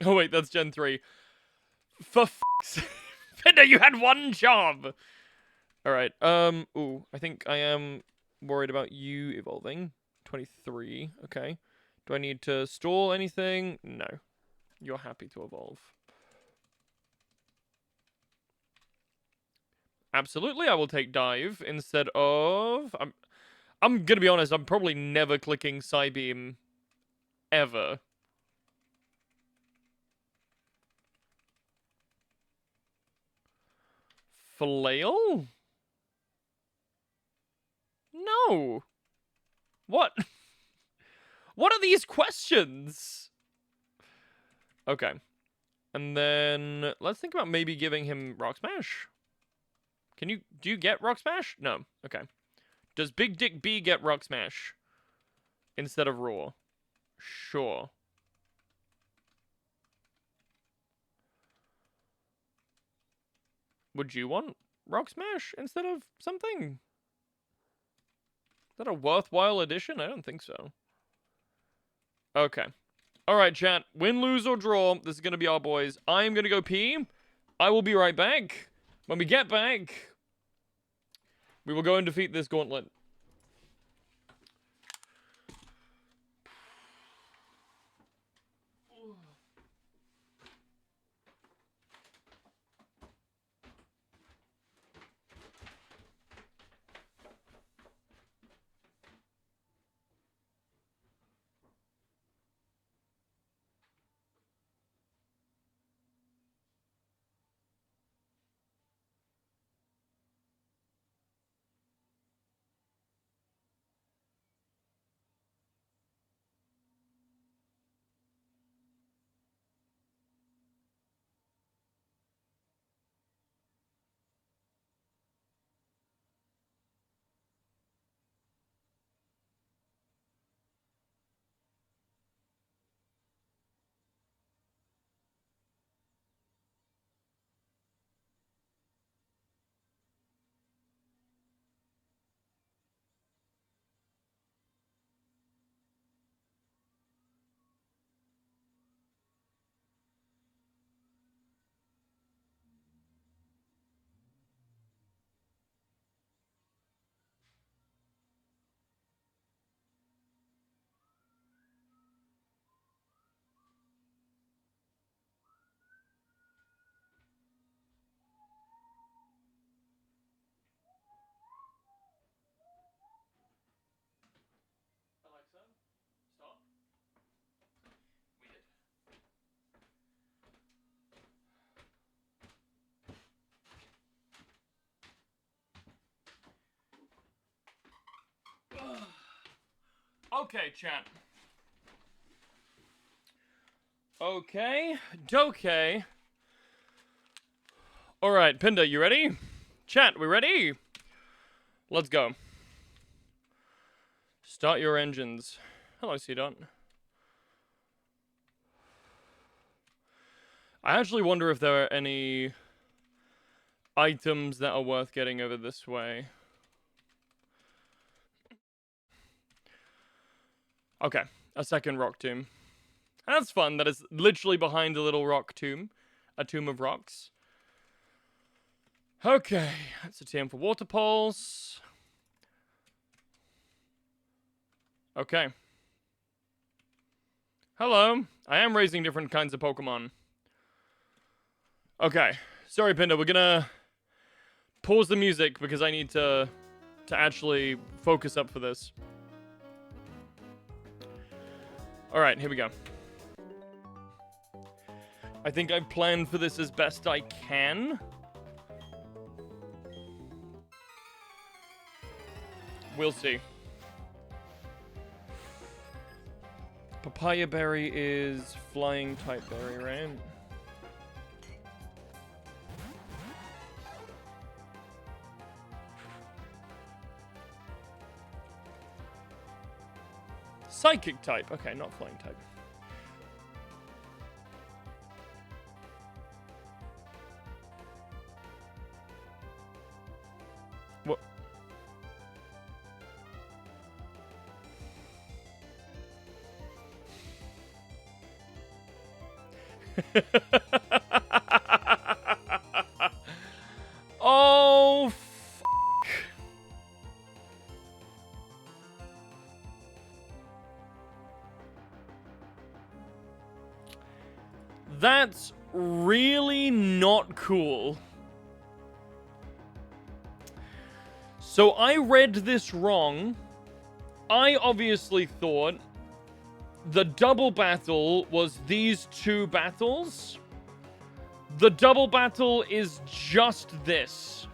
Oh, wait, that's Gen 3. For f***'s sake. You had one job! Alright, ooh, I think I am worried about you evolving. 23, okay. Do I need to stall anything? No. You're happy to evolve. Absolutely, I will take dive instead of... I'm gonna be honest, I'm probably never clicking Psybeam ever. Flail? No. What? What are these questions? Okay. And then let's think about maybe giving him Rock Smash. Do you get Rock Smash? No. Okay. Does Big Dick B get Rock Smash instead of Roar? Sure. Would you want Rock Smash instead of something? Is that a worthwhile addition? I don't think so. Okay. Alright, chat. Win, lose, or draw. This is going to be our boys. I'm going to go pee. I will be right back. When we get back, we will go and defeat this gauntlet. Alexa, stop. Weird. Okay, chat. Okay, dokay. Alright, Pinda, you ready? Chat, we ready? Let's go. Start your engines. Hello, C-Dot. I actually wonder if there are any items that are worth getting over this way. Okay, a second rock tomb. That's fun. That is literally behind a little rock tomb. A tomb of rocks. Okay, that's a TM for water pulse. Okay. Hello. I am raising different kinds of Pokemon. Okay. Sorry, Pinda. We're gonna pause the music because I need to actually focus up for this. Alright, here we go. I think I've planned for this as best I can. We'll see. Papaya berry is flying type berry, right? Psychic type. Okay, not flying type. What? Oh, That's really not cool. So I read this wrong. I obviously thought the double battle was these two battles. The double battle is just this.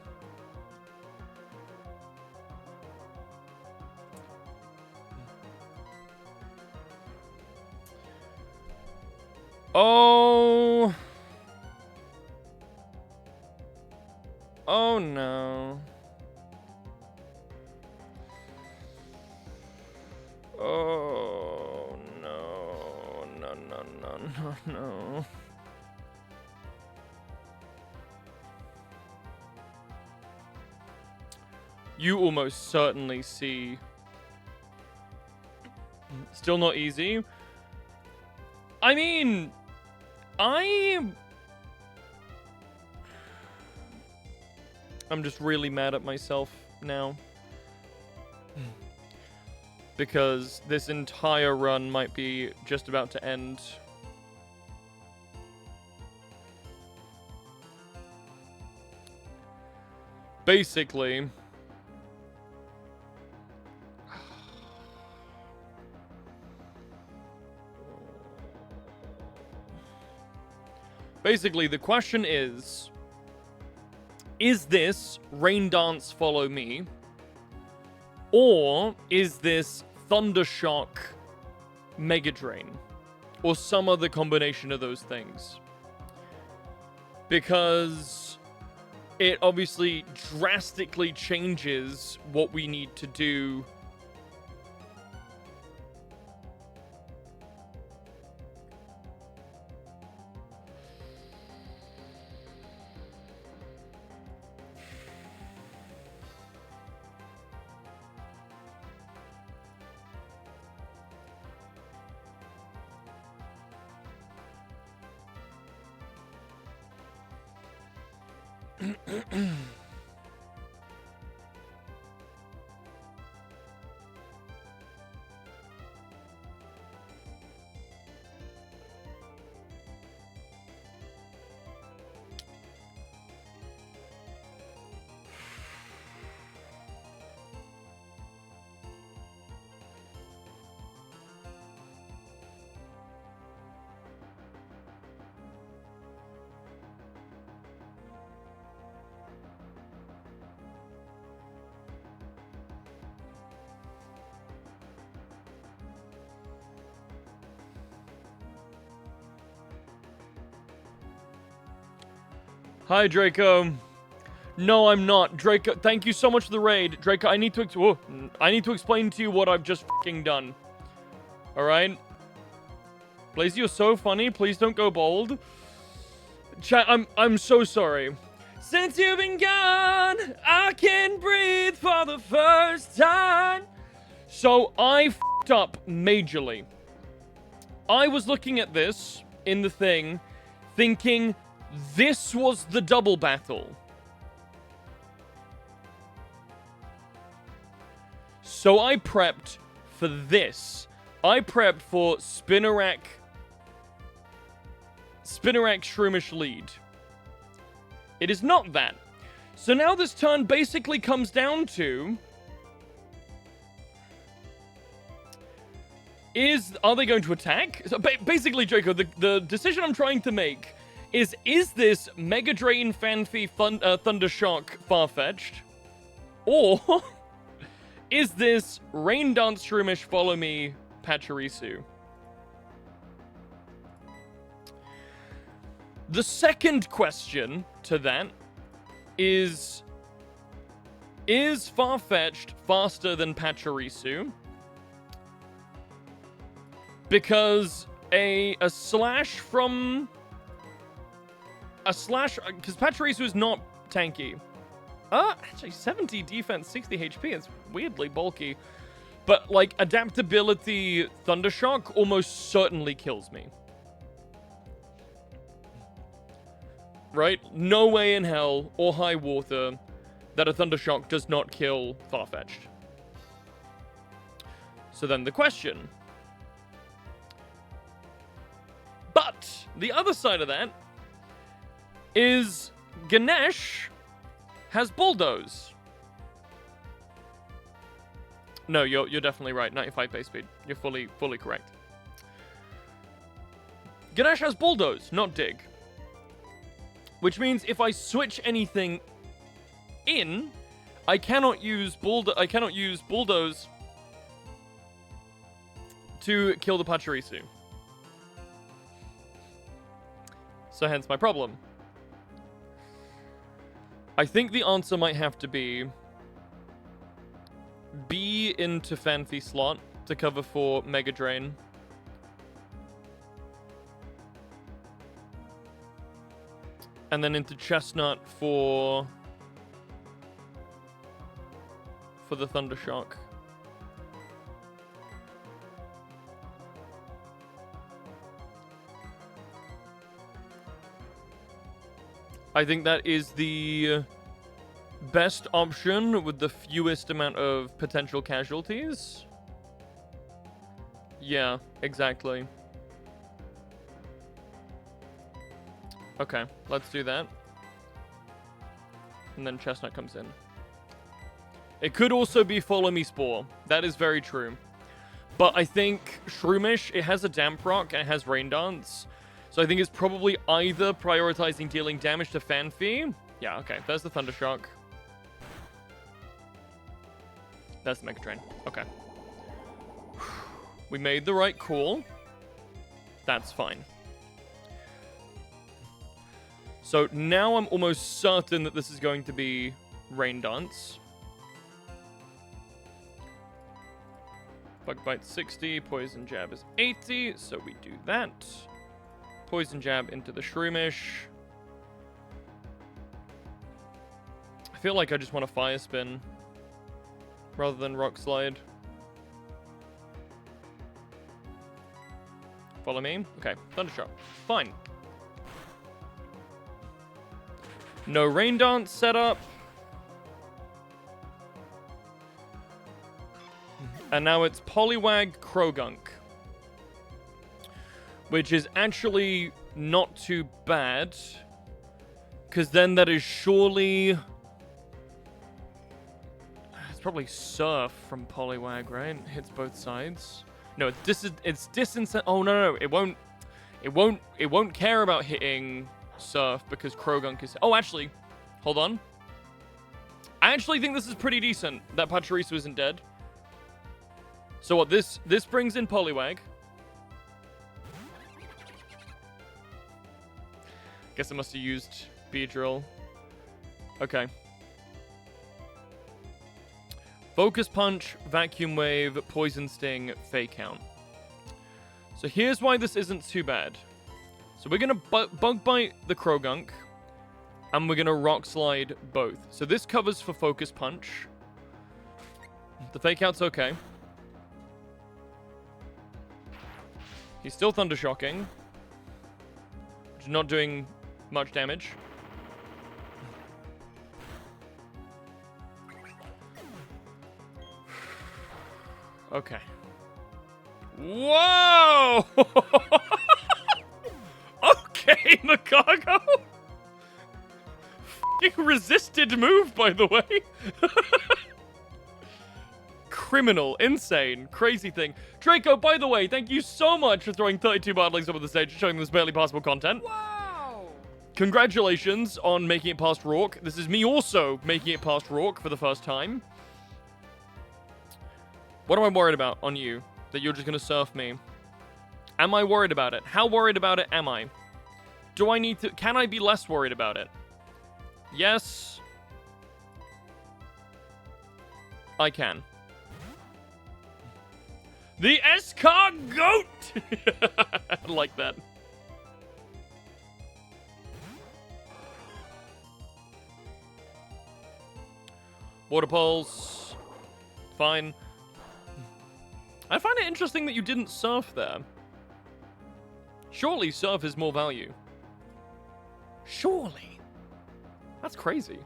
Oh. Oh no. Oh no. No, no, no, no, no. You almost certainly see. Still not easy. I mean, I'm just really mad at myself now. Because this entire run might be just about to end. Basically, the question is this Rain Dance Follow Me? Or is this Thundershock Mega Drain? Or some other combination of those things? Because it obviously drastically changes what we need to do. Hi, Draco. No, I'm not. Draco, thank you so much for the raid. Draco, I need to explain to you what I've just f***ing done. Alright? Blaze, you're so funny. Please don't go bold. Chat, I'm so sorry. Since you've been gone, I can breathe for the first time. So I f***ed up majorly. I was looking at this in the thing, thinking this was the double battle. So I prepped for this. I prepped for Spinnerack Shroomish lead. It is not that. So now this turn basically comes down to... Are they going to attack? So basically, Draco, the decision I'm trying to make is this Mega Drain Fanfi Thundershock far-fetched? Or is this Rain Dance Shroomish Follow Me Pachirisu? The second question to that is Farfetch'd faster than Pachirisu? Because because Pachirisu is not tanky. Actually 70 defense, 60 HP, it's weirdly bulky. But like adaptability Thundershock almost certainly kills me. Right? No way in hell or high water that a Thundershock does not kill Farfetch'd. So then the question. But But the other side of that is Ganesh has bulldoze. No, you're definitely right. 95 base speed. You're fully correct. Ganesh has bulldoze, not dig. Which means if I switch anything in, I cannot use bulldoze to kill the Pachirisu. So hence my problem. I think the answer might have to be B into Fanfi slot to cover for Mega Drain. And then into Chestnut for the Thundershock. I think that is the best option with the fewest amount of potential casualties. Yeah, exactly. Okay, let's do that. And then Chestnut comes in. It could also be Follow Me Spore. That is very true. But I think Shroomish, it has a Damp Rock and it has Rain Dance. So I think it's probably either prioritizing dealing damage to Fanfi. Yeah, okay. There's the Thundershock. That's the Mega Train. Okay. We made the right call. That's fine. So now I'm almost certain that this is going to be Rain Dance. Bug Bite 60, Poison Jab is 80, so we do that. Poison Jab into the Shroomish. I feel like I just want a Fire Spin rather than Rock Slide. Follow me? Okay, Thundershock. Fine. No Rain Dance setup. And now it's Poliwag Krogunk. Which is actually not too bad. Because then that is surely... It's probably Surf from Poliwag, right? Hits both sides. No, it's disincentive. Oh, no. It won't care about hitting Surf because Krogunk is... Oh, actually, hold on. I actually think this is pretty decent that Pachirisu isn't dead. So what, this brings in Poliwag. Guess I must have used Beedrill. Okay. Focus Punch, Vacuum Wave, Poison Sting, Fake Out. So here's why this isn't too bad. So we're going to Bug Bite the Krogunk, and we're going to Rock Slide both. So this covers for Focus Punch. The Fake Out's okay. He's still Thundershocking, which is not doing much damage. Okay. Whoa! Okay, Macago! F***ing resisted move, by the way. Criminal, insane, crazy thing. Draco, by the way, thank you so much for throwing 32 bottlings up on the stage and showing this barely possible content. Wow! Congratulations on making it past ROARK. This is me also making it past ROARK for the first time. What am I worried about on you? That you're just gonna surf me? Am I worried about it? How worried about it am I? Do I need to... Can I be less worried about it? Yes. I can. The escargot! I like that. Water Pulse. Fine. I find it interesting that you didn't Surf there. Surely Surf is more value. Surely. That's crazy.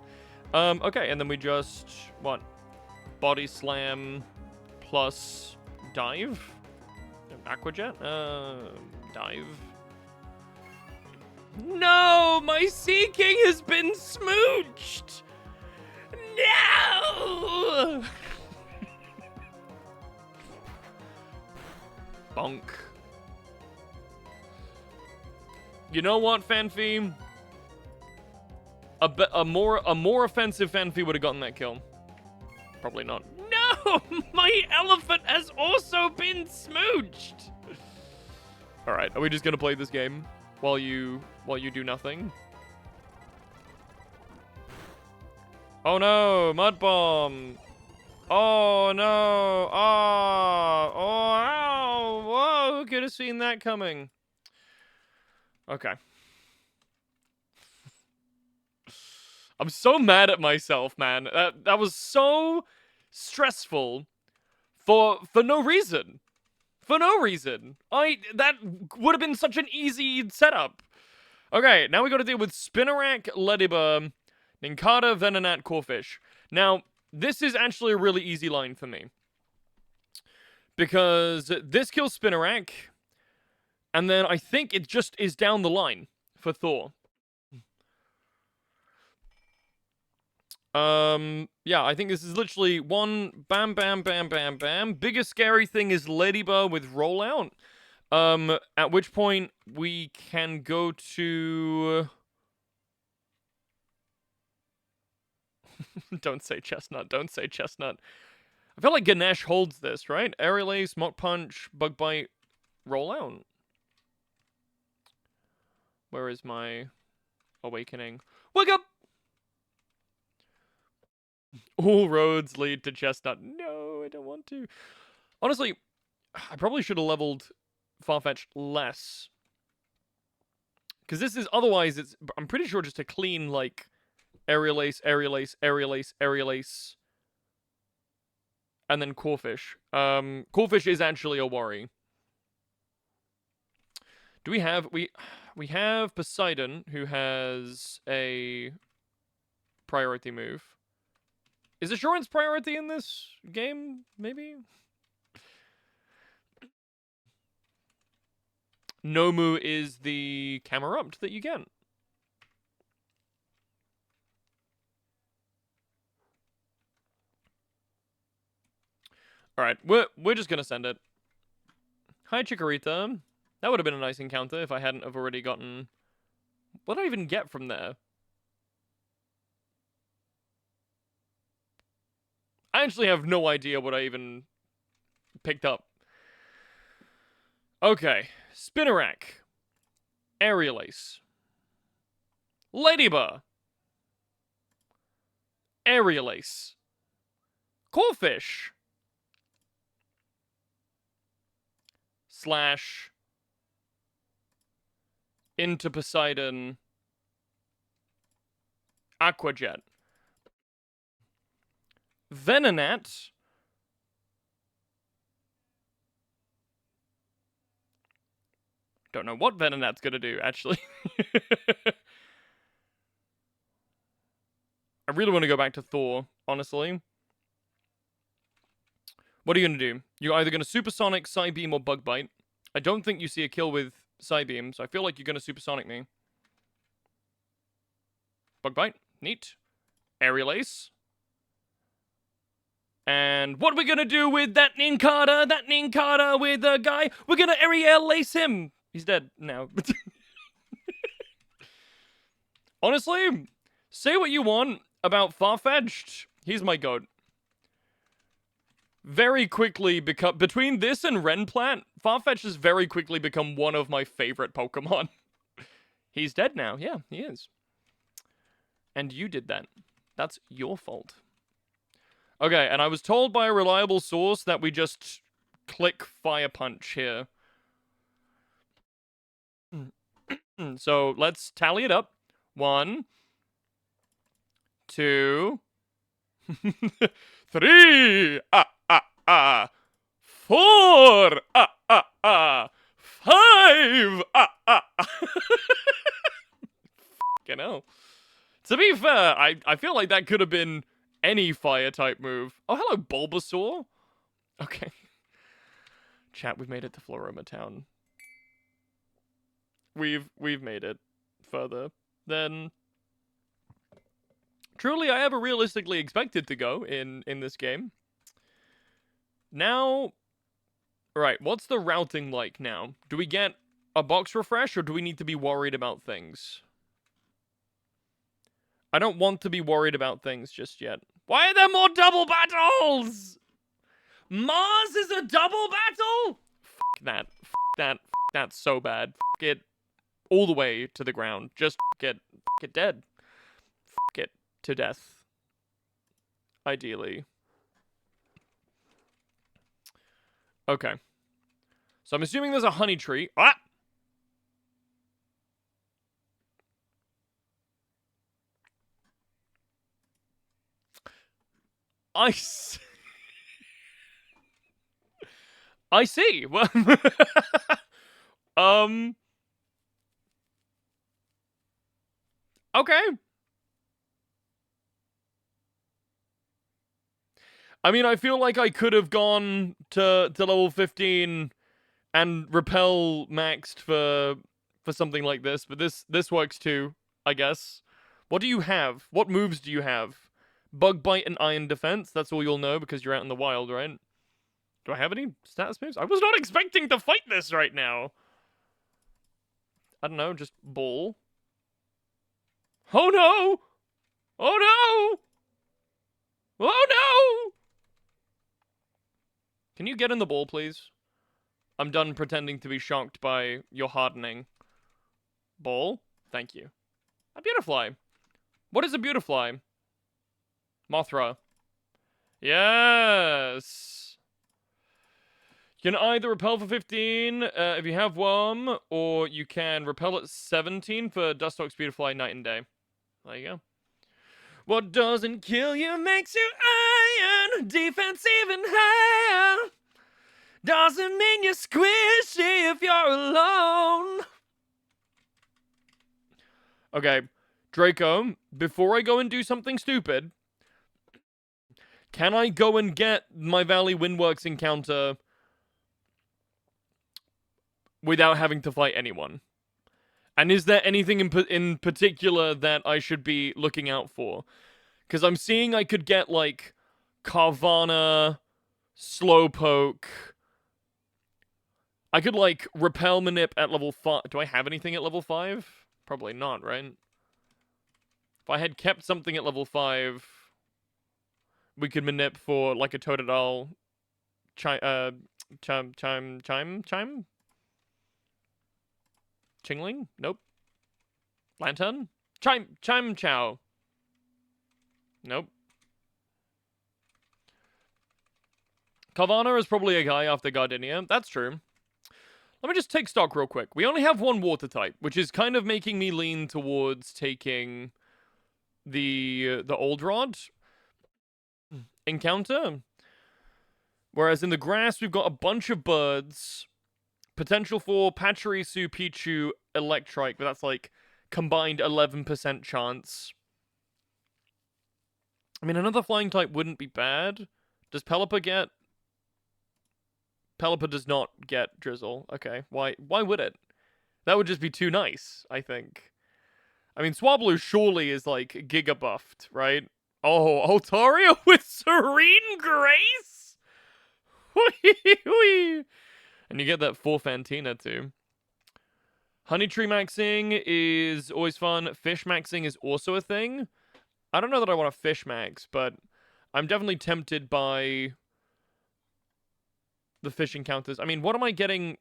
Okay, and then we just... What? Body Slam plus... Dive? Aquajet? Dive. No, my Sea King has been smooched. No. Bonk. You know what, Fanfy? A more offensive Fanfy would have gotten that kill. Probably not. No, my elephant has also been smooched. All right, are we just gonna play this game while you do nothing? Oh no, mud bomb. Oh no. Oh, ow. Whoa, who could have seen that coming? Okay. I'm so mad at myself, man. That was so stressful for no reason. For no reason. That would have been such an easy setup. Okay, now we got to deal with Spinarak, Ladybird, Ninkata, Venonat, Corfish. Now, this is actually a really easy line for me. Because this kills Spinarak, and then I think it just is down the line for Thor. Yeah, I think this is literally one bam, bam, bam, bam, bam. Biggest scary thing is Ladybird with rollout. At which point we can go to... Don't say Chestnut, don't say Chestnut. I feel like Ganesh holds this, right? Aerial Ace, Mock Punch, Bug Bite, rollout. Where is my awakening? Wake up! All roads lead to Chestnut. No, I don't want to. Honestly, I probably should have leveled Farfetch'd less. Because this is, otherwise, I'm pretty sure just a clean, like, Aerial Ace, Aerial Ace, Aerial Ace, Aerial Ace. And then Corfish. Corfish is actually a worry. Do we have, we have Poseidon, who has a priority move. Is Assurance priority in this game? Maybe? Nomu is the Camerupt that you get. Alright, we're just gonna send it. Hi, Chikorita. That would have been a nice encounter if I hadn't have already gotten... What did I even get from there? I actually have no idea what I even picked up. Okay. Spinarak. Aerial Ace. Ladybird. Aerial Ace. Corfish. Slash. Into Poseidon. Aquajet. Venonat. Don't know what Venonat's gonna do, actually. I really want to go back to Thor, honestly. What are you gonna do? You're either gonna Supersonic, Psybeam, or Bug Bite. I don't think you see a kill with Psybeam, so I feel like you're gonna Supersonic me. Bug Bite. Neat. Aerial Ace. And what are we gonna do with that Ninkata? That Ninkata with the guy? We're gonna Aerial Ace him! He's dead now. Honestly, say what you want about Farfetch'd. He's my goat. Very quickly become... Between this and Renplant, Farfetch'd has very quickly become one of my favorite Pokemon. He's dead now. Yeah, he is. And you did that. That's your fault. Okay, and I was told by a reliable source that we just click Fire Punch here. So let's tally it up. 1, 2, 3, 4, 5, Fucking hell. To be fair, I feel like that could have been any fire-type move. Oh, hello, Bulbasaur. Okay. Chat, we've made it to Floroma Town. We've made it. further than truly I ever realistically expected to go in this game. Now, right, what's the routing like now? Do we get a box refresh, or do we need to be worried about things? I don't want to be worried about things just yet. Why are there more double battles? Mars is a double battle? Fuck that. Fuck that. Fuck that so bad. Fuck it all the way to the ground. Just fuck it dead. Fuck it to death. Ideally. Okay. So I'm assuming there's a honey tree. Ah! I see. Well, okay. I mean, I feel like I could have gone to level 15 and repel maxed for something like this, but this works too, I guess. What do you have? What moves do you have? Bug bite and iron defense. That's all you'll know because you're out in the wild, right? Do I have any status moves? I was not expecting to fight this right now. I don't know, just ball. Oh no! Oh no! Oh no! Can you get in the ball, please? I'm done pretending to be shocked by your hardening. Ball? Thank you. A Beautifly. What is a Beautifly? Mothra. Yes! You can either repel for 15 if you have Worm, or you can repel at 17 for Dustox Beautifly Night and Day. There you go. What doesn't kill you makes you iron, defense even higher. Doesn't mean you're squishy if you're alone. Okay, Draco, before I go and do something stupid, can I go and get my Valley Windworks encounter without having to fight anyone? And is there anything in particular that I should be looking out for? Because I'm seeing I could get, like, Carvana, Slowpoke. I could, like, Repel Manip at level 5. Do I have anything at level 5? Probably not, right? If I had kept something at level 5, we could Manip for, like, a Totodile. Chime? Chingling? Nope. Lantern? Chime Chow. Nope. Carvana is probably a guy after Gardenia. That's true. Let me just take stock real quick. We only have one water type, which is kind of making me lean towards taking the Old Rod encounter. Whereas in the grass, we've got a bunch of birds. Potential for Pachirisu, Pichu, Electrike, but that's like combined 11% chance. I mean, another flying type wouldn't be bad. Does Pelipper get... Pelipper does not get Drizzle. Okay, why would it? That would just be too nice, I think. I mean, Swablu surely is, like, Giga buffed, right? Oh, Altaria with Serene Grace? And you get that 4 Fantina, too. Honeytree maxing is always fun. Fish maxing is also a thing. I don't know that I want a fish max, but I'm definitely tempted by the fish encounters. I mean, what am I getting?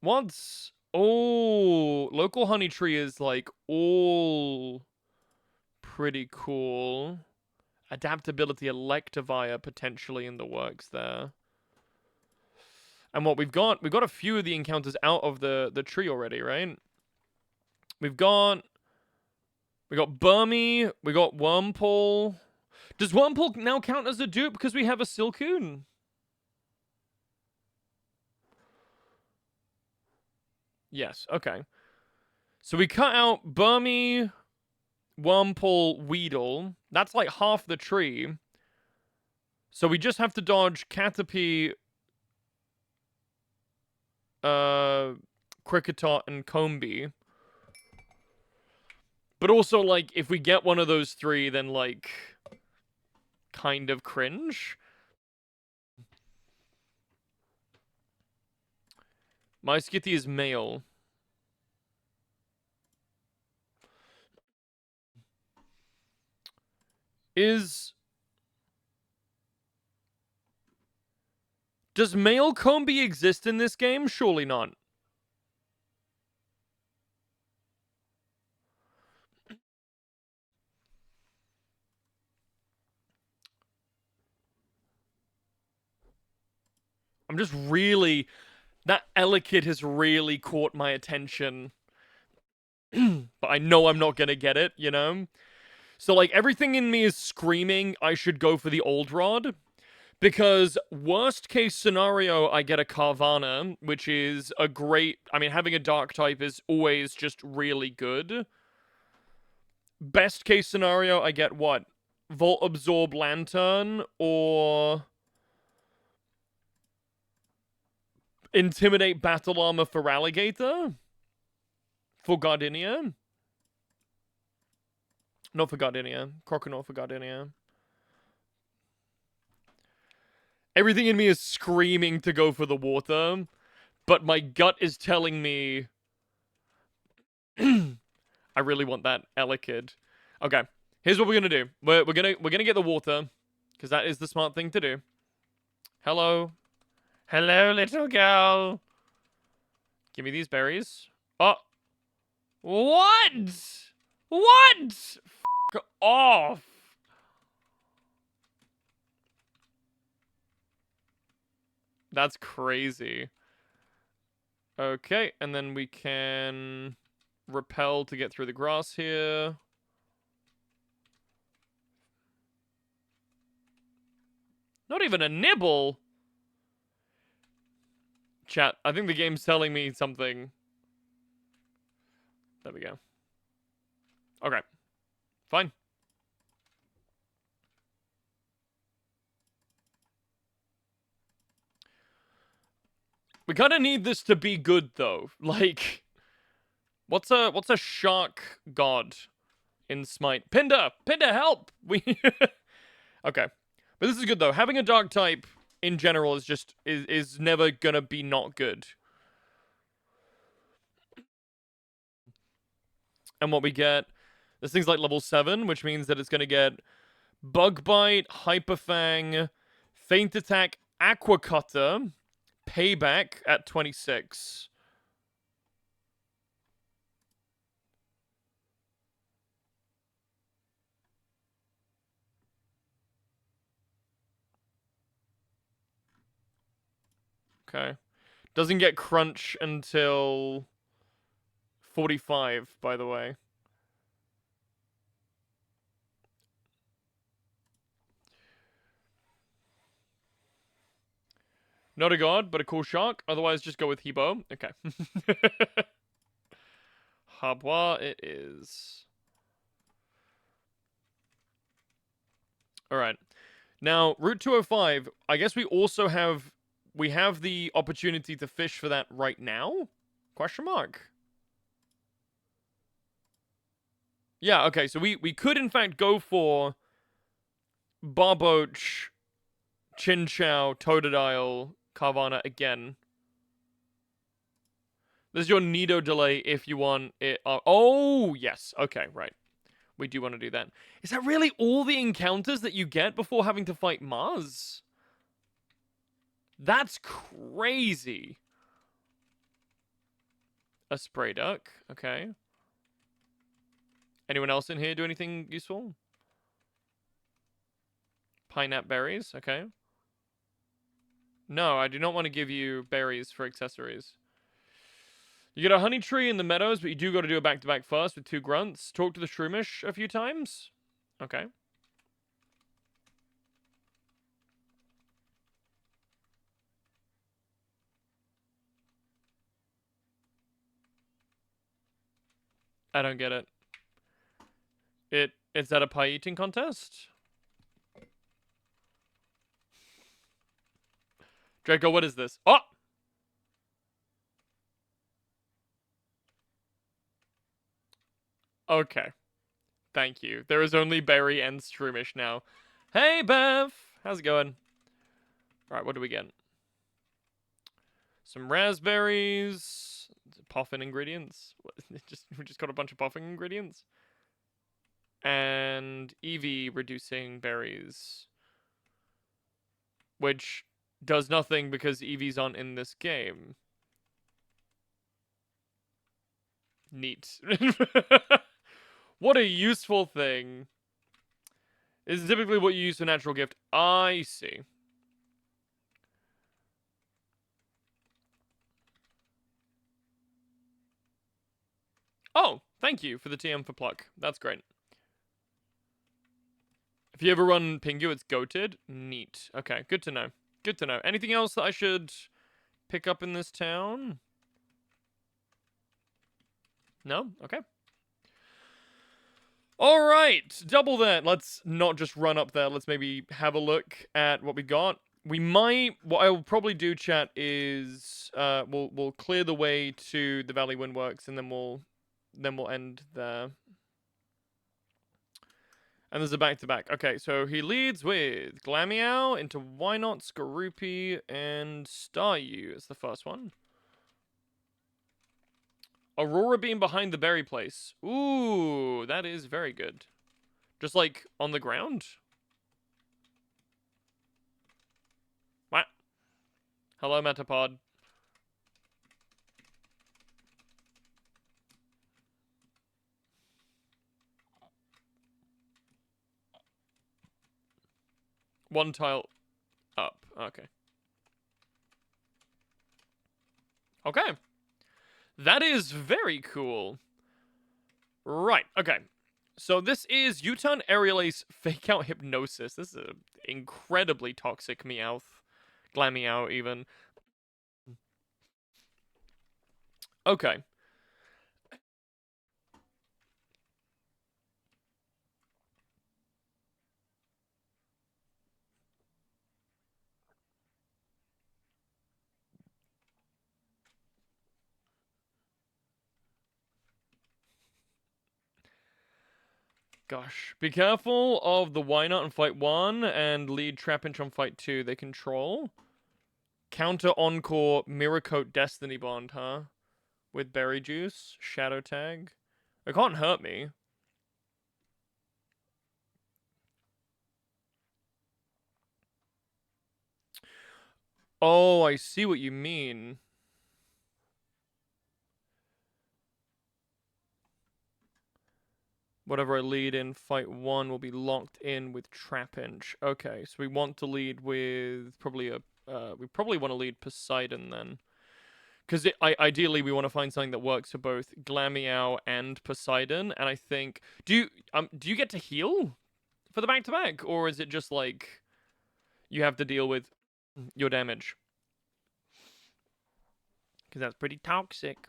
What's... Oh, local honey tree is, like, all pretty cool. Adaptability Electivire potentially in the works there. And what we've got a few of the encounters out of the tree already, right? We got Burmy, we got Wormpole. Does Wormpole now count as a dupe because we have a Silcoon? Yes, okay. So we cut out Burmy, Wormpole, Weedle. That's like half the tree. So we just have to dodge Caterpie, Kricketot, and Combee. But also, like, if we get one of those three, then, like, kind of cringe. My Skitty is male. Does male Combi exist in this game? Surely not. I'm just really... That Elekid has really caught my attention. But I know I'm not gonna get it, you know? So, like, everything in me is screaming I should go for the old rod. Because worst case scenario, I get a Carvana, which is a great... I mean, having a dark type is always just really good. Best case scenario, I get what? Volt Absorb Lantern or Intimidate Battle Armor for Alligator? For Gardinia? Not for Gardinia. Croconaut for Gardinia. Everything in me is screaming to go for the water, but my gut is telling me I really want that Elekid. Okay, here's what we're gonna do. We're gonna get the water, because that is the smart thing to do. Hello. Hello, little girl. Give me these berries. Oh. What? What? F off. That's crazy. Okay, and then we can repel to get through the grass here. Not even a nibble. Chat, I think the game's telling me something. There we go. Okay. Fine. We kind of need this to be good, though. Like, what's a shark god in Smite? Pinder! Pinder, help! We... Okay. But this is good, though. Having a dark type, in general, is just... is never gonna be not good. And what we get... This thing's like level 7, which means that it's gonna get Bug Bite, Hyper Fang, Feint Attack, Aqua Cutter, Payback at 26. Okay. Doesn't get Crunch until 45, by the way. Not a god, but a cool shark. Otherwise, just go with Hebo. Okay. Habois it is. Alright. Now, Route 205, I guess we also have... We have the opportunity to fish for that right now? Question mark. Yeah, okay, so we could in fact go for Barboach, Chinchou, Totodile, Carvana again. This is your Nido delay if you want it. Oh, yes. Okay, right. We do want to do that. Is that really all the encounters that you get before having to fight Mars? That's crazy. A spray duck. Okay. Anyone else in here do anything useful? Pineapple berries. Okay. No, I do not want to give you berries for accessories. You get a honey tree in the meadows, but you do got to do a back-to-back first with 2 grunts. Talk to the shroomish a few times. Okay. I don't get it. Is that a pie eating contest? Draco, what is this? Oh! Okay. Thank you. There is only berry and stroomish now. Hey, Bev! How's it going? Alright, what do we get? Some raspberries. Puffin ingredients. We just got a bunch of puffin ingredients. And EV reducing berries. Which does nothing because EVs aren't in this game. Neat. What a useful thing. This is typically what you use for natural gift. I see. Oh, thank you for the TM for pluck. That's great. If you ever run Pingu, it's goated. Neat. Okay, good to know. Good to know. Anything else that I should pick up in this town? No? Okay. Alright, double that. Let's not just run up there. Let's maybe have a look at what we got. We might... What I will probably do, chat, is... we'll clear the way to the Valley Windworks, and then we'll end there. And there's a back-to-back. Okay, so he leads with Glameow into Why Not, Skorupi, and Staryu. It's the first one. Aurora Beam behind the berry place. Ooh, that is very good. Just like on the ground? What? Hello, Metapod. One tile up. Okay. Okay. That is very cool. Right, okay. So this is U-Turn Aerial Ace Fake Out Hypnosis. This is an incredibly toxic Meowth. Glameow, even. Okay. Gosh. Be careful of the Why Not in Fight 1 and lead Trapinch on Fight 2. They control. Counter Encore Mirror Coat Destiny Bond, huh? With Berry Juice. Shadow Tag. It can't hurt me. Oh, I see what you mean. Whatever I lead in Fight 1 will be locked in with Trapinch. Okay, so we want to lead with probably a... we probably want to lead Poseidon then. Because ideally we want to find something that works for both Glameow and Poseidon. And I think... Do you get to heal for the back-to-back? Or is it just like... You have to deal with your damage? Because that's pretty toxic.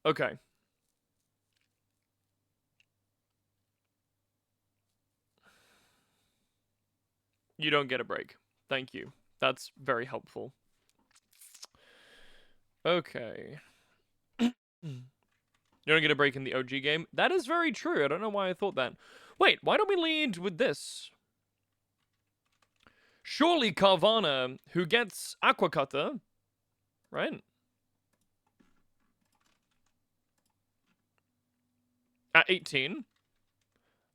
Okay. You don't get a break. Thank you. That's very helpful. Okay. You don't get a break in the OG game? That is very true. I don't know why I thought that. Wait, why don't we lead with this? Surely Carvana, who gets Aqua Cutter, right? At 18.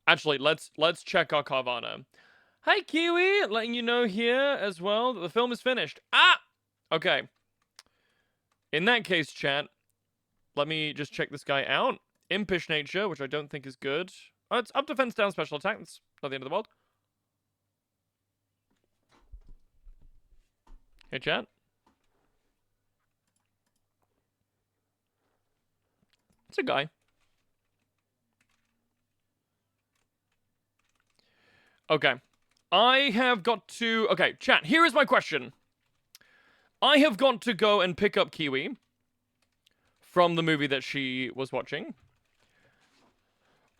Actually, let's check our Carvana. Hi, Kiwi! Letting you know here as well that the film is finished. Ah! Okay. In that case, chat, let me just check this guy out. Impish nature, which I don't think is good. Oh, it's up defense, down special attack. That's not the end of the world. Hey, chat. It's a guy. Okay. I have got to... Okay, chat, here is my question. I have got to go and pick up Kiwi from the movie that she was watching.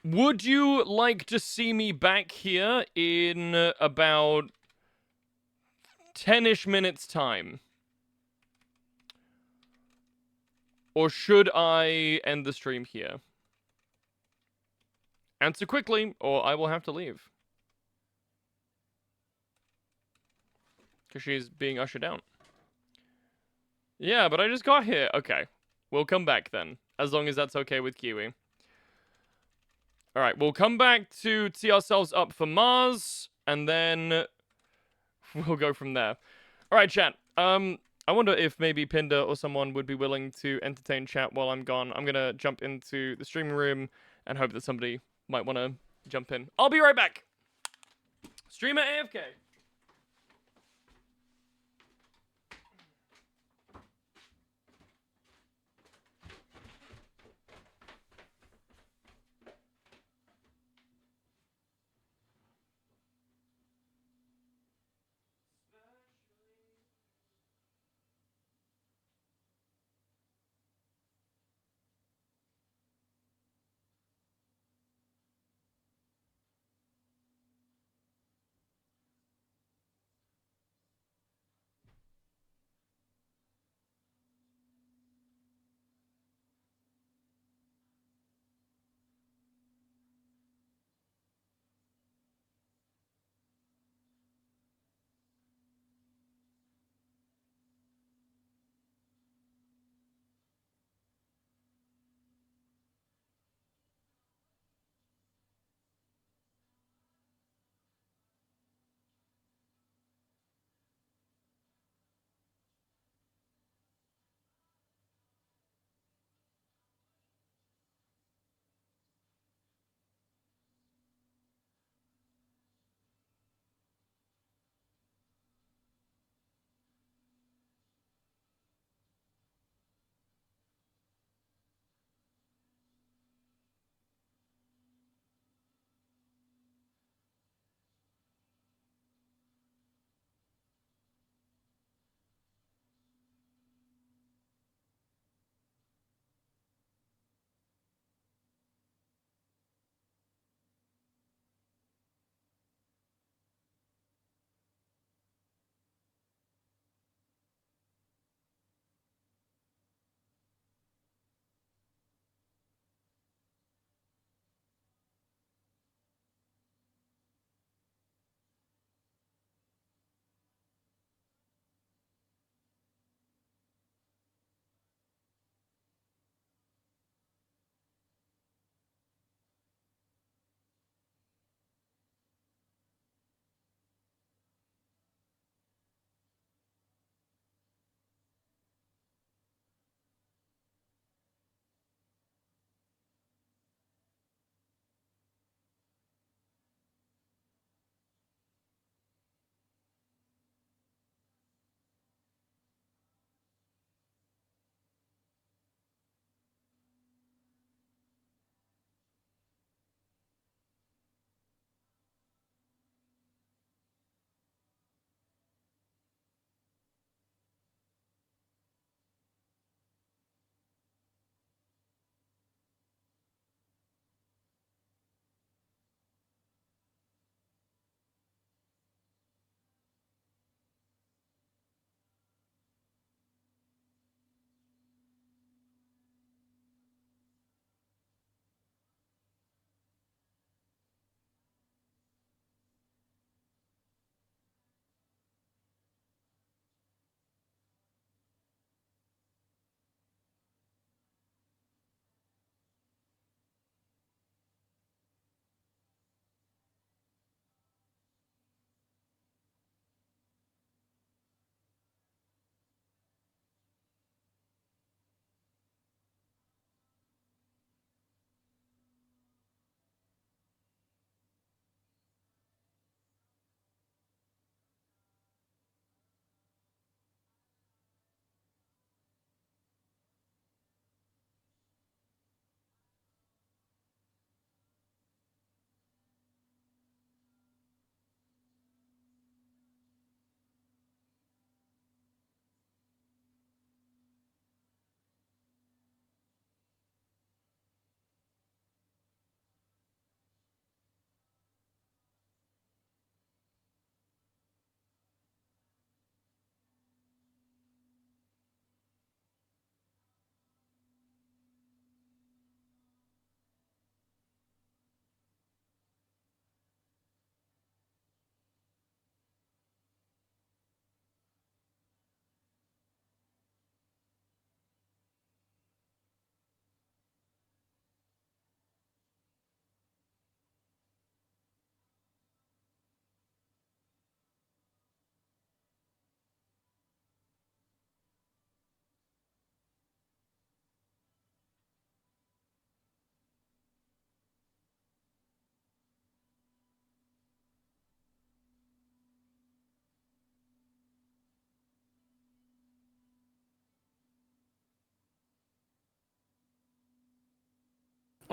Would you like to see me back here in about 10-ish minutes time? Or should I end the stream here? Answer quickly, or I will have to leave. Because she's being ushered out. Yeah, but I just got here. Okay. We'll come back then. As long as that's okay with Kiwi. Alright, we'll come back to tee ourselves up for Mars. And then we'll go from there. Alright, chat. I wonder if maybe Pinder or someone would be willing to entertain chat while I'm gone. I'm gonna jump into the streaming room and hope that somebody might want to jump in. I'll be right back. Streamer AFK.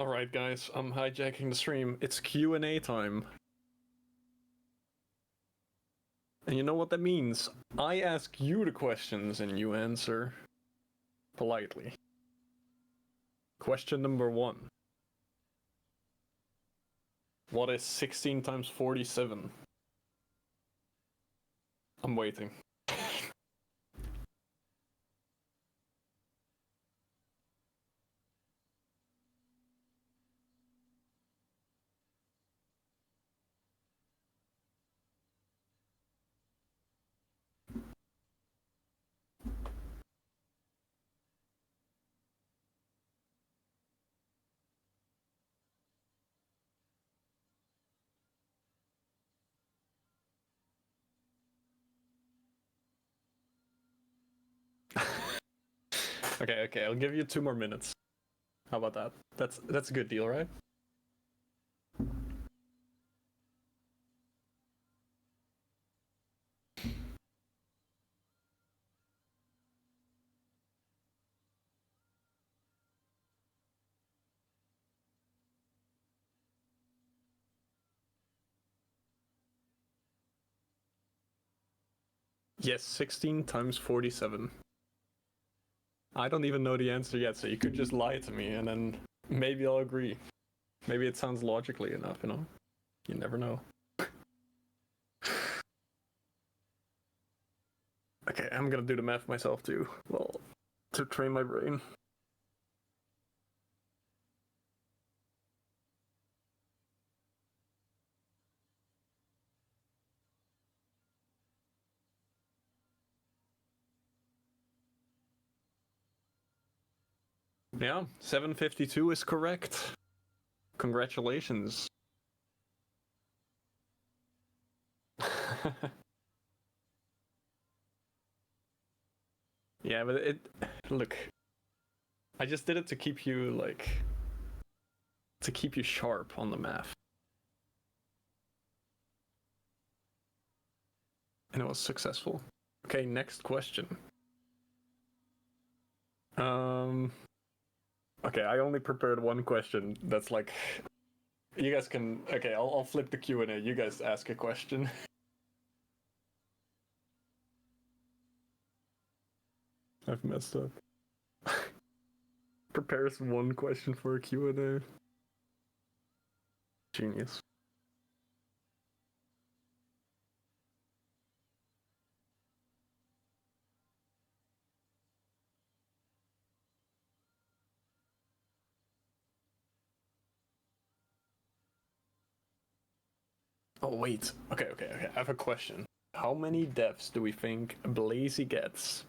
Alright guys, I'm hijacking the stream. It's Q&A time. And you know what that means? I ask you the questions and you answer politely. Question number 1. What is 16 times 47? I'm waiting. Okay, I'll give you 2 more minutes. How about that? That's a good deal, right? Yes, 16 times 47. I don't even know the answer yet, so you could just lie to me and then maybe I'll agree. Maybe it sounds logically enough, you know? You never know. Okay, I'm gonna do the math myself too. Well, to train my brain. Yeah, 752 is correct. Congratulations. Yeah, but look, I just did it to keep you to keep you sharp on the math. And it was successful. Okay, next question. Okay, I only prepared one question. That's like, you guys can. Okay, I'll flip the Q&A. You guys ask a question. I've messed up. Prepares one question for a Q&A. Genius. Oh wait. Okay. I have a question. How many deaths do we think Blazy gets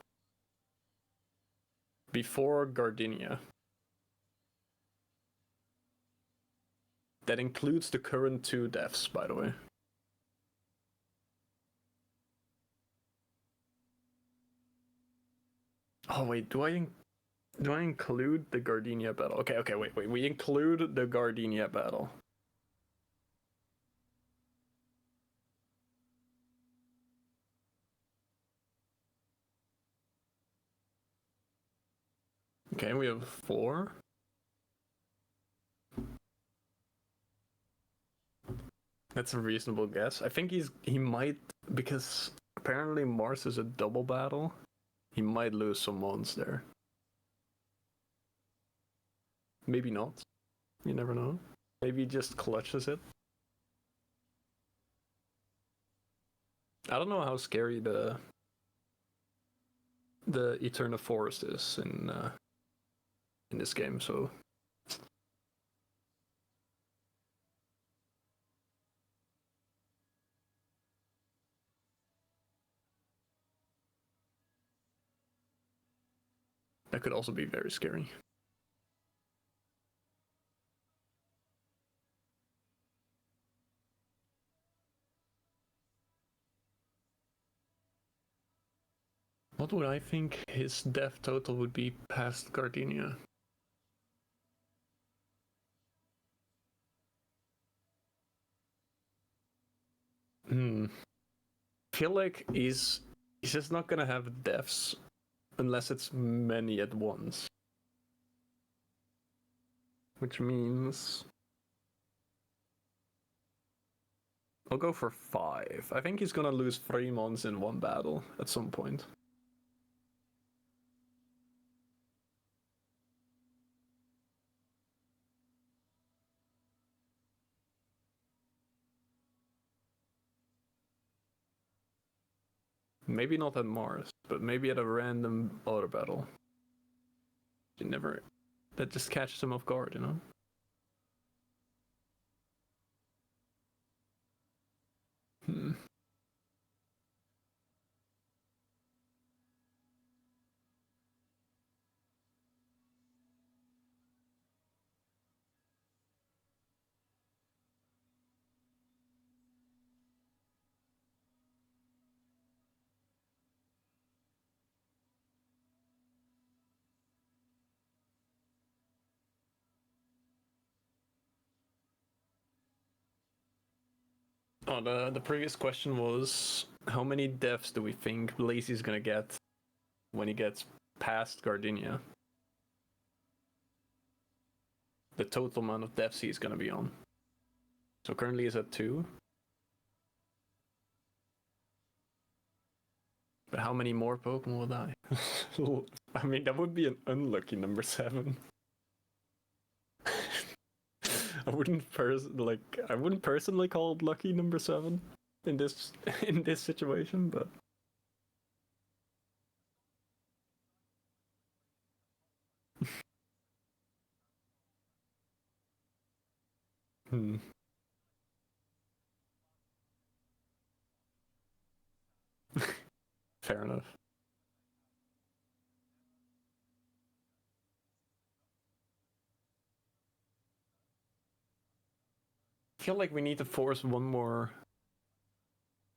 before Gardenia? That includes the current 2 deaths, by the way. Oh wait, do I include the Gardenia battle? Okay, wait. We include the Gardenia battle. Okay, we have 4. That's a reasonable guess. I think he might, because apparently Mars is a double battle. He might lose some mons there. Maybe not. You never know. Maybe he just clutches it. I don't know how scary the Eternal Forest is in this game, so that could also be very scary. What would I think his death total would be past Gardenia? I feel like he's just not gonna have deaths unless it's many at once. which means I'll go for 5. I think he's gonna lose 3 mons in one battle at some point. Maybe not at Mars, but maybe at a random auto battle. You never... That just catches him off guard, you know? Hmm. Oh, the previous question was, how many deaths do we think Lazy's gonna get when he gets past Gardenia? The total amount of deaths he's gonna be on. So currently he's at 2. But how many more Pokemon will die? I mean, that would be an unlucky number 7. I wouldn't personally call it lucky number 7 in this situation, but fair enough. I feel like we need to force one more,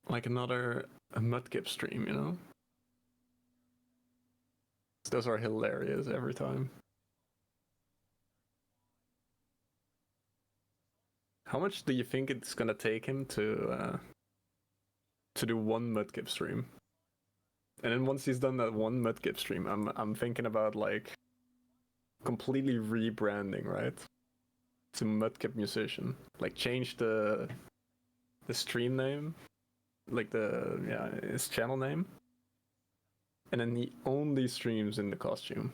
like another Mudkip stream, you know? Those are hilarious every time. How much do you think it's gonna take him to do one Mudkip stream? And then once he's done that one Mudkip stream, I'm thinking about like completely rebranding, right? To Mudkip Musician. Like change the stream name, like his channel name. And then he only streams in the costume.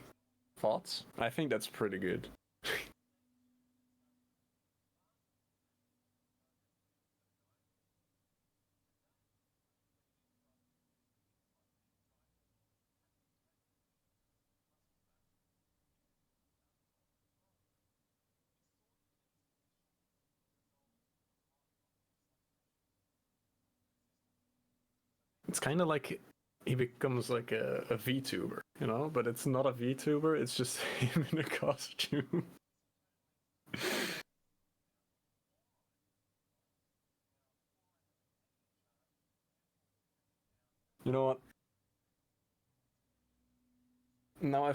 Thoughts? I think that's pretty good. It's kind of like he becomes like a VTuber, you know? But it's not a VTuber, it's just him in a costume. You know what? Now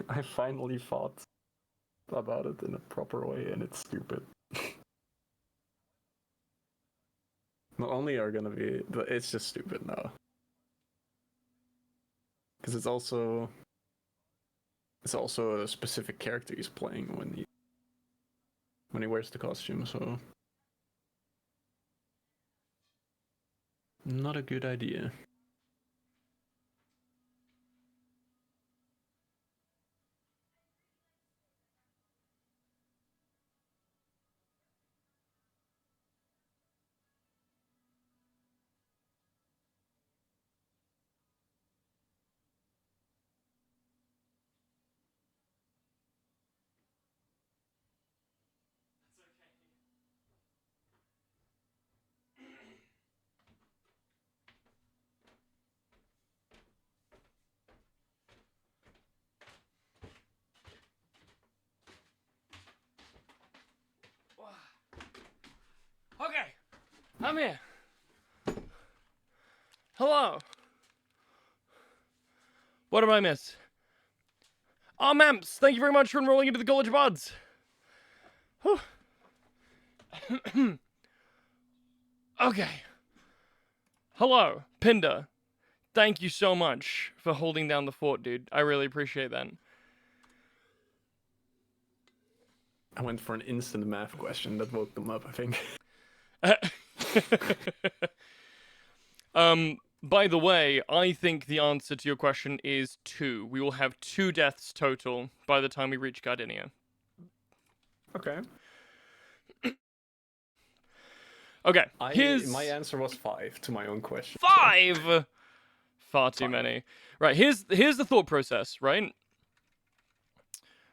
I finally thought about it in a proper way, and it's stupid. Not only are gonna be, but it's just stupid now. Because it's also a specific character he's playing when he wears the costume, so not a good idea. Okay, I'm here. Hello. What did I miss? Oh, Mamps, thank you very much for enrolling into the College of Odds. Okay. Hello, Pinda. Thank you so much for holding down the fort, dude. I really appreciate that. I went for an instant math question that woke them up, I think. By the way, I think the answer to your question is 2. We will have 2 deaths total by the time we reach Gardenia. Okay. Okay, My answer was 5 to my own question. 5! Far too 5. many. Right, here's the thought process, right?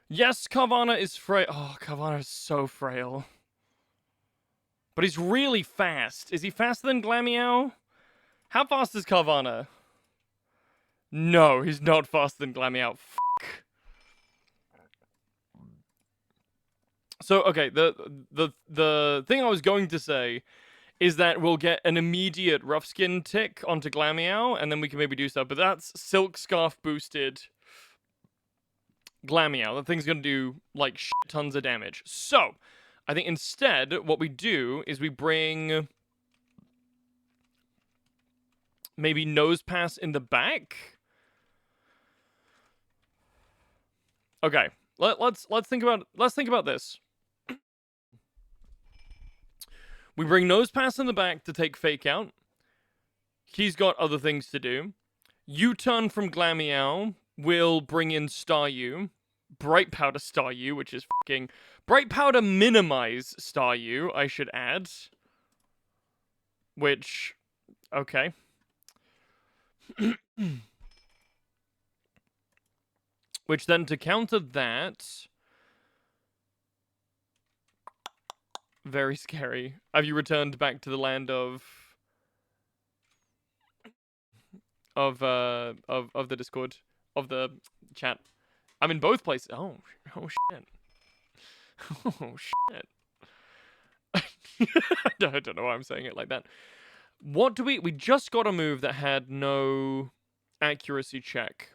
Yes, Carvana is frail. Oh, Carvana is so frail. But he's really fast. Is he faster than Glameow? How fast is Carvana? No, he's not faster than Glameow. Fuck. So, okay, the thing I was going to say is that we'll get an immediate rough skin tick onto Glameow, and then we can maybe do stuff. But that's Silk Scarf boosted Glameow. That thing's gonna do, like, shit tons of damage. So, I think instead, what we do is we bring maybe Nose Pass in the back. Okay, let's think about this. We bring Nose Pass in the back to take Fake out. He's got other things to do. U-turn from Glameow will bring in Staryu. Bright Powder Staryu, which is fucking... Bright Powder minimize Staryu, I should add. Which... Okay. Which then, to counter that... Very scary. Have you returned back to the land of the Discord, of the chat? I'm in both places. Oh shit. Oh shit. I don't know why I'm saying it like that. What do we just got a move that had no accuracy check.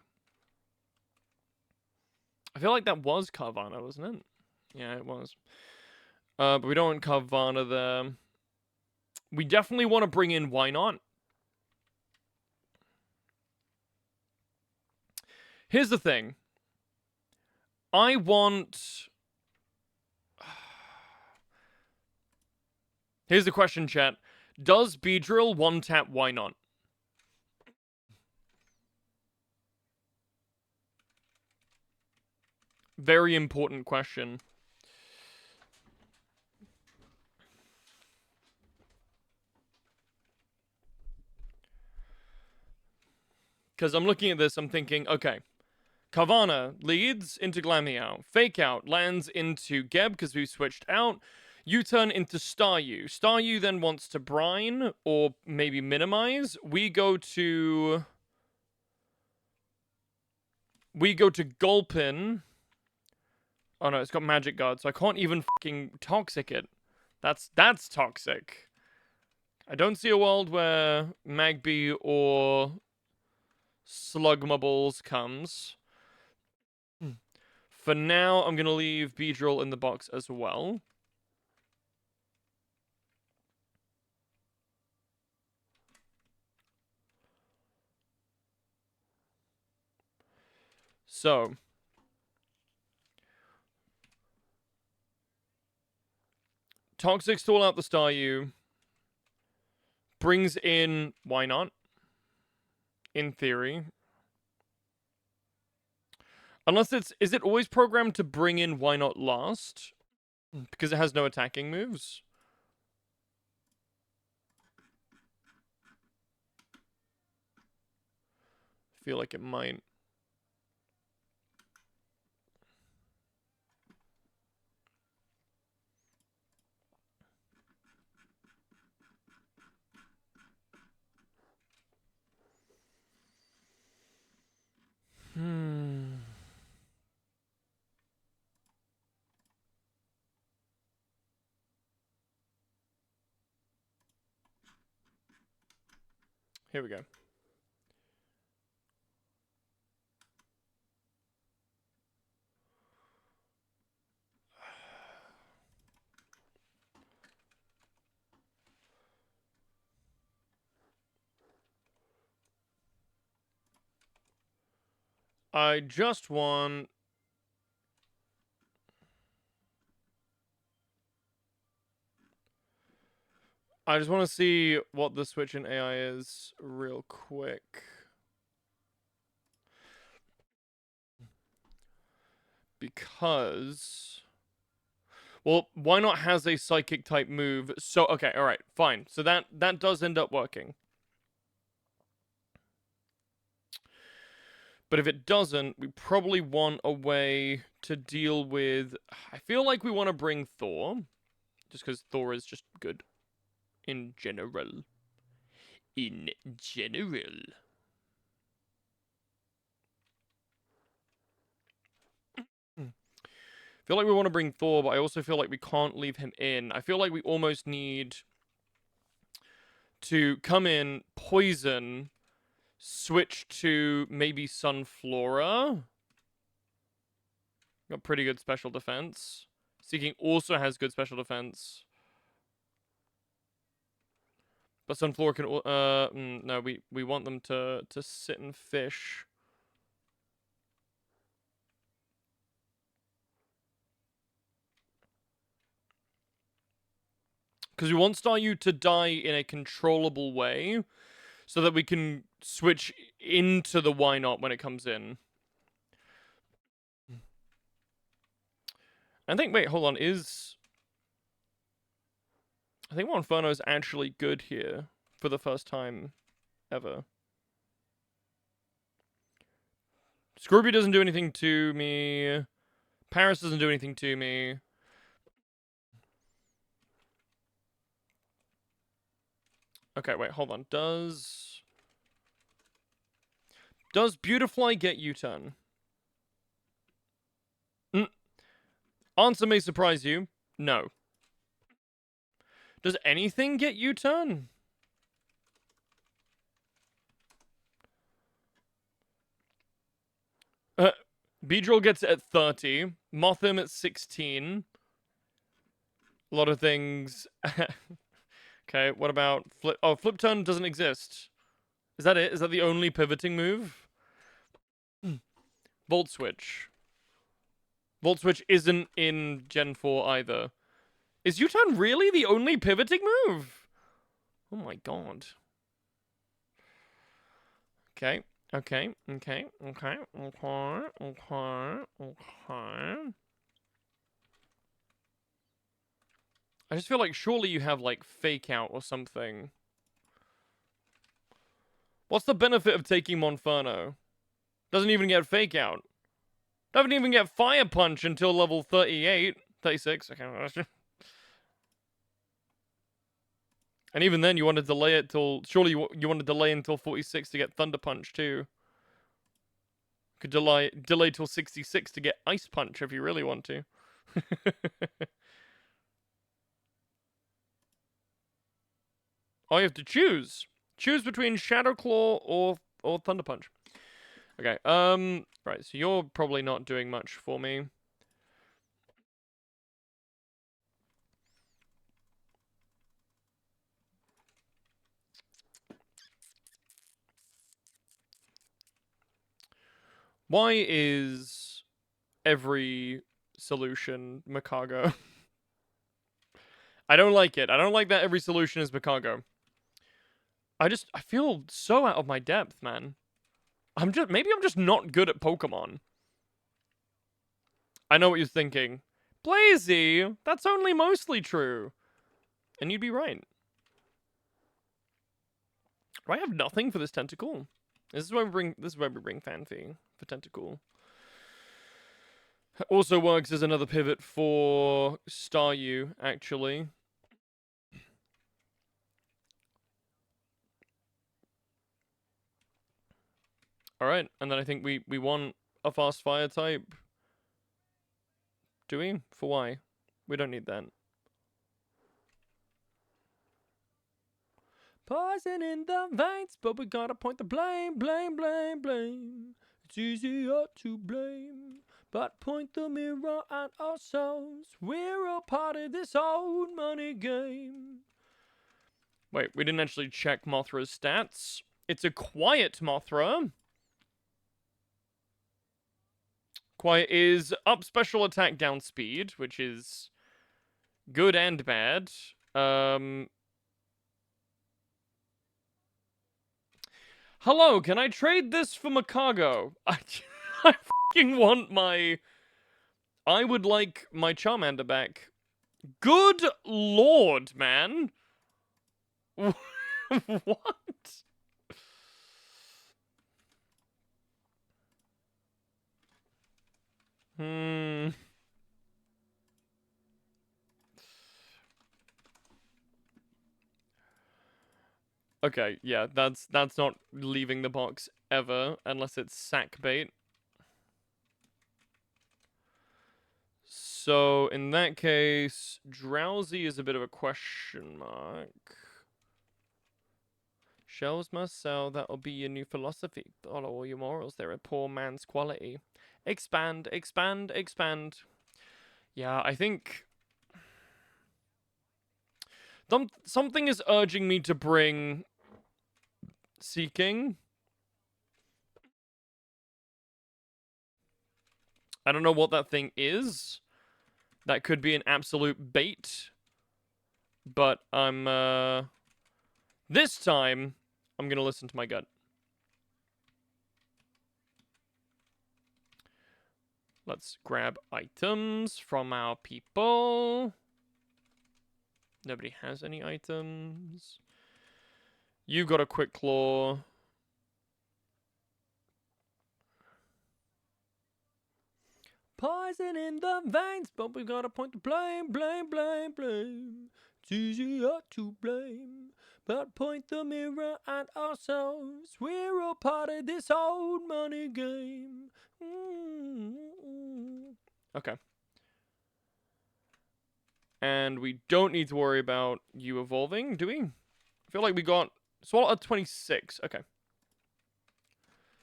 I feel like that was Carvana, wasn't it? Yeah, it was. But we don't want Carvana there. We definitely want to bring in Why Not. Here's the thing. I want... Here's the question, chat. Does Beedrill one-tap Why Not? Very important question. Because I'm looking at this, I'm thinking, okay. Carvana leads into Glameow. Fake Out lands into Geb because we switched out. U-turn into Staryu. Staryu then wants to brine or maybe minimize. We go to Gulpin. Oh no, it's got Magic Guard, so I can't even fucking Toxic it. That's toxic. I don't see a world where Magby or Slugmables comes. For now, I'm going to leave Beedrill in the box as well. So. Toxic stall out the Staryu. Brings in Why Not? In theory. Unless is it always programmed to bring in Why Not last? Because it has no attacking moves? I feel like it might. Here we go. I just want... I just want to see what the switch in AI is real quick. Because... Well, why not has a psychic type move? So, okay, alright, fine. So that does end up working. But if it doesn't, we probably want a way to deal with... I feel like we want to bring Thor. Just because Thor is just good. In general. In general. I feel like we want to bring Thor, but I also feel like we can't leave him in. I feel like we almost need to come in, poison, switch to maybe Sunflora. Got pretty good special defense. Seeking also has good special defense. But Sunflora can... no, we want them to sit and fish. Because we want Staryu to die in a controllable way, so that we can switch into the why not when it comes in. I think, wait, hold on, I think Monferno is actually good here for the first time ever. Scorpio doesn't do anything to me. Paris doesn't do anything to me. Okay, wait, hold on. Does Beautifly get U-turn? Answer may surprise you. No. Does anything get U-turn? Beedrill gets it at 30. Mothim at 16. A lot of things. Okay, what about flip? Oh, flip turn doesn't exist. Is that it? Is that the only pivoting move? Volt switch. Volt switch isn't in Gen 4 either. Is U-turn really the only pivoting move? Oh my god. Okay. Okay. Okay. Okay. Okay. Okay. Okay. I just feel like surely you have like fake out or something. What's the benefit of taking Monferno? Doesn't even get fake out. Doesn't even get fire punch until level 38. 36. Okay. And even then you want to delay it till... Surely you want to delay until 46 to get Thunder Punch too. Could delay till 66 to get Ice Punch if you really want to. Oh, you have to choose. Choose between Shadow Claw or Thunder Punch. Okay, right, so you're probably not doing much for me. Why is every solution Makago? I don't like it. I don't like that every solution is Makago. I feel so out of my depth, man. Maybe I'm just not good at Pokemon. I know what you're thinking. Blazy, that's only mostly true. And you'd be right. Do I have nothing for this Tentacool? This is why we bring Fanfi for Tentacool. Also works as another pivot for Staryu, actually. Alright, and then I think we want a fast fire type. Do we? For why? We don't need that. Poison in the veins, but we gotta point the blame, blame, blame, blame. It's easier to blame, but point the mirror at ourselves. We're all part of this old money game. Wait, we didn't actually check Mothra's stats. It's a quiet Mothra. Quiet is up special attack, down speed, which is good and bad. Hello, can I trade this for my cargo? I fucking want my... I would like my Charmander back. Good lord, man. What? Hmm. Okay, yeah, that's not leaving the box ever unless it's sack bait. So in that case, Drowsy is a bit of a question mark. Shells must sell, that'll be your new philosophy. Follow all your morals, they're a poor man's quality. Expand, expand, expand. Yeah, I think... something is urging me to bring... Seeking. I don't know what that thing is. That could be an absolute bait. But I'm, this time, I'm gonna listen to my gut. Let's grab items from our people. Nobody has any items. You got a quick claw. Poison in the veins, but we got a point to blame, blame, blame, blame. It's easier to blame, but point the mirror at ourselves. We're all part of this old money game. Okay. And we don't need to worry about you evolving, do we? I feel like we got Swallow at 26. Okay.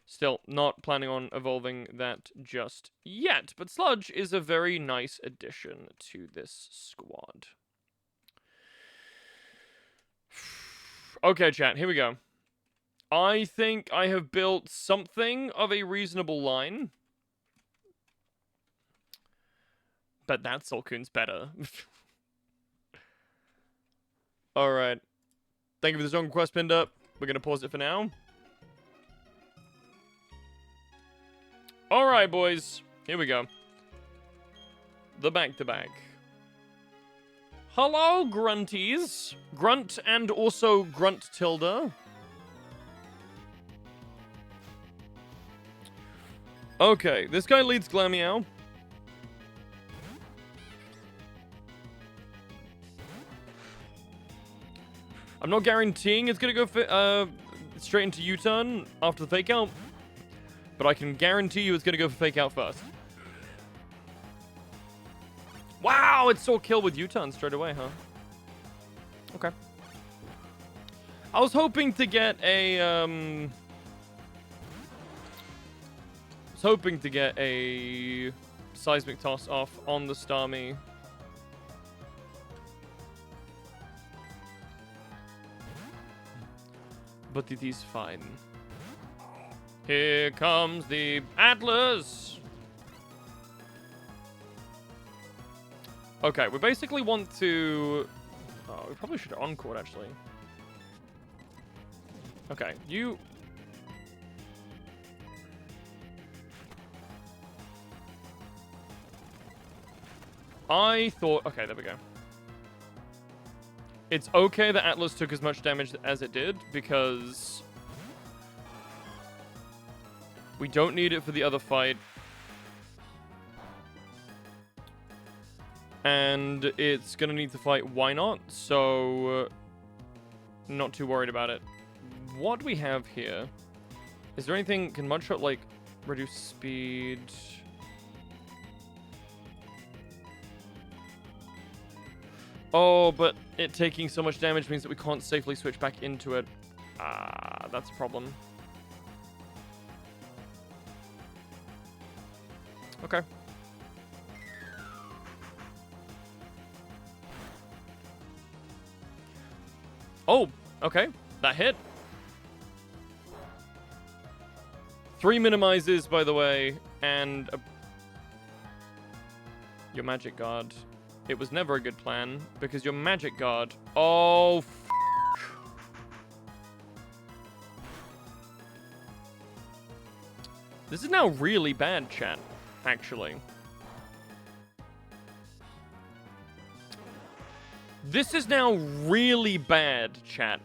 Still, not planning on evolving that just yet. But Sludge is a very nice addition to this squad. Okay, chat, here we go. I think I have built something of a reasonable line. But that Solcoon's better. Alright. Thank you for the song request pinned up. We're going to pause it for now. Alright, boys. Here we go. The back-to-back. Hello, grunties. Grunt and also Grunt Tilda. Okay, this guy leads Glameow. I'm not guaranteeing it's gonna go straight into U-turn after the fake out, but I can guarantee you it's gonna go for fake out first. Wow, it saw kill with U-turn straight away, huh? Okay. I was hoping to get a seismic toss off on the Starmie. But it is fine. Here comes the Atlas! Okay, we basically want to... Oh, we probably should encore, actually. Okay, you... I thought... Okay, there we go. It's okay that Atlas took as much damage as it did, because... we don't need it for the other fight. And it's gonna need to fight Why Not, so... not too worried about it. What we have here... Is there anything... Can Mudshot, like, reduce speed... Oh, but it taking so much damage means that we can't safely switch back into it. Ah, that's a problem. Okay. Oh, okay. That hit. 3 minimizes, by the way, and... your Magic Guard. It was never a good plan, because your Magic Guard... Oh, This is now really bad, chat, actually. This is now really bad, chat,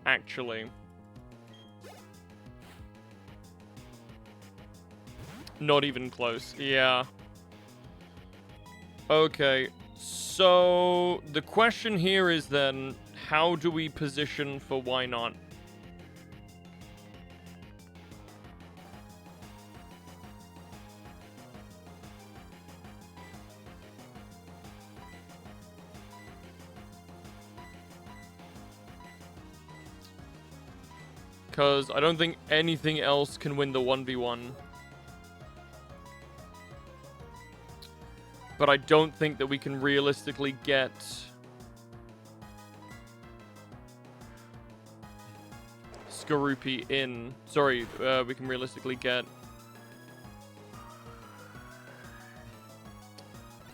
actually. Not even close, yeah. Okay, so the question here is then, how do we position for why not? Because I don't think anything else can win the 1v1. But I don't think that we can realistically get... Skorupi in. Sorry, we can realistically get...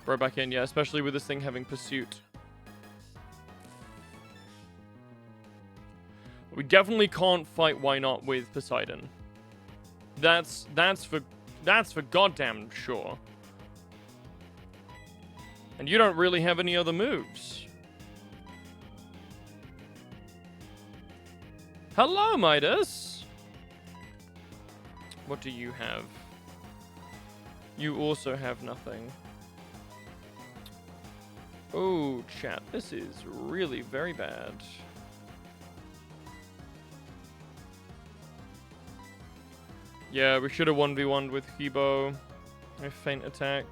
Bro back in, yeah, especially with this thing having Pursuit. We definitely can't fight Why Not with Poseidon. That's for goddamn sure. And you don't really have any other moves. Hello, Midas. What do you have? You also have nothing. Oh, chat, this is really very bad. Yeah, we should have 1v1'd with Hebo. A feint attack.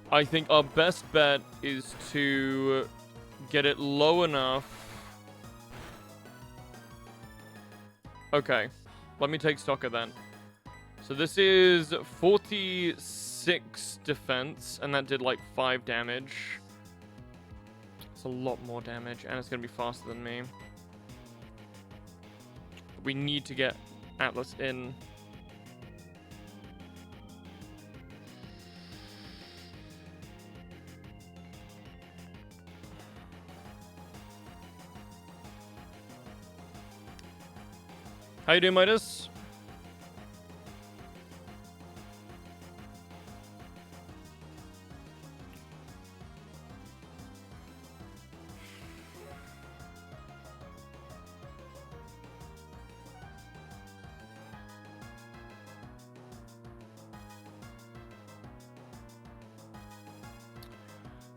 I think our best bet is to get it low enough. Okay, let me take stock of that. So this is 46 defense, and that did like 5 damage. It's a lot more damage, and it's going to be faster than me. We need to get Atlas in. How you doing, Midas?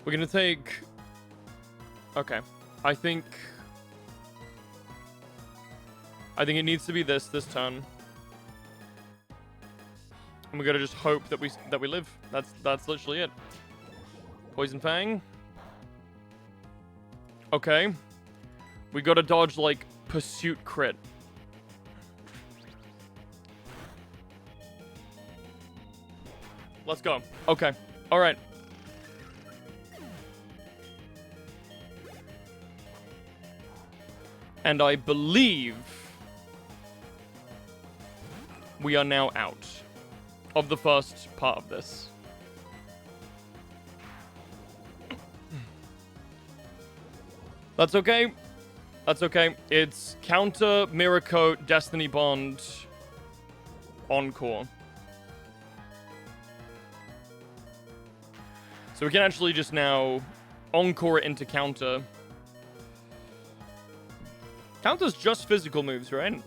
We're gonna take... Okay. I think it needs to be this turn. And we gotta just hope that we live. That's literally it. Poison Fang. Okay. We gotta dodge like Pursuit crit. Let's go. Okay. Alright. And I believe we are now out of the first part of this. That's okay. That's okay. It's counter, Mirror Coat, Destiny Bond, Encore. So we can actually just now Encore it into counter. Counter's just physical moves, right?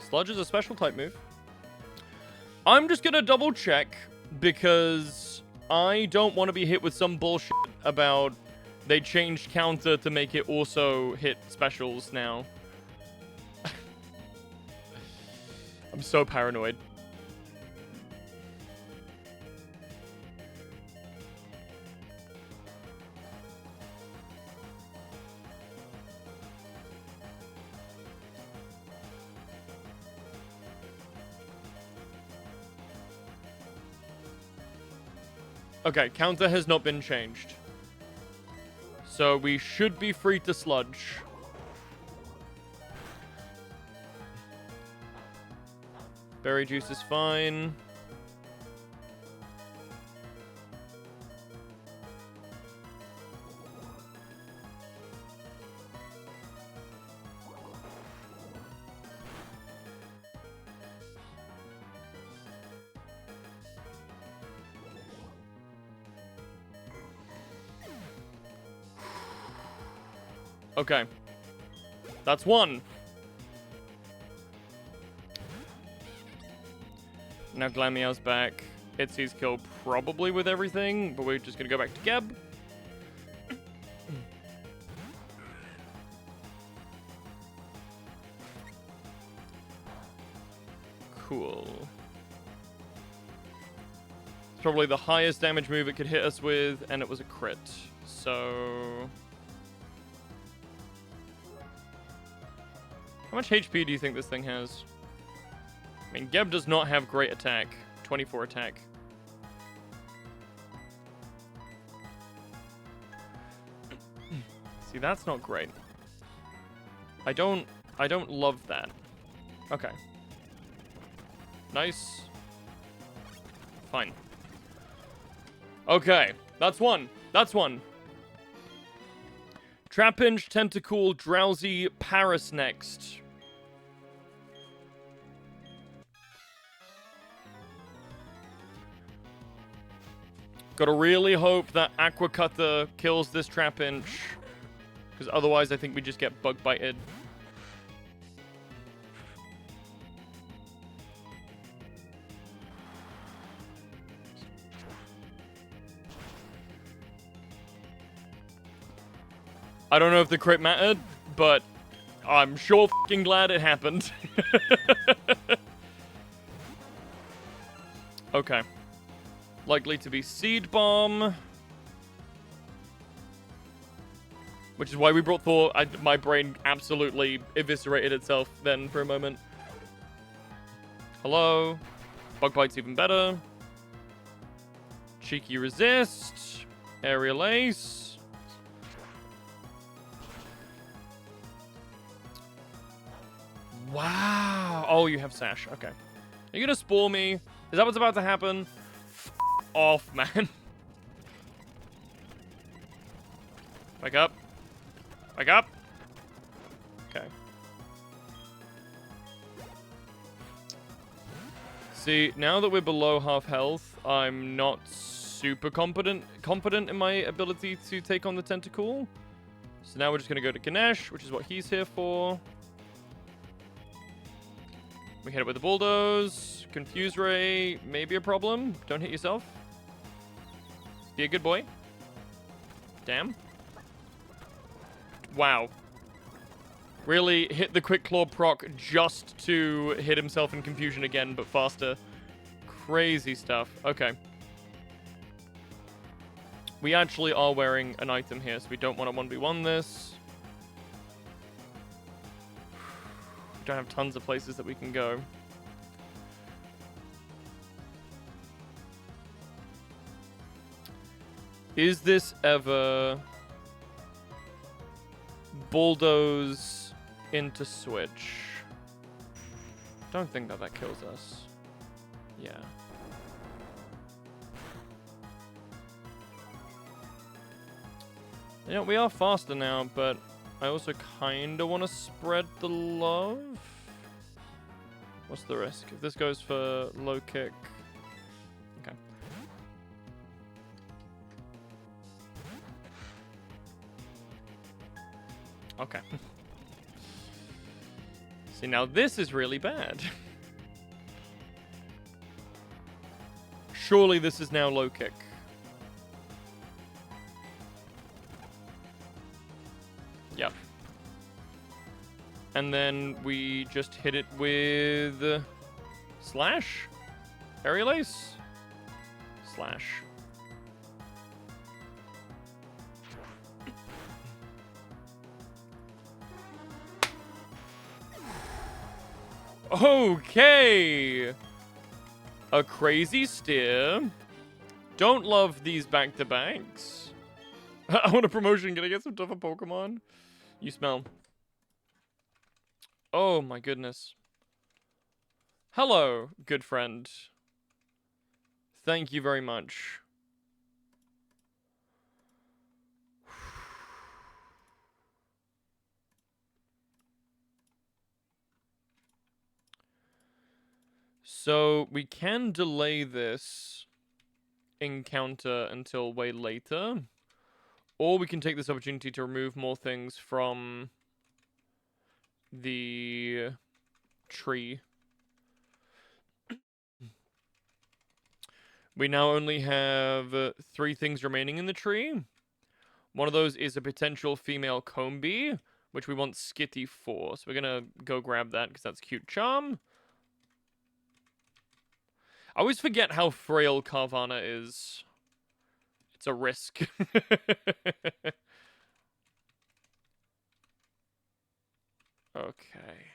Sludge is a special type move. I'm just gonna double check because I don't want to be hit with some bullshit about they changed counter to make it also hit specials now. I'm so paranoid. Okay, counter has not been changed. So we should be free to sludge. Berry juice is fine. Okay. That's one. Now Glameow's back. Itzy's killed probably with everything, but we're just gonna go back to Geb. Cool. It's probably the highest damage move it could hit us with, and it was a crit. So... how much HP do you think this thing has? I mean, Geb does not have great attack. 24 attack. See, that's not great. I don't love that. Okay. Nice. Fine. Okay, that's one. That's one. Trapinch, Tentacool, Drowsy, Paris next. Gotta really hope that Aquacutter kills this Trapinch, because otherwise I think we just get bug bited. I don't know if the crit mattered, but I'm sure f***ing glad it happened. Okay. Likely to be Seed Bomb. Which is why we brought Thor. My brain absolutely eviscerated itself then for a moment. Hello. Bug Bite's even better. Cheeky Resist. Aerial Ace. Wow. Oh, you have Sash. Okay. Are you gonna spore me? Is that what's about to happen? F off, man. Wake up. Wake up. Okay. See, now that we're below half health, I'm not super confident in my ability to take on the Tentacool. So now we're just gonna go to Ganesh, which is what he's here for. We hit it with the Bulldoze. Confuse Ray, maybe a problem. Don't hit yourself. Be a good boy. Damn. Wow. Really hit the Quick Claw proc just to hit himself in confusion again, but faster. Crazy stuff. Okay. We actually are wearing an item here, so we don't want to 1v1 this. We don't have tons of places that we can go. Is this ever Bulldoze into Switch? Don't think that kills us. Yeah. You know, we are faster now, but I also kind of want to spread the love. What's the risk? If this goes for low kick... okay. Okay. See, now this is really bad. Surely this is now low kick. Yep. And then we just hit it with... Slash? Aerial Ace? Slash. Okay! A crazy steer. Don't love these back-to-backs. I want a promotion. Can I get some tougher Pokemon? You smell. Oh my goodness. Hello, good friend. Thank you very much. So, we can delay this encounter until way later. Or we can take this opportunity to remove more things from the tree. We now only have 3 things remaining in the tree. One of those is a potential female comb bee, which we want Skitty for. So we're gonna go grab that because that's cute charm. I always forget how frail Carvana is. It's a risk. Okay.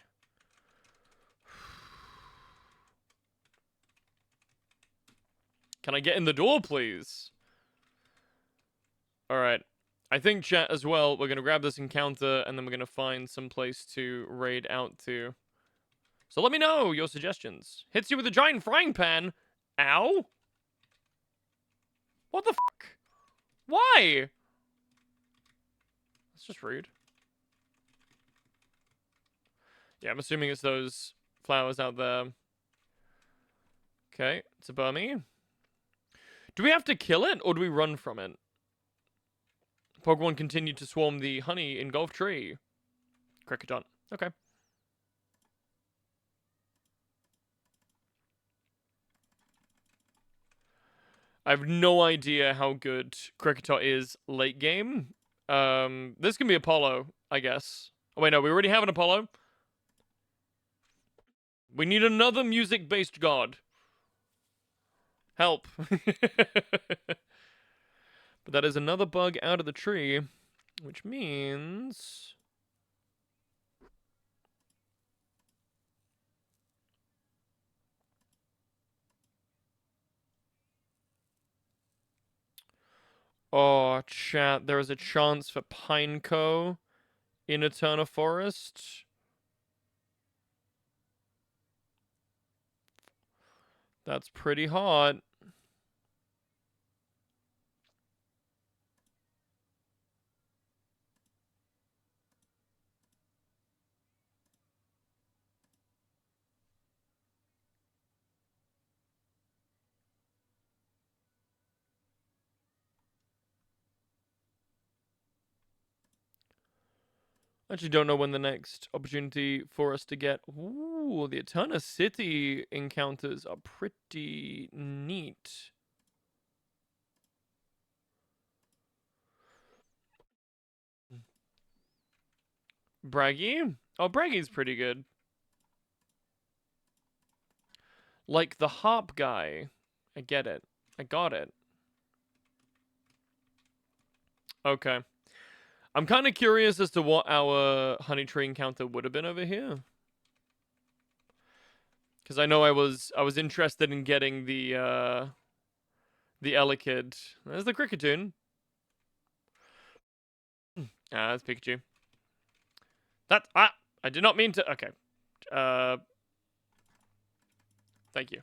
Can I get in the door, please? Alright. I think, chat, as well, we're going to grab this encounter, and then we're going to find some place to raid out to. So let me know your suggestions. Hits you with a giant frying pan. Ow? What the fuck? Why? That's just rude. Yeah, I'm assuming it's those flowers out there. Okay, it's a Burmy. Do we have to kill it, or do we run from it? Pokemon continued to swarm the honey engulfed tree. Cricketot. Okay. I have no idea how good Cricketot is late game. This can be Apollo, I guess. Oh, wait, no, we already have an Apollo. We need another music-based god. Help. But that is another bug out of the tree, which means... Oh, chat, there is a chance for Pineco in Eterna Forest. That's pretty hot. I actually don't know when the next opportunity for us to get... Ooh, the Eterna City encounters are pretty neat. Braggy? Oh, Braggy's pretty good. Like the harp guy. I get it. I got it. Okay. I'm kind of curious as to what our honey tree encounter would have been over here. Because I know I was interested in getting the Elekid. There's the Cricketune. Ah, that's Pikachu. I did not mean to. Okay. Thank you.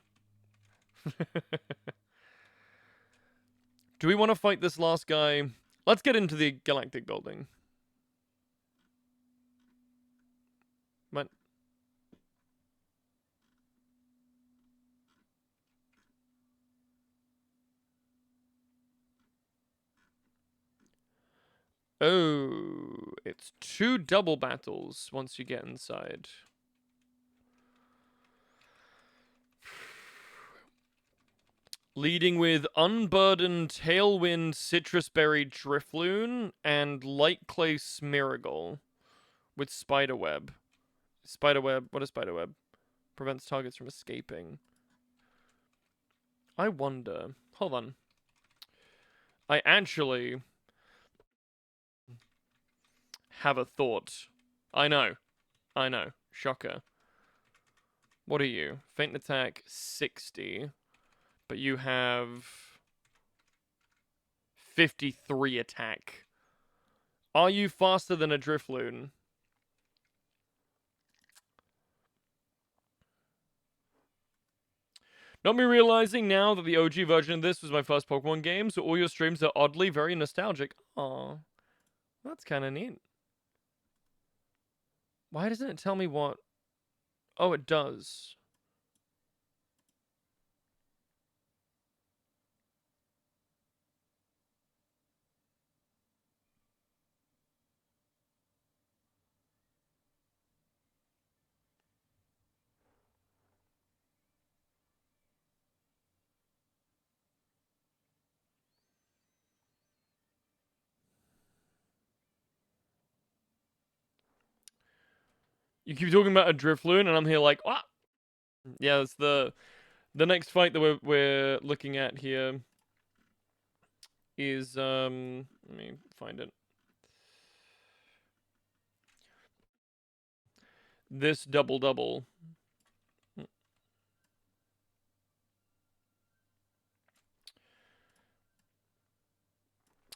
Do we want to fight this last guy? Let's get into the Galactic Building. What? Oh, it's 2 double battles once you get inside. Leading with Unburdened Tailwind Citrus Berry Drifloon and Light Clay Smeargle with Spiderweb. Spiderweb, what is Spiderweb? Prevents targets from escaping. I wonder. Hold on. I actually have a thought. I know. Shocker. What are you? Faint attack 60. But you have 53 attack. Are you faster than a Drifloon? Not me realizing now that the OG version of this was my first Pokemon game, so all your streams are oddly very nostalgic. Aw. That's kind of neat. Why doesn't it tell me what... Oh, it does. You keep talking about a Drifloon, and I'm here like, ah! Yeah, that's the next fight that we're looking at here is, let me find it. This double.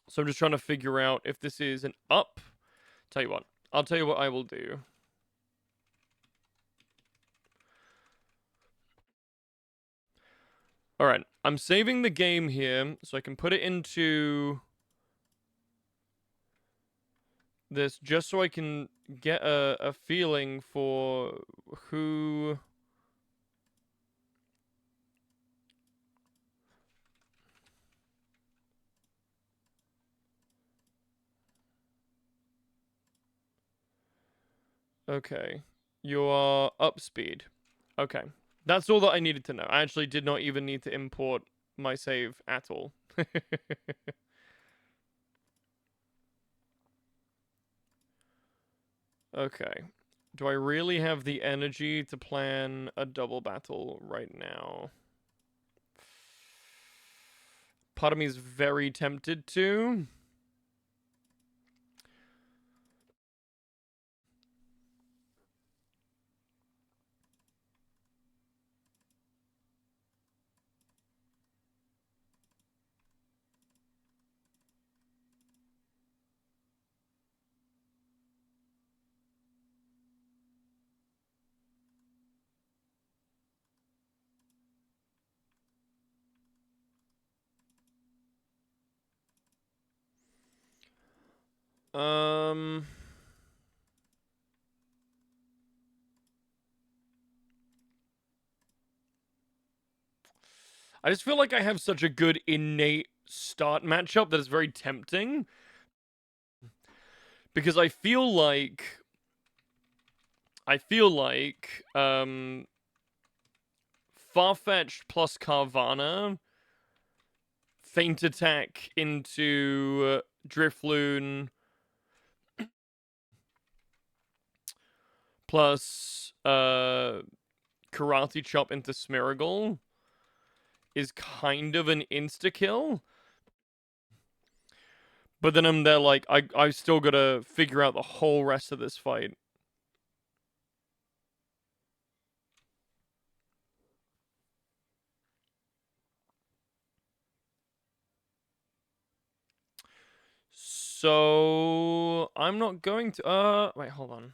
So I'm just trying to figure out if this is an up. Tell you what, I'll tell you what I will do. Alright, I'm saving the game here so I can put it into this just so I can get a feeling for who... Okay, you are up speed. Okay, that's all that I needed to know. I actually did not even need to import my save at all. Okay, do I really have the energy to plan a double battle right now? Part of me is very tempted to. Um... I just feel like I have such a good innate start matchup that is very tempting. Because I feel like... Farfetch'd plus Carvana, Feint Attack into Drifloon, plus Karate Chop into Smeargle is kind of an insta-kill. But then I'm there like, I still gotta figure out the whole rest of this fight. So, I'm not going to, wait, hold on.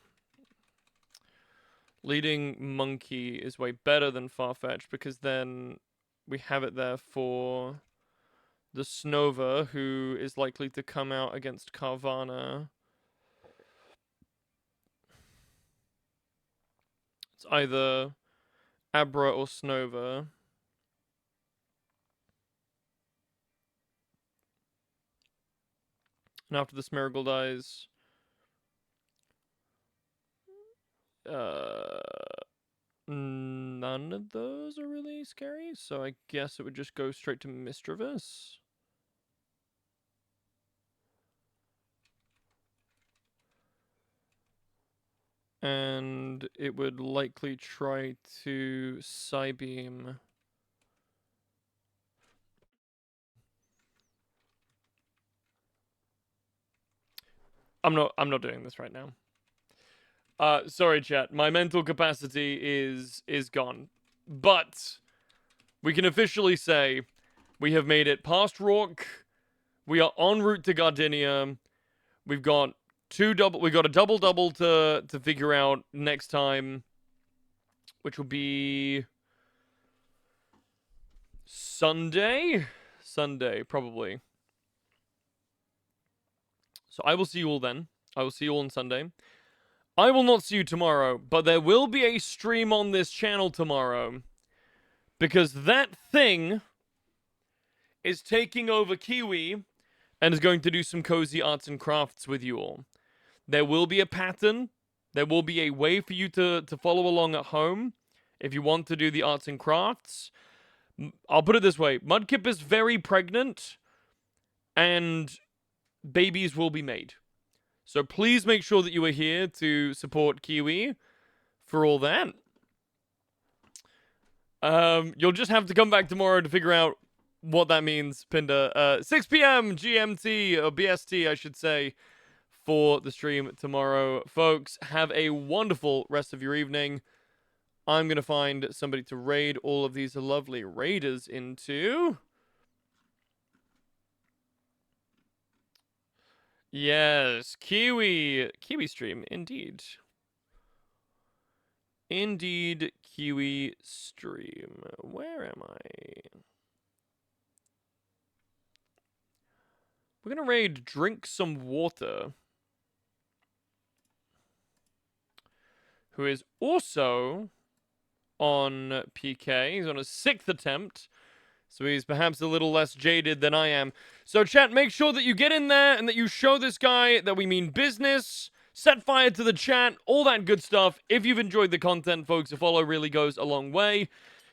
Leading Monkey is way better than Farfetch because then we have it there for the Snova, who is likely to come out against Carvana. It's either Abra or Snova. And after the Smeargle dies, none of those are really scary, so I guess it would just go straight to Mischievous. And it would likely try to Psybeam. I'm not doing this right now. Sorry, chat. My mental capacity is gone. But we can officially say we have made it past ROARK. We are en route to Gardenia. We've got we got a double to figure out next time, which will be Sunday? Sunday, probably. So I will see you all then. I will see you all on Sunday. I will not see you tomorrow, but there will be a stream on this channel tomorrow. Because that thing is taking over Kiwi and is going to do some cozy arts and crafts with you all. There will be a pattern. There will be a way for you to follow along at home if you want to do the arts and crafts. I'll put it this way. Mudkip is very pregnant and babies will be made. So please make sure that you are here to support Kiwi for all that. You'll just have to come back tomorrow to figure out what that means, Pinder. 6 p.m. GMT, or BST, I should say, for the stream tomorrow. Folks, have a wonderful rest of your evening. I'm going to find somebody to raid all of these lovely raiders into. Yes, Kiwi stream, indeed. Indeed, Kiwi stream. Where am I? We're going to raid Drink Some Water, who is also on PK. He's on a 6th attempt, so he's perhaps a little less jaded than I am. So chat, make sure that you get in there and that you show this guy that we mean business. Set fire to the chat, all that good stuff. If you've enjoyed the content, folks, a follow really goes a long way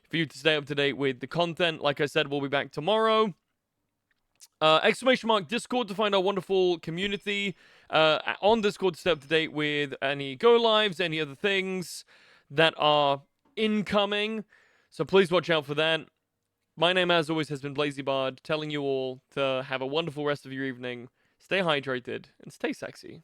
for you to stay up to date with the content. Like I said, we'll be back tomorrow. Exclamation mark Discord to find our wonderful community. On Discord to stay up to date with any go lives, any other things that are incoming. So please watch out for that. My name, as always, has been BlazyBard, telling you all to have a wonderful rest of your evening. Stay hydrated and stay sexy.